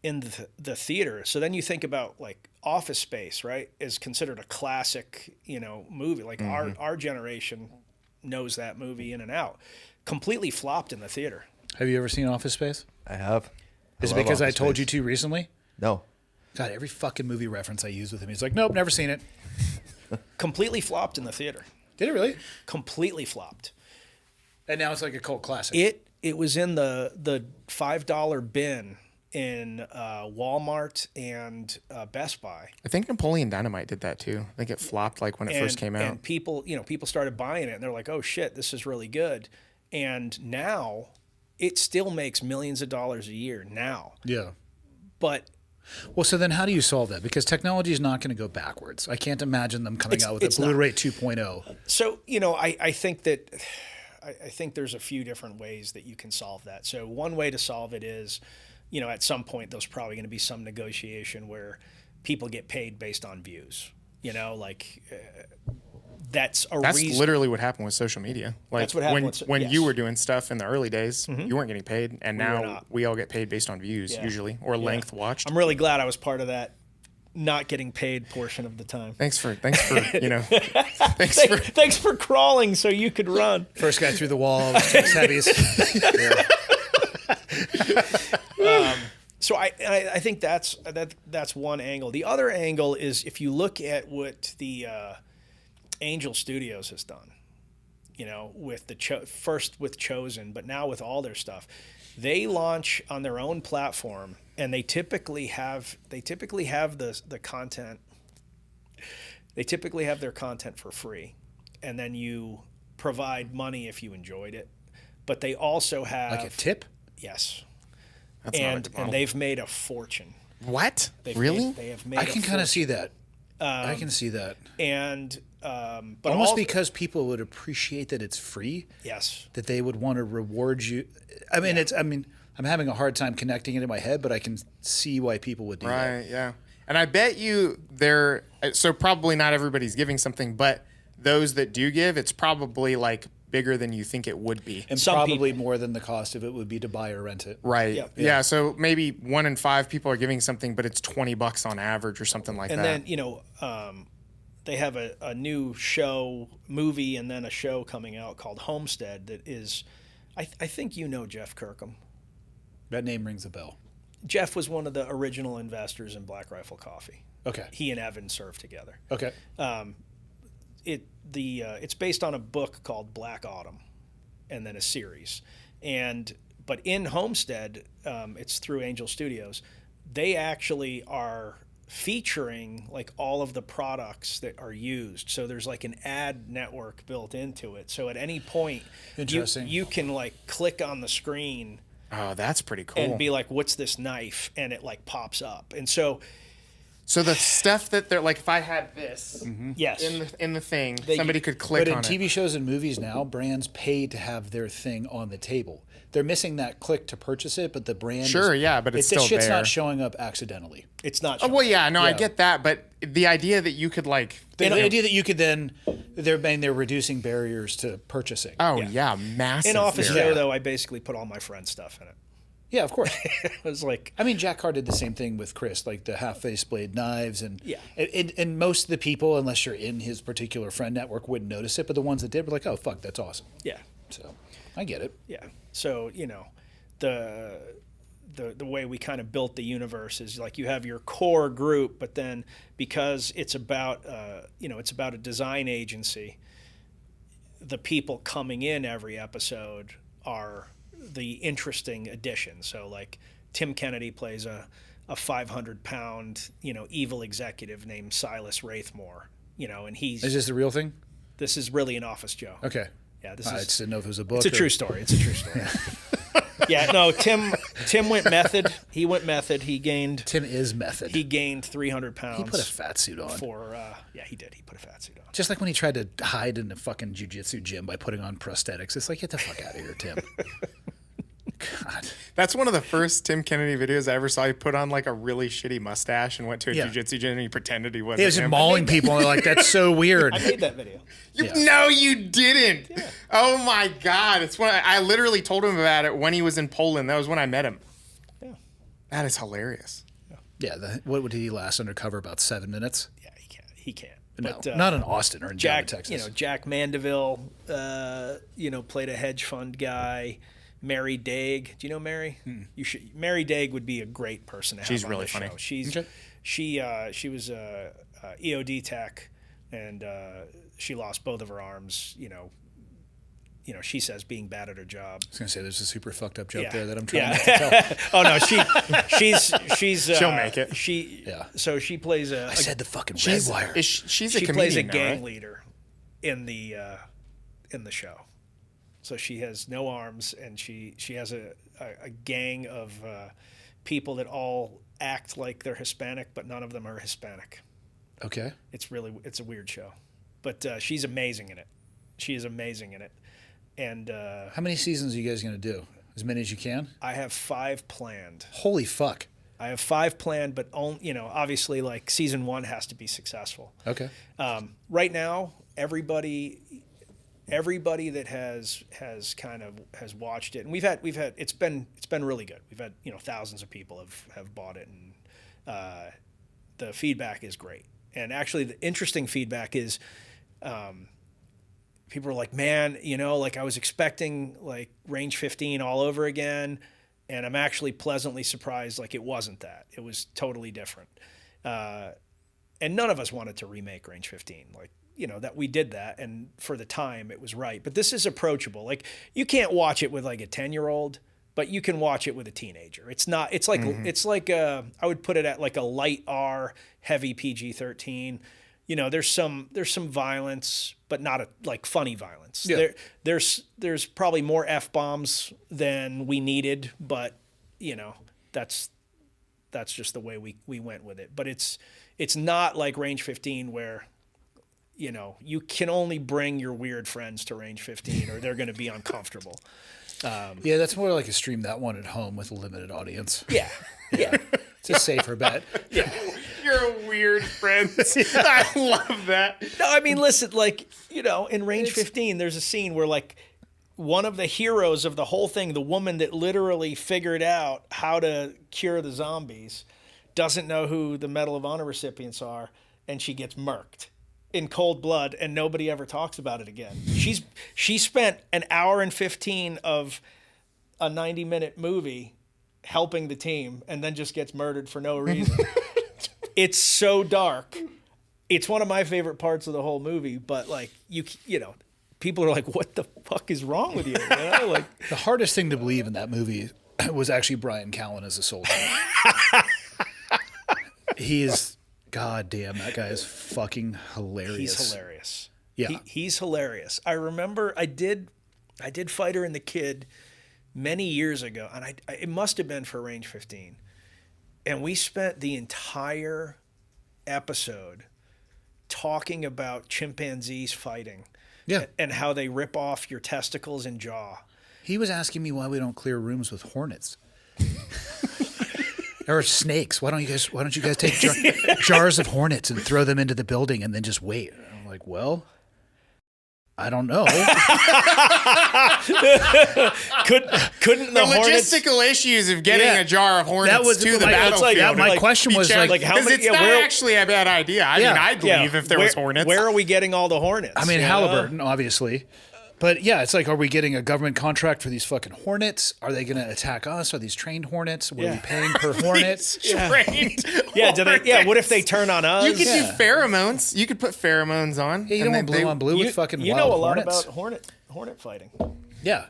in the theater. So then you think about like Office Space, right, is considered a classic, movie. Like our generation knows that movie in and out. Completely flopped in the theater.
Have you ever seen Office Space?
I have.
Is it
love
because I
Office
told you
Space.
to recently?
No.
God, every fucking movie reference I use with him, he's like, nope, never seen it.
Completely flopped in the theater.
Did it really?
Completely flopped.
And now it's like a cult classic.
It was in the $5 bin in Walmart and Best Buy.
I think Napoleon Dynamite did that too. I think it flopped like when it first came out.
And people started buying it and they're like, oh shit, this is really good. And now it still makes millions of dollars a year now.
Yeah.
But
Well, so then how do you solve that? Because technology is not going to go backwards. I can't imagine them coming out with a
it's not.
Blu-ray 2.0.
so, I think that I think there's a few different ways that you can solve that. So one way to solve it is, at some point there's probably going to be some negotiation where people get paid based on views. That's reason.
literally what happened with social media. Like
That's what happened
when
yes.
you were doing stuff in the early days, you weren't getting paid, and
were
now
not.
we all get paid based on views usually or length watched.
I'm really glad I was part of that not getting paid portion of the time.
Thanks for thanks for
Thanks for crawling so you could run.
First guy through the wall, takes heavies.
So I think that's one angle. The other angle is if you look at what the Angel Studios has done, with first with Chosen, but now with all their stuff, they launch on their own platform, and they typically have the content. They typically have their content for free, and then you provide money if you enjoyed it. But they also have
Like a tip?
Yes.
That's not a
And
good model.
they've made a fortune.
What?
They've
Really?
made- they have made
I
a
can kind
fortune.
of see that. I can see that.
And but
Almost
also,
because people would appreciate that it's free,
yes,
that they would want to reward you. I mean, I'm having a hard time connecting it in my head, but I can see why people would do that.
Right, yeah. And I bet you so probably not everybody's giving something, but those that do give, it's probably like bigger than you think it would be.
And
Some
probably more than the cost of it would be to buy or rent it.
Right.
Yep.
Yeah. So maybe 1 in 5 people are giving something, but it's $20 on average or something like
and
that.
then they have a new movie, and then a show coming out called Homestead that is, I think Jeff Kirkham.
That name rings a bell.
Jeff was one of the original investors in Black Rifle Coffee.
Okay.
He and Evan served together.
Okay.
It's based on a book called Black Autumn, and then a series. But in Homestead, it's through Angel Studios. They actually are featuring like all of the products that are used. So there's like an ad network built into it. So at any point,
Interesting.
you can like click on the screen
Oh, that's pretty cool.
and be like, "What's this knife?" and it like pops up. And so
So the stuff that they're like, if I had this
yes,
in the thing, somebody could click
But in
on
TV
it.
shows and movies now, brands pay to have their thing on the table. They're missing that click to purchase it, but the brand
Sure, yeah, but it's still
that shit's
there.
not showing up accidentally.
it's not.
Oh, well, yeah, no, I
Yeah.
get that, but the idea that you could like,
The idea that you could then they're reducing barriers to purchasing.
oh yeah, massive.
In Office
there.
Joe, though, I basically put all my friend's stuff in it.
Yeah, of course.
It was like,
I mean, Jack Carr did the same thing with Chris, like the half-face blade knives, and
Yeah.
and most of the people, unless you're in his particular friend network, wouldn't notice it. But the ones that did were like, "Oh, fuck, that's awesome."
yeah,
So I get it.
yeah. So the way we kind of built the universe is like you have your core group, but then because it's about it's about a design agency, the people coming in every episode are the interesting additions. So like Tim Kennedy plays a 500-pound evil executive named Silas Wraithmore, and
Is this the real thing?
this is really an Office Joe.
Okay.
Yeah, this
I
is
just didn't know if it was a book.
It's a true story. It's a true story. Yeah, no, Tim went method. He went method. He gained
Tim is method.
he gained 300 pounds.
He put a fat suit on.
for yeah, he did. He put a fat suit on.
Just like when he tried to hide in the fucking jiu-jitsu gym by putting on prosthetics. It's like, get the fuck out of here, Tim. God.
That's one of the first Tim Kennedy videos I ever saw. He put on like a really shitty mustache and went to a
Yeah.
jiu-jitsu gym and he pretended he wasn't
He was just
him.
mauling people, and they're like, that's so weird.
I made that video.
Yeah.
No, you didn't. Oh my God. It's when I literally told him about it when he was in Poland. That was when I met him.
Yeah,
That is hilarious.
Yeah, what would he last undercover? About 7 minutes?
yeah, he can't. He can't.
No,
But,
not in Austin or in
Jack,
Texas.
Jack Mandeville, played a hedge fund guy. Mary Daig. Do you know Mary? You should. Mary Daig would be a great person to have.
She's
on
really
the
funny.
show. She's
Okay.
she was a EOD tech, and she lost both of her arms. She says being bad at her job.
I was gonna say there's a super fucked up joke
Yeah.
there that I'm trying not to tell.
Oh no, she's
She'll make it.
So she plays a
I said the fucking red
She's,
wire.
she's a
she
comedian
plays a
now,
gang
right?
leader in the show. So she has no arms, and she has a gang of people that all act like they're Hispanic, but none of them are Hispanic.
Okay.
It's a weird show, but she's amazing in it. She is amazing in it. And
How many seasons are you guys going to do? As many as you can?
I have 5 planned.
Holy fuck.
I have 5 planned, but obviously, like, season 1 has to be successful.
Okay.
Right now, everybody that has watched it, and we've had it's been really good. We've had thousands of people have bought it, and the feedback is great. And actually, the interesting feedback is, people are like, man, like I was expecting like Range 15 all over again, and I'm actually pleasantly surprised. Like, it wasn't that. It was totally different. And none of us wanted to remake Range 15. Like, that we did that, and for the time it was right. But this is approachable. Like, you can't watch it with like a 10-year-old, but you can watch it with a teenager. It's like I would put it at like a light R, heavy PG-13. There's some violence, but not like funny violence.
Yeah.
There's probably more F-bombs than we needed, but that's just the way we went with it. But it's not like Range 15 where you can only bring your weird friends to Range 15 or they're going to be uncomfortable.
Yeah, that's more like a stream that one at home with a limited audience.
Yeah.
It's a safer bet.
Yeah.
You're a weird friend. I love that.
No, I mean, listen, like, in Range 15, there's a scene where, like, one of the heroes of the whole thing, the woman that literally figured out how to cure the zombies, doesn't know who the Medal of Honor recipients are, and she gets murked in cold blood, and nobody ever talks about it again. She spent an hour and 15 of a 90-minute movie helping the team, and then just gets murdered for no reason. It's so dark. It's one of my favorite parts of the whole movie, but like people are like, "What the fuck is wrong with you?" Like,
The hardest thing to believe in that movie was actually Brian Callen as a soldier. He is, goddamn, that guy is fucking hilarious.
he's hilarious.
Yeah.
He's hilarious. I remember I did Fighter and the Kid many years ago, and it must have been for Range 15. And we spent the entire episode talking about chimpanzees fighting.
Yeah.
And how they rip off your testicles and jaw.
He was asking me why we don't clear rooms with hornets. Or snakes. Why don't you guys take jars of hornets and throw them into the building and then just wait? And I'm like, well, I don't know.
Couldn't the hornets?
Logistical issues of getting a jar of hornets to the battlefield.
My question was like,
how
Because
many?
it's not actually a bad idea. I mean, I'd leave if there was hornets.
Where are we getting all the hornets?
I mean, Halliburton, obviously. But yeah, it's like, are we getting a government contract for these fucking hornets? Are they going to attack us? Are these trained hornets? What are we paying per hornet?
Trained
Yeah. What if they turn on us?
You could do pheromones. You could put pheromones on.
Yeah, you don't want blue on blue with fucking
You
wild
know a lot
hornets.
about hornet fighting.
Yeah.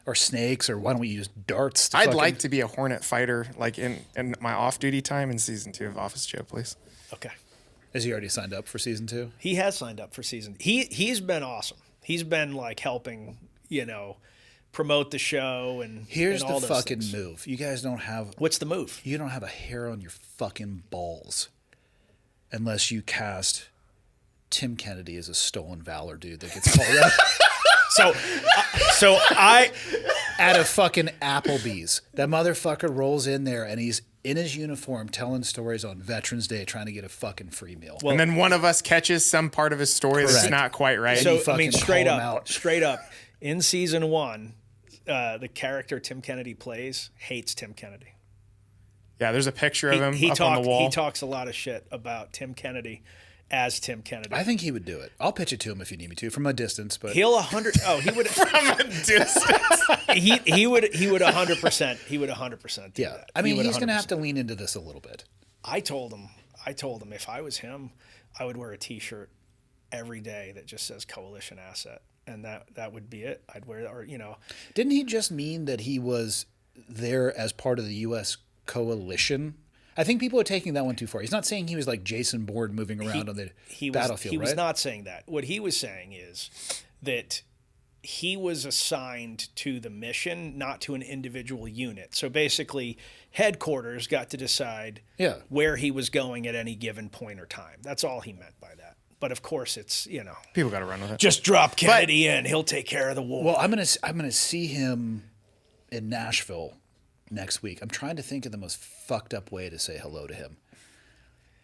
Or snakes, or why don't we use darts? To
I'd
fucking-
like to be a hornet fighter, like in my off-duty time in season 2 of Office Joe, please.
Okay.
Has he already signed up for season 2?
He has signed up for season. He's been awesome. He's been like helping, promote the show and
Here's
and all
the
those
fucking
things.
move. You guys don't have.
What's the move?
You don't have a hair on your fucking balls, unless you cast Tim Kennedy as a stolen valor dude that gets called out
So I
at a fucking Applebee's. That motherfucker rolls in there and he's in his uniform telling stories on Veterans Day, trying to get a fucking free meal.
And then one of us catches some part of his story that's
Correct.
not quite right.
So I
fucking
mean, straight
call him
up,
out.
straight up. In season 1, the character Tim Kennedy plays hates Tim Kennedy.
Yeah, there's a picture of him up on the wall.
He talks a lot of shit about Tim Kennedy as Tim Kennedy.
I think he would do it. I'll pitch it to him if you need me to, from a distance. But
He'll 100. Oh, he would
From a distance.
he would 100%. He would 100% do
yeah,
that.
I mean,
He would
he's going to have
100%.
to lean into this a little bit.
I told him if I was him, I would wear a T-shirt every day that just says Coalition Asset, and that would be it. I'd wear, or
Didn't he just mean that he was there as part of the U.S. coalition? I think people are taking that one too far. He's not saying he was like Jason Bourne moving around on the battlefield,
He
right?
was not saying that. What he was saying is that he was assigned to the mission, not to an individual unit. So basically, headquarters got to decide where he was going at any given point or time. That's all he meant by that. But of course, it's,
People got to run with it.
just drop Kennedy in. He'll take care of the war.
Well, I'm gonna see him in Nashville next week. I'm trying to think of the most fucked up way to say hello to him,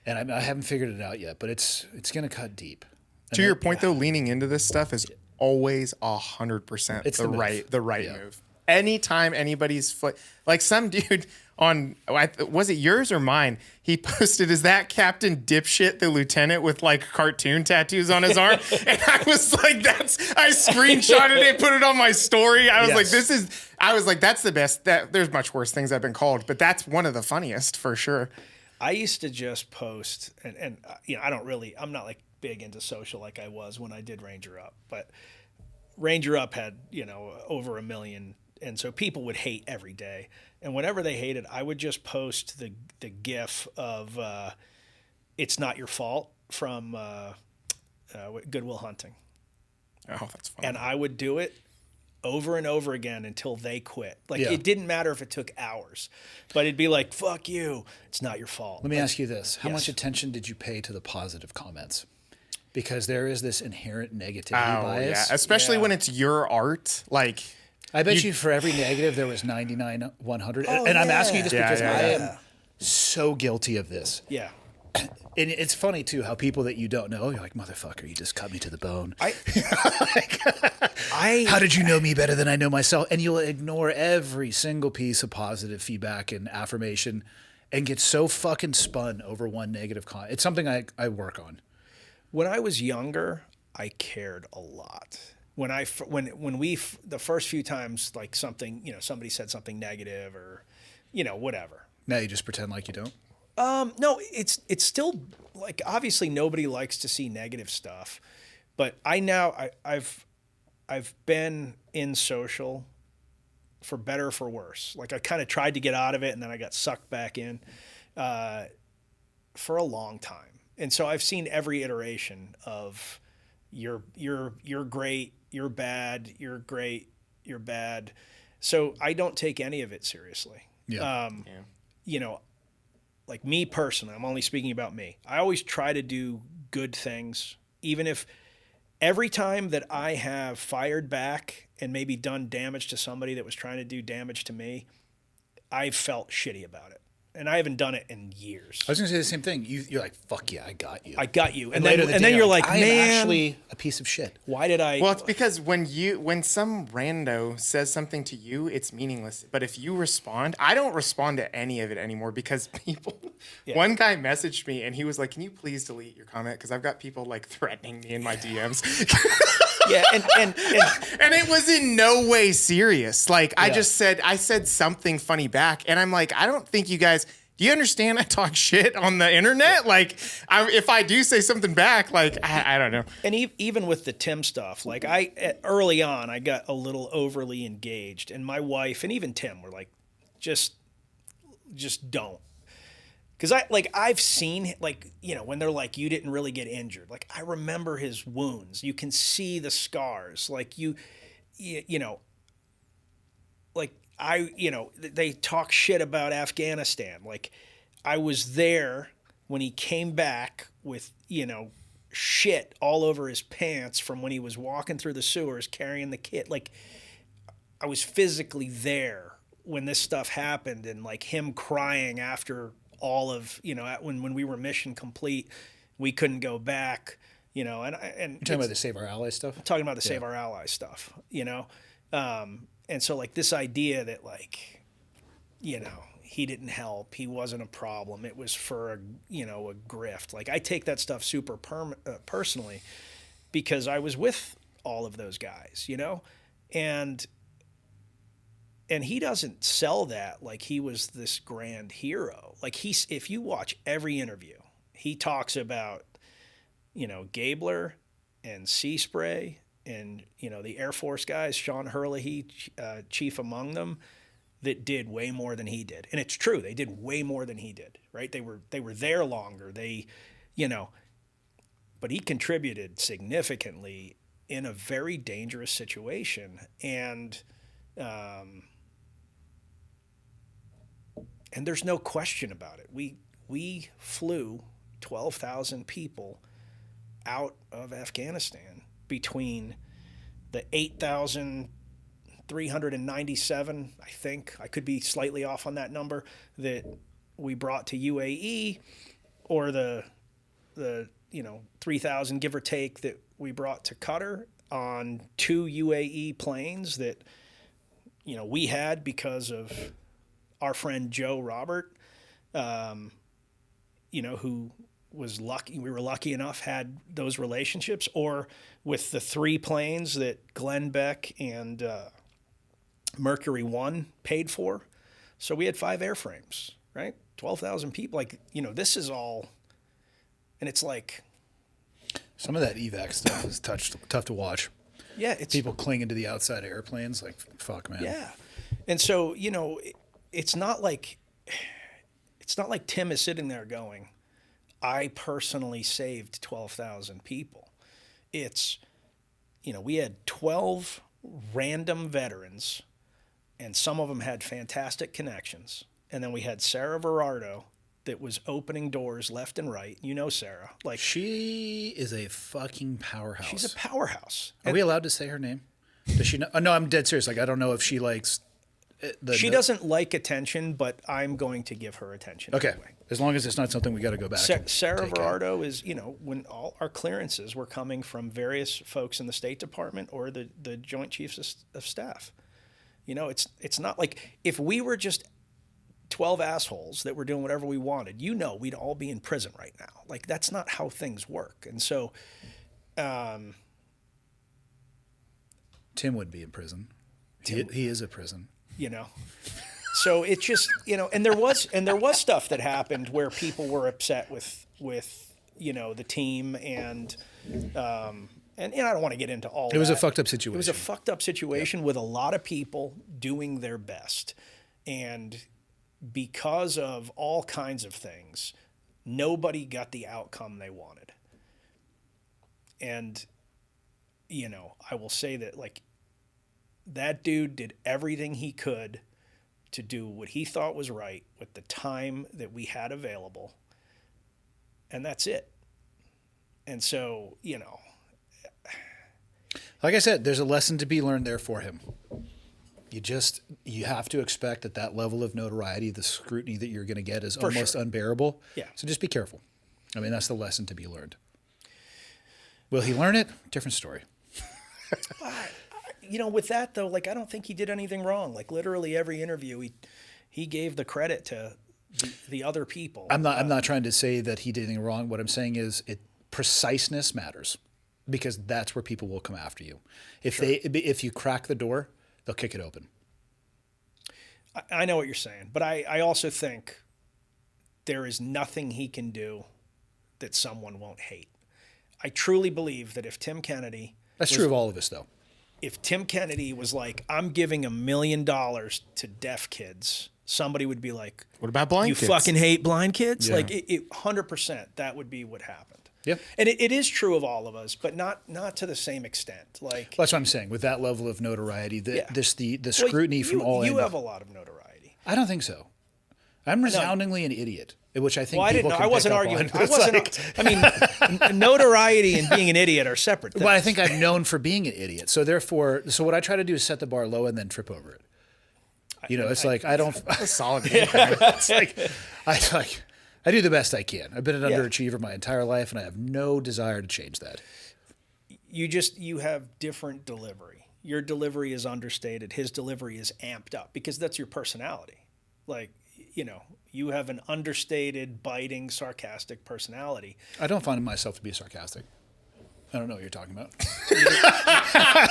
and I haven't figured it out yet. But it's gonna cut deep.
To your point, though, leaning into this stuff is always 100%
It's the move.
the right move. Anytime anybody's like some dude on, was it yours or mine? He posted, "Is that Captain Dipshit, the lieutenant with like cartoon tattoos on his arm?" And I was like, I screenshotted it, put it on my story. I was like, that's the best. There's much worse things I've been called, but that's one of the funniest for sure.
I used to just post, and I'm not like big into social like I was when I did Ranger Up, but Ranger Up had, over 1 million. And so people would hate every day. And whenever they hated, I would just post the GIF of "It's Not Your Fault" from Good Will Hunting.
Oh, that's funny.
And I would do it over and over again until they quit. It didn't matter if it took hours, but it'd be like, "Fuck you, it's not your fault."
Let me ask you this: how much attention did you pay to the positive comments? Because there is this inherent negativity bias.
Yeah, especially when it's your art. Like,
I bet you for every negative there was 99, 100. And I'm asking you this because I am so guilty of this.
Yeah.
And it's funny too how people that you don't know, you're like, "Motherfucker, you just cut me to the bone." How did you know me better than I know myself? And you'll ignore every single piece of positive feedback and affirmation and get so fucking spun over one negative comment. It's something I work on.
When I was younger, I cared a lot. When the first few times, like something, somebody said something negative or, whatever.
Now you just pretend like you don't?
No, it's still like, obviously nobody likes to see negative stuff, but I've been in social for better or for worse. Like I kind of tried to get out of it and then I got sucked back in, for a long time. And so I've seen every iteration of you're great, you're bad, you're great, you're bad. So I don't take any of it seriously.
Yeah.
Like me personally, I'm only speaking about me. I always try to do good things, even if every time that I have fired back and maybe done damage to somebody that was trying to do damage to me, I've felt shitty about it. And I haven't done it in years.
I was going to say the same thing. You're like, "Fuck yeah, I got you."
I got you. And
later
then you're like,
"I
"Man,
am actually a piece of shit."
why did I?"
Well, it's because when some rando says something to you, it's meaningless. But if you respond, I don't respond to any of it anymore because people.
Yeah.
One guy messaged me and he was like, "Can you please delete your comment? Because I've got people like threatening me in my DMs."
Yeah, and
And it was in no way serious. Like I said something funny back, and I'm like, I don't think you guys. Do you understand? I talk shit on the internet. Like, if I do say something back, like I don't know.
And even with the Tim stuff, like early on, I got a little overly engaged, and my wife and even Tim were like, just don't. Because I've seen, like, when they're like, "You didn't really get injured." Like, I remember his wounds. You can see the scars. Like they talk shit about Afghanistan. Like, I was there when he came back with, shit all over his pants from when he was walking through the sewers carrying the kit. Like, I was physically there when this stuff happened, and like him crying after all of, when we were mission complete, we couldn't go back, and
You're talking about the Save Our Allies stuff?
talking about the Save Our Allies stuff, and so like this idea that like, he didn't help, he wasn't a problem, it was for a grift. Like I take that stuff super personally because I was with all of those guys, and he doesn't sell that like he was this grand hero. Like if you watch every interview, he talks about, Gabler and Sea Spray and, the Air Force guys, Sean Hurley, chief among them, that did way more than he did. And it's true. They did way more than he did, right? They were there longer. But he contributed significantly in a very dangerous situation. And there's no question about it. We flew 12,000 people out of Afghanistan between the 8,397, I think, I could be slightly off on that number, that we brought to UAE, or the 3,000, give or take, that we brought to Qatar on 2 UAE planes that, we had because of our friend Joe Robert, who was lucky. We were lucky enough, had those relationships, or with the 3 planes that Glenn Beck and Mercury One paid for. So we had 5 airframes, right? 12,000 people. This is all, and it's like,
some of that evac stuff is tough to watch.
Yeah, it's
people clinging to the outside of airplanes. Like, fuck, man.
Yeah, and so it's not like Tim is sitting there going, I personally saved 12,000 people. It's, we had 12 random veterans, and some of them had fantastic connections. And then we had Sarah Verardo that was opening doors left and right. Sarah.
She is a fucking powerhouse.
She's a powerhouse.
Are we allowed to say her name? Does she know? Oh, no, I'm dead serious. I don't know if she likes
she doesn't like attention, but I'm going to give her attention.
Okay.
Anyway.
As long as it's not something we got to go back.
Sarah Verardo is, when all our clearances were coming from various folks in the State Department or the Joint Chiefs of Staff. It's not like if we were just 12 assholes that were doing whatever we wanted, we'd all be in prison right now. That's not how things work. And so
Tim would be in prison. He is a prison.
So it's just, and there was stuff that happened where people were upset with the team, and I don't want to get into all.
It was a fucked up situation.
It was a fucked up situation with a lot of people doing their best, and because of all kinds of things, nobody got the outcome they wanted. And I will say that that dude did everything he could to do what he thought was right with the time that we had available. And that's it. And so,
like I said, there's a lesson to be learned there for him. You have to expect that level of notoriety, the scrutiny that you're going to get is almost unbearable.
Yeah.
So just be careful. I mean, that's the lesson to be learned. Will he learn it? Different story.
With that though, I don't think he did anything wrong. Literally every interview, he gave the credit to the other people.
I'm not trying to say that he did anything wrong. What I'm saying is preciseness matters, because that's where people will come after you. If you crack the door, they'll kick it open.
I know what you're saying, but I also think there is nothing he can do that someone won't hate. I truly believe that if Tim Kennedy...
That's true of all of us, though.
If Tim Kennedy was like, I'm giving $1 million to deaf kids, somebody would be like,
what about blind kids?
You fucking hate blind kids?
Yeah.
100%, that would be what happened.
Yep.
And it is true of all of us, but not to the same extent.
That's what I'm saying. With that level of notoriety, the scrutiny from all angles.
You have a lot of notoriety.
I don't think so. I'm resoundingly an idiot, which I think
I
people
didn't know.
can
I wasn't
pick up
arguing. I mean, notoriety and being an idiot are separate things.
Well, I think I'm known for being an idiot. So therefore, what I try to do is set the bar low and then trip over it. I don't.
That's a solid game.
I do the best I can. I've been an underachiever my entire life, and I have no desire to change that.
You have different delivery. Your delivery is understated. His delivery is amped up because that's your personality. You have an understated, biting, sarcastic personality.
I don't find myself to be sarcastic. I don't know what you're talking about.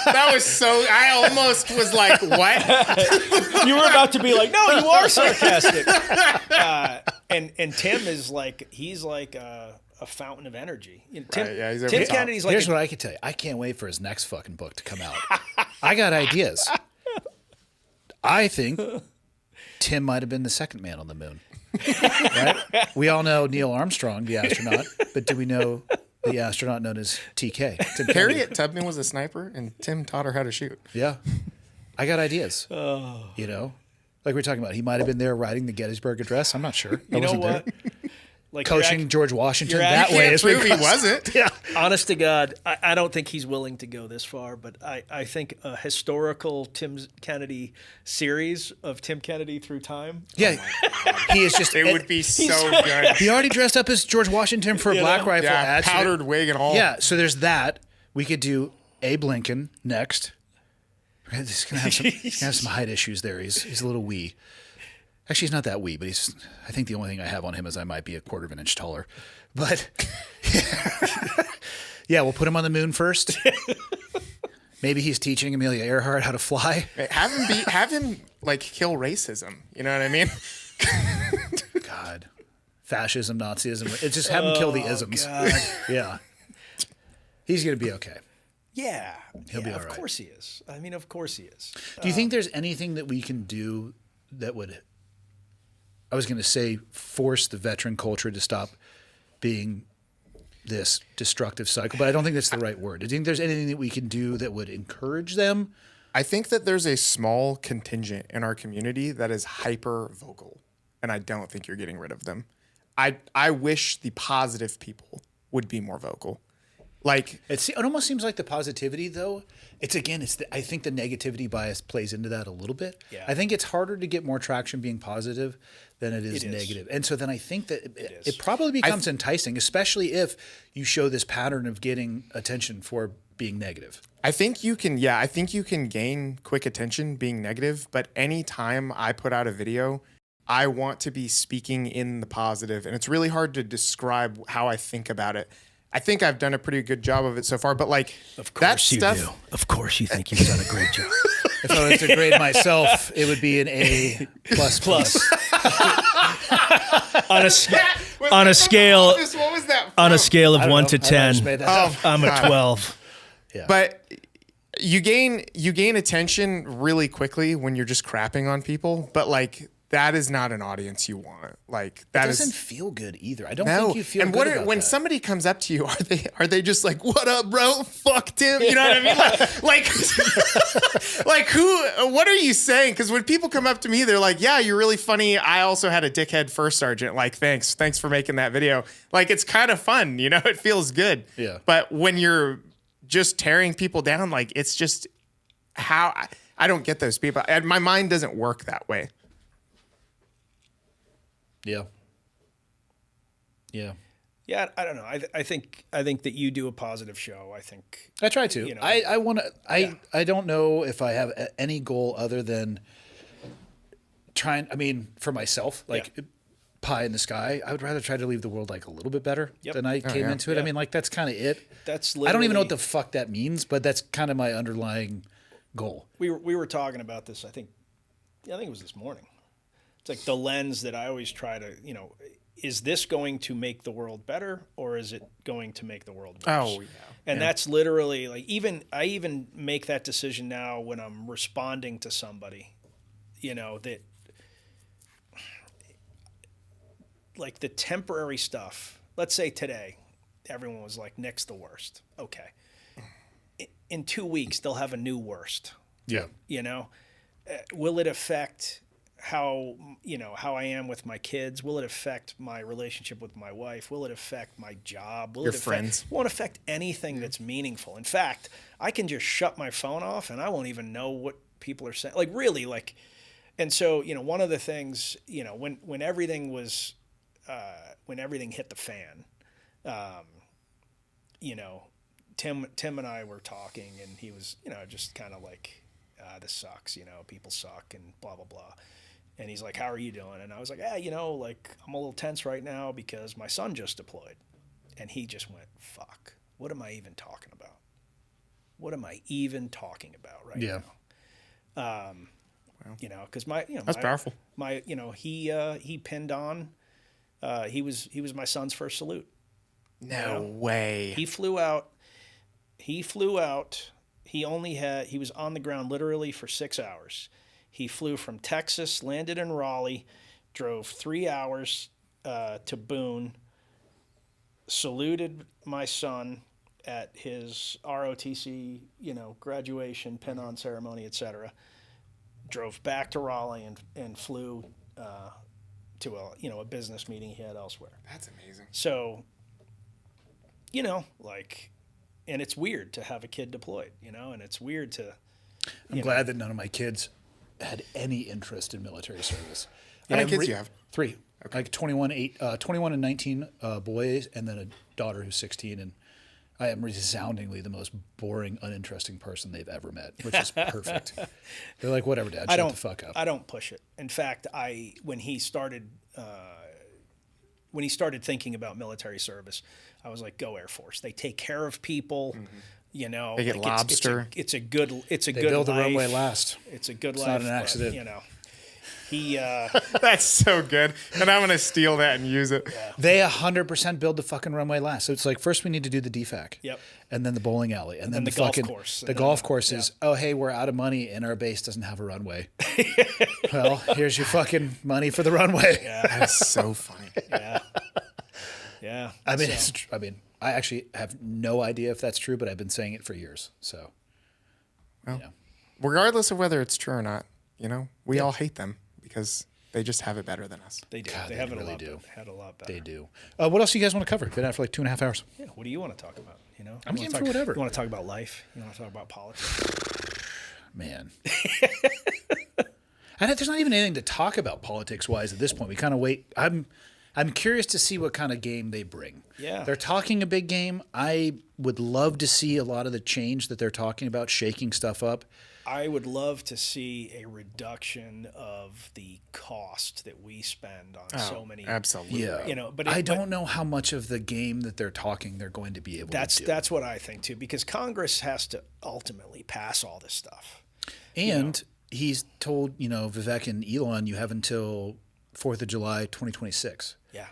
That was so... I almost was like, what?
You were about to be like, no, you are sarcastic. And Tim is he's like a fountain of energy. Tim,
Right, yeah, he's
Tim
over the top.
Kennedy's like...
Here's what I can tell you. I can't wait for his next fucking book to come out. I got ideas. I think Tim might have been the second man on the moon. Right? We all know Neil Armstrong, the astronaut, but do we know the astronaut known as TK. Tim Kennedy.
Harriet Tubman was a sniper, and Tim taught her how to shoot.
Yeah. I got ideas. You know, like we were talking about. He might have been there writing the Gettysburg Address. I'm not sure. I
You know
wasn't
what?
there.
Like
Coaching George Washington
you're
that
ac-
way
Can't
is
prove he
because-
wasn't.
Yeah.
Honest to God, I don't think he's willing to go this far, but I think a historical Tim Kennedy series of Tim Kennedy through time.
Yeah. He is just.
It would be so good.
He already dressed up as George Washington for a Black Rifle
Yeah,
ad. so there-
powdered wig and all.
Yeah, so there's that. We could do Abe Lincoln next. He's gonna have some height issues there. He's a little wee. Actually, he's not that wee, but I think the only thing I have on him is I might be a quarter of an inch taller. But yeah, we'll put him on the moon first. Maybe he's teaching Amelia Earhart how to fly.
Have him like kill racism. You know what I mean?
God, fascism, Nazism. It's just have him kill the isms. Yeah, he's gonna be okay.
Yeah,
He'll be all
of
right.
course he is. I mean, of course he is.
Do you think there's anything that we can do that would, I was going to say, force the veteran culture to stop being this destructive cycle, but I don't think that's the right word. Do you think there's anything that we can do that would encourage them?
I think that there's a small contingent in our community that is hyper vocal, and I don't think you're getting rid of them. I wish the positive people would be more vocal. Like,
It almost seems like the positivity, though. I think the negativity bias plays into that a little bit.
Yeah.
I think it's harder to get more traction being positive than it is negative. And so then I think that it probably becomes enticing, especially if you show this pattern of getting attention for being negative.
I think you can gain quick attention being negative, but anytime I put out a video, I want to be speaking in the positive, and it's really hard to describe how I think about it. I think I've done a pretty good job of it so far, but like
Of
that
course you
stuff,
do. Of course you think you've done a great job.
If I was to grade myself, it would be an A++.
On a scale
What was that?
on a
from?
scale of 1 to
I just
10,
made that up.
I'm a
God.
12.
But you gain attention really quickly when you're just crapping on people, but like that is not an audience you want. Like
It
that
doesn't
is
feel good either. I don't
no.
think you feel
and
good
what
about
when
that.
somebody comes up to you, are they just like, "What up, bro? Fuck Tim." You know what I mean? Like who? What are you saying? Because when people come up to me, they're like, "Yeah, you're really funny. I also had a dickhead first sergeant. Like, thanks for making that video." Like, it's kind of fun. You know, it feels good.
Yeah.
But when you're just tearing people down, like it's just how I don't get those people. And my mind doesn't work that way.
Yeah. Yeah.
Yeah, I don't know. I think that you do a positive show. I think
I try to.
You know,
I want to. I don't know if I have any goal other than trying. I mean, for myself, like pie in the sky. I would rather try to leave the world like a little bit better than I came into it. I mean, like that's kind of it.
That's
I don't even know what
literally-
the fuck that means, but that's kind of my underlying goal.
we were talking about this. I think it was this morning. It's like the lens that I always try to, is this going to make the world better or is it going to make the world worse?
Oh, yeah.
And that's literally like I even make that decision now when I'm responding to somebody, that like the temporary stuff. Let's say today, everyone was like, Nick's the worst. Okay. In 2 weeks, they'll have a new worst.
Yeah.
Will it affect how I am with my kids? Will it affect my relationship with my wife? Will it affect my job? Will
Your
it affect,
friends?
won't affect anything that's meaningful. In fact, I can just shut my phone off and I won't even know what people are saying. Like really, like, and so one of the things when everything was when everything hit the fan, Tim and I were talking and he was just kind of like, this sucks, people suck and blah blah blah. And he's like, how are you doing? And I was like, like I'm a little tense right now because my son just deployed. And he just went, fuck, what am I even talking about? What am I even talking about right now? Because
That's powerful.
He pinned on, he was my son's first salute.
No way.
He flew out. He was on the ground literally for 6 hours. He flew from Texas, landed in Raleigh, drove 3 hours to Boone, saluted my son at his ROTC, graduation, pin-on ceremony, etc. Drove back to Raleigh and flew to a business meeting he had elsewhere.
That's amazing.
So, and it's weird to have a kid deployed, and it's weird to.
I'm glad that none of my kids had any interest in military service.
How many kids do you have?
3. Okay. Like 21 and 19 boys, and then a daughter who's 16. And I am resoundingly the most boring, uninteresting person they've ever met, which is perfect. They're like, whatever, Dad, shut the fuck up.
I don't push it. In fact, when he started thinking about military service, I was like, go Air Force. They take care of people.
They get lobster.
It's a good
They
good
build
life.
the runway last.
It's a good
It's
life.
not an accident.
He
That's so good. And I'm going to steal that and use it.
They 100% build the fucking runway last. So it's like, first we need to do the DFAC.
Yep.
And then the bowling alley. And then
the
the
golf
fucking
course.
The golf course is, oh, hey, we're out of money and our base doesn't have a runway. Well, here's your fucking money for the runway.
That's so funny.
Yeah.
I mean, I actually have no idea if that's true, but I've been saying it for years. So,
Regardless of whether it's true or not, we all hate them because they just have it better than us.
They do.
God,
they
they
have it
really
a lot
do.
Had a lot better.
They do. What else do you guys want to cover? Been out for like 2.5 hours.
Yeah. What do you want to talk about?
I'm game for whatever.
You want to talk about life? You want to talk about politics?
Man. And there's not even anything to talk about politics-wise at this point. We kind of wait. I'm curious to see what kind of game they bring.
Yeah.
They're talking a big game. I would love to see a lot of the change that they're talking about, shaking stuff up.
I would love to see a reduction of the cost that we spend on so many.
Absolutely.
Yeah.
But
I don't know how much of the game that they're talking they're going to be able to do.
That's what I think too, because Congress has to ultimately pass all this stuff.
And he's told, Vivek and Elon, you have until 4th of July, 2026.
Yeah.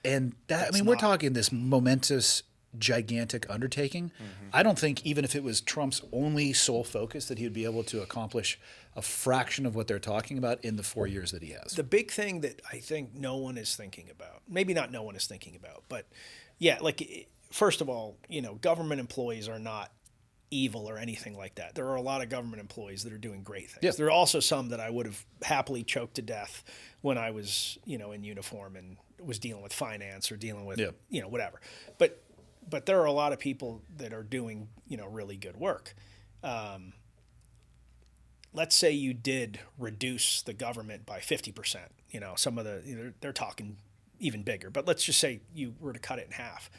And we're talking this momentous, gigantic undertaking.
Mm-hmm.
I don't think even if it was Trump's only sole focus that he would be able to accomplish a fraction of what they're talking about in the 4 years that he has.
The big thing that I think no one is thinking about, maybe not no one is thinking about, but first of all, government employees are not evil or anything like that. There are a lot of government employees that are doing great things.
Yeah.
There are also some that I would have happily choked to death when I was, in uniform and was dealing with finance or dealing with, whatever. But there are a lot of people that are doing, really good work. Let's say you did reduce the government by 50%. Some of they're talking even bigger. But let's just say you were to cut it in half.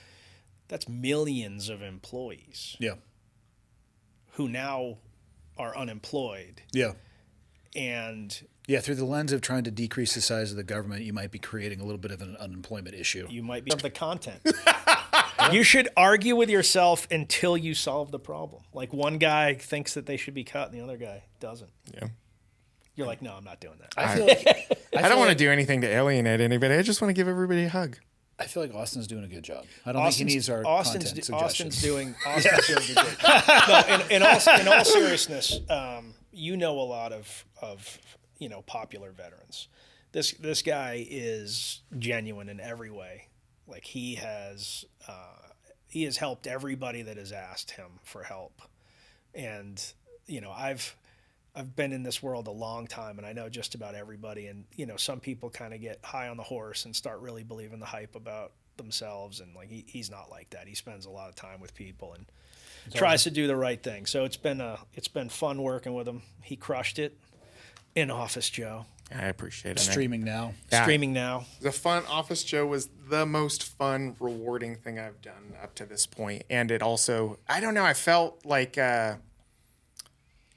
That's millions of employees.
Yeah.
Who now are unemployed.
Yeah.
And
through the lens of trying to decrease the size of the government, you might be creating a little bit of an unemployment issue.
you might be of the content. You should argue with yourself until you solve the problem. Like one guy thinks that they should be cut and the other guy doesn't.
Yeah.
You're like, no, I'm not doing that.
I feel like
I don't want to do anything to alienate anybody. I just want to give everybody a hug.
I feel like Austin's doing a good job. I don't think he needs our
Austin's
content
Austin's
suggestions.
doing good job. No, in all seriousness, a lot of popular veterans. This guy is genuine in every way. Like he has helped everybody that has asked him for help, and I've been in this world a long time, and I know just about everybody. And some people kind of get high on the horse and start really believing the hype about themselves, and like he's not like that. He spends a lot of time with people and tries to do the right thing. So it's been fun working with him. He crushed it in Office Joe.
I appreciate it.
Streaming now.
Yeah.
Streaming now.
The fun Office Joe was the most fun, rewarding thing I've done up to this point. And it also, I don't know, I felt like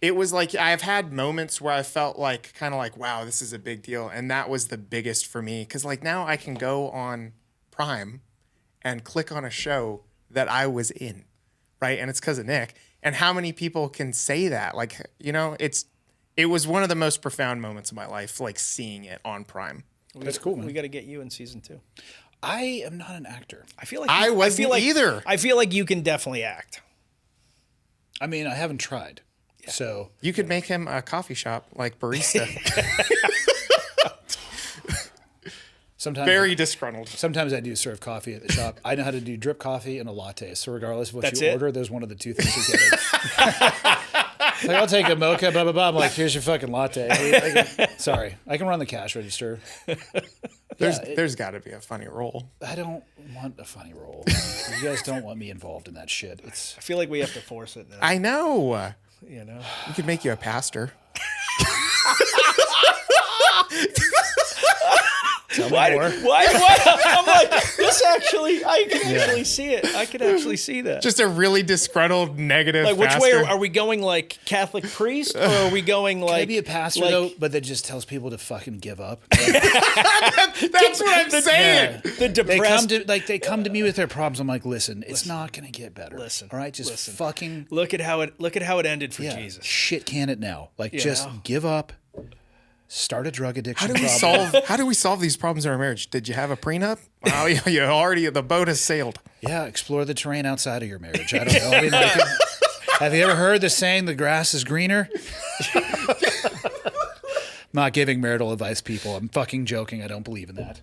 it was like I've had moments where I felt like kind of like, wow, this is a big deal. And that was the biggest for me. Because like now I can go on Prime and click on a show that I was in, right? And it's because of Nick. And how many people can say that? Like, it was one of the most profound moments of my life, like seeing it on Prime.
That's cool, man.
We got to get you in season 2.
I am not an actor.
I feel like
I wasn't either.
I feel like you can definitely act.
I mean, I haven't tried. So
You could make him a coffee shop like barista.
Sometimes
Very disgruntled.
Sometimes I do serve coffee at the shop. I know how to do drip coffee and a latte. So regardless of what
That's
you
it?
order, there's one of the two things you're getting. Like, I'll take a mocha, blah, blah, blah. I'm like, here's your fucking latte. Sorry. I can run the cash register.
There's got to be a funny roll.
I don't want a funny roll. You guys don't want me involved in that shit.
I feel like we have to force it now.
I know.
You know?
We could make you a pastor.
Why?
I'm like, this actually, I can actually see it. I can actually see that.
Just a really disgruntled, negative
Like, which
pastor.
way are we going? Like Catholic priest, or are we going like?
Maybe a pastor
like,
though, but that just tells people to fucking give up.
That's what I'm saying.
the depressed.
They come to me with their problems. I'm like, listen, it's not gonna get better.
Listen,
all right, just
listen.
fucking
Look at how it ended for
yeah,
Jesus.
shit can it now. Like,
You
just
know?
give up. Start a drug addiction.
How do we solve these problems in our marriage? Did you have a prenup? Oh, you already, the boat has sailed.
Yeah, explore the terrain outside of your marriage. I don't know. I mean, have you ever heard the saying, the grass is greener? I'm not giving marital advice, people. I'm fucking joking. I don't believe in that.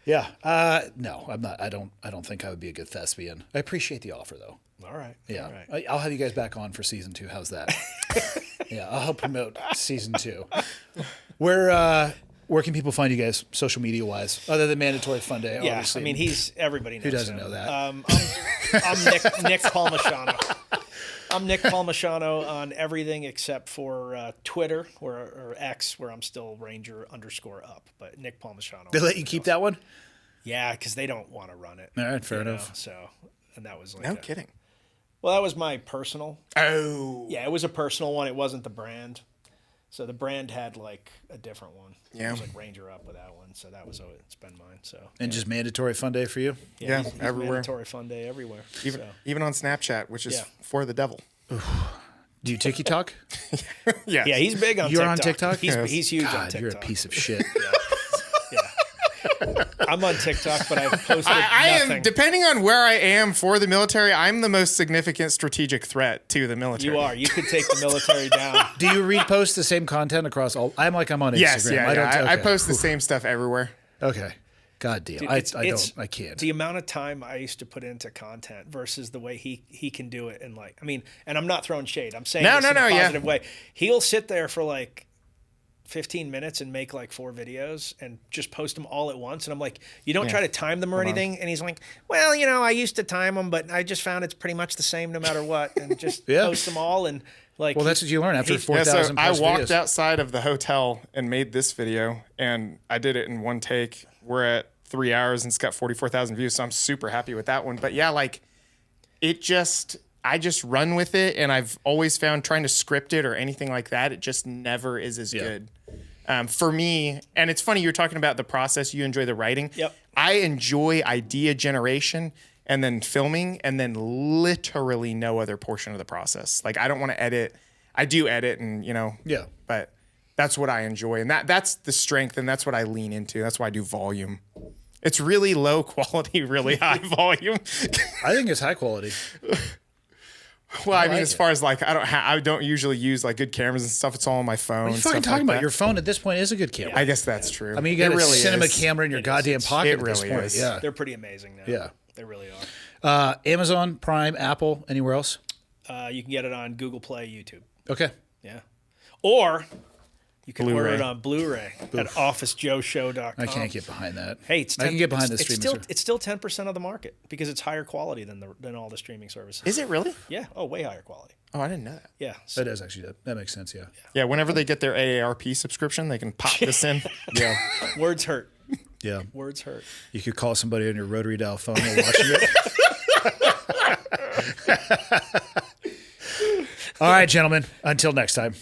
Yeah. No, I'm not. I don't think I would be a good thespian. I appreciate the offer, though.
All right.
Yeah.
All right.
I'll have you guys back on for season 2. How's that? Yeah, I'll help promote season 2. Where can people find you guys, social media wise, other than Mandatory Fun Day?
Yeah.
Obviously.
I mean, everybody knows
who doesn't
him.
know that?
I'm Nick Palmisciano. I'm Nick Palmisciano on everything except for Twitter or X, where I'm still Ranger_up. But Nick Palmisciano.
They let you keep that one?
Yeah, because they don't want to run it.
All right, fair
you know,
enough.
So, and that was like
No kidding.
Well, that was my personal.
Oh.
Yeah, it was a personal one. It wasn't the brand. So the brand had like a different one.
Yeah.
It was like Ranger Up with that one. So that was it's been mine. So
And just Mandatory Fun Day for you?
Yeah,
he's
everywhere.
Mandatory Fun Day everywhere.
Even on Snapchat, which is
Yeah.
for the devil.
Do you TikTok?
Yes.
Yeah, he's big on
You're
TikTok.
on TikTok?
He's huge on
God,
TikTok.
you're a piece of shit.
Yeah. I'm on TikTok, but I've posted
I
nothing.
am, depending on where I am for the military, I'm the most significant strategic threat to the military.
You are. You could take the military down.
Do you repost the same content across all? I'm on Instagram.
Yes, yeah, I
okay.
post the same stuff everywhere.
Okay. God damn.
Dude,
I can't.
The amount of time I used to put into content versus the way he can do it, and like, I mean, and I'm not throwing shade. I'm saying this in a positive way. He'll sit there for like 15 minutes and make like 4 videos and just post them all at once. And I'm like, you don't try to time them or anything. And he's like, well, you know, I used to time them, but I just found it's pretty much the same no matter what. And just post them all. And like,
Well, that's what you learn after 4,000
I
plus
walked
videos.
outside of the hotel and made this video, and I did it in one take. We're at 3 hours, and it's got 44,000 views, so I'm super happy with that one. But yeah, like, I just run with it, and I've always found trying to script it or anything like that, it just never is as good. For me, and it's funny, you're talking about the process, you enjoy the writing.
Yep.
I enjoy idea generation and then filming, and then literally no other portion of the process. Like, I don't want to edit. I do edit, and
Yeah.
but that's what I enjoy, and that's the strength, and that's what I lean into. That's why I do volume. It's really low quality, really high volume.
I think it's high quality.
Well, I mean,
like
as
it.
far as like, I don't usually use like good cameras and stuff. It's all on my phone.
What are you
and
fucking
stuff
talking
like
about?
that.
Your phone at this point is a good camera.
I guess that's true.
I mean, you got
It
a
really
cinema
is.
camera in your goddamn pocket
It
at this
really
point.
is.
Yeah.
they're pretty amazing now.
Yeah.
They really are.
Amazon, Prime, Apple, anywhere else?
You can get it on Google Play, YouTube.
Okay.
Yeah. Or you can order
Blu-ray.
it on Blu-ray at officejoeshow.com.
I can't get behind that.
Hey, it's
I can get behind the
it's
streaming
still
service.
it's still 10% of the market because it's higher quality than all the streaming services.
Is it really?
Yeah. Oh, way higher quality.
Oh, I didn't know that.
Yeah.
That does actually. That makes sense. Yeah.
Yeah, whenever they get their AARP subscription, they can pop this in.
Yeah.
Words hurt.
Yeah.
Words hurt.
You could call somebody on your rotary dial phone while watching it. All right, gentlemen. Until next time.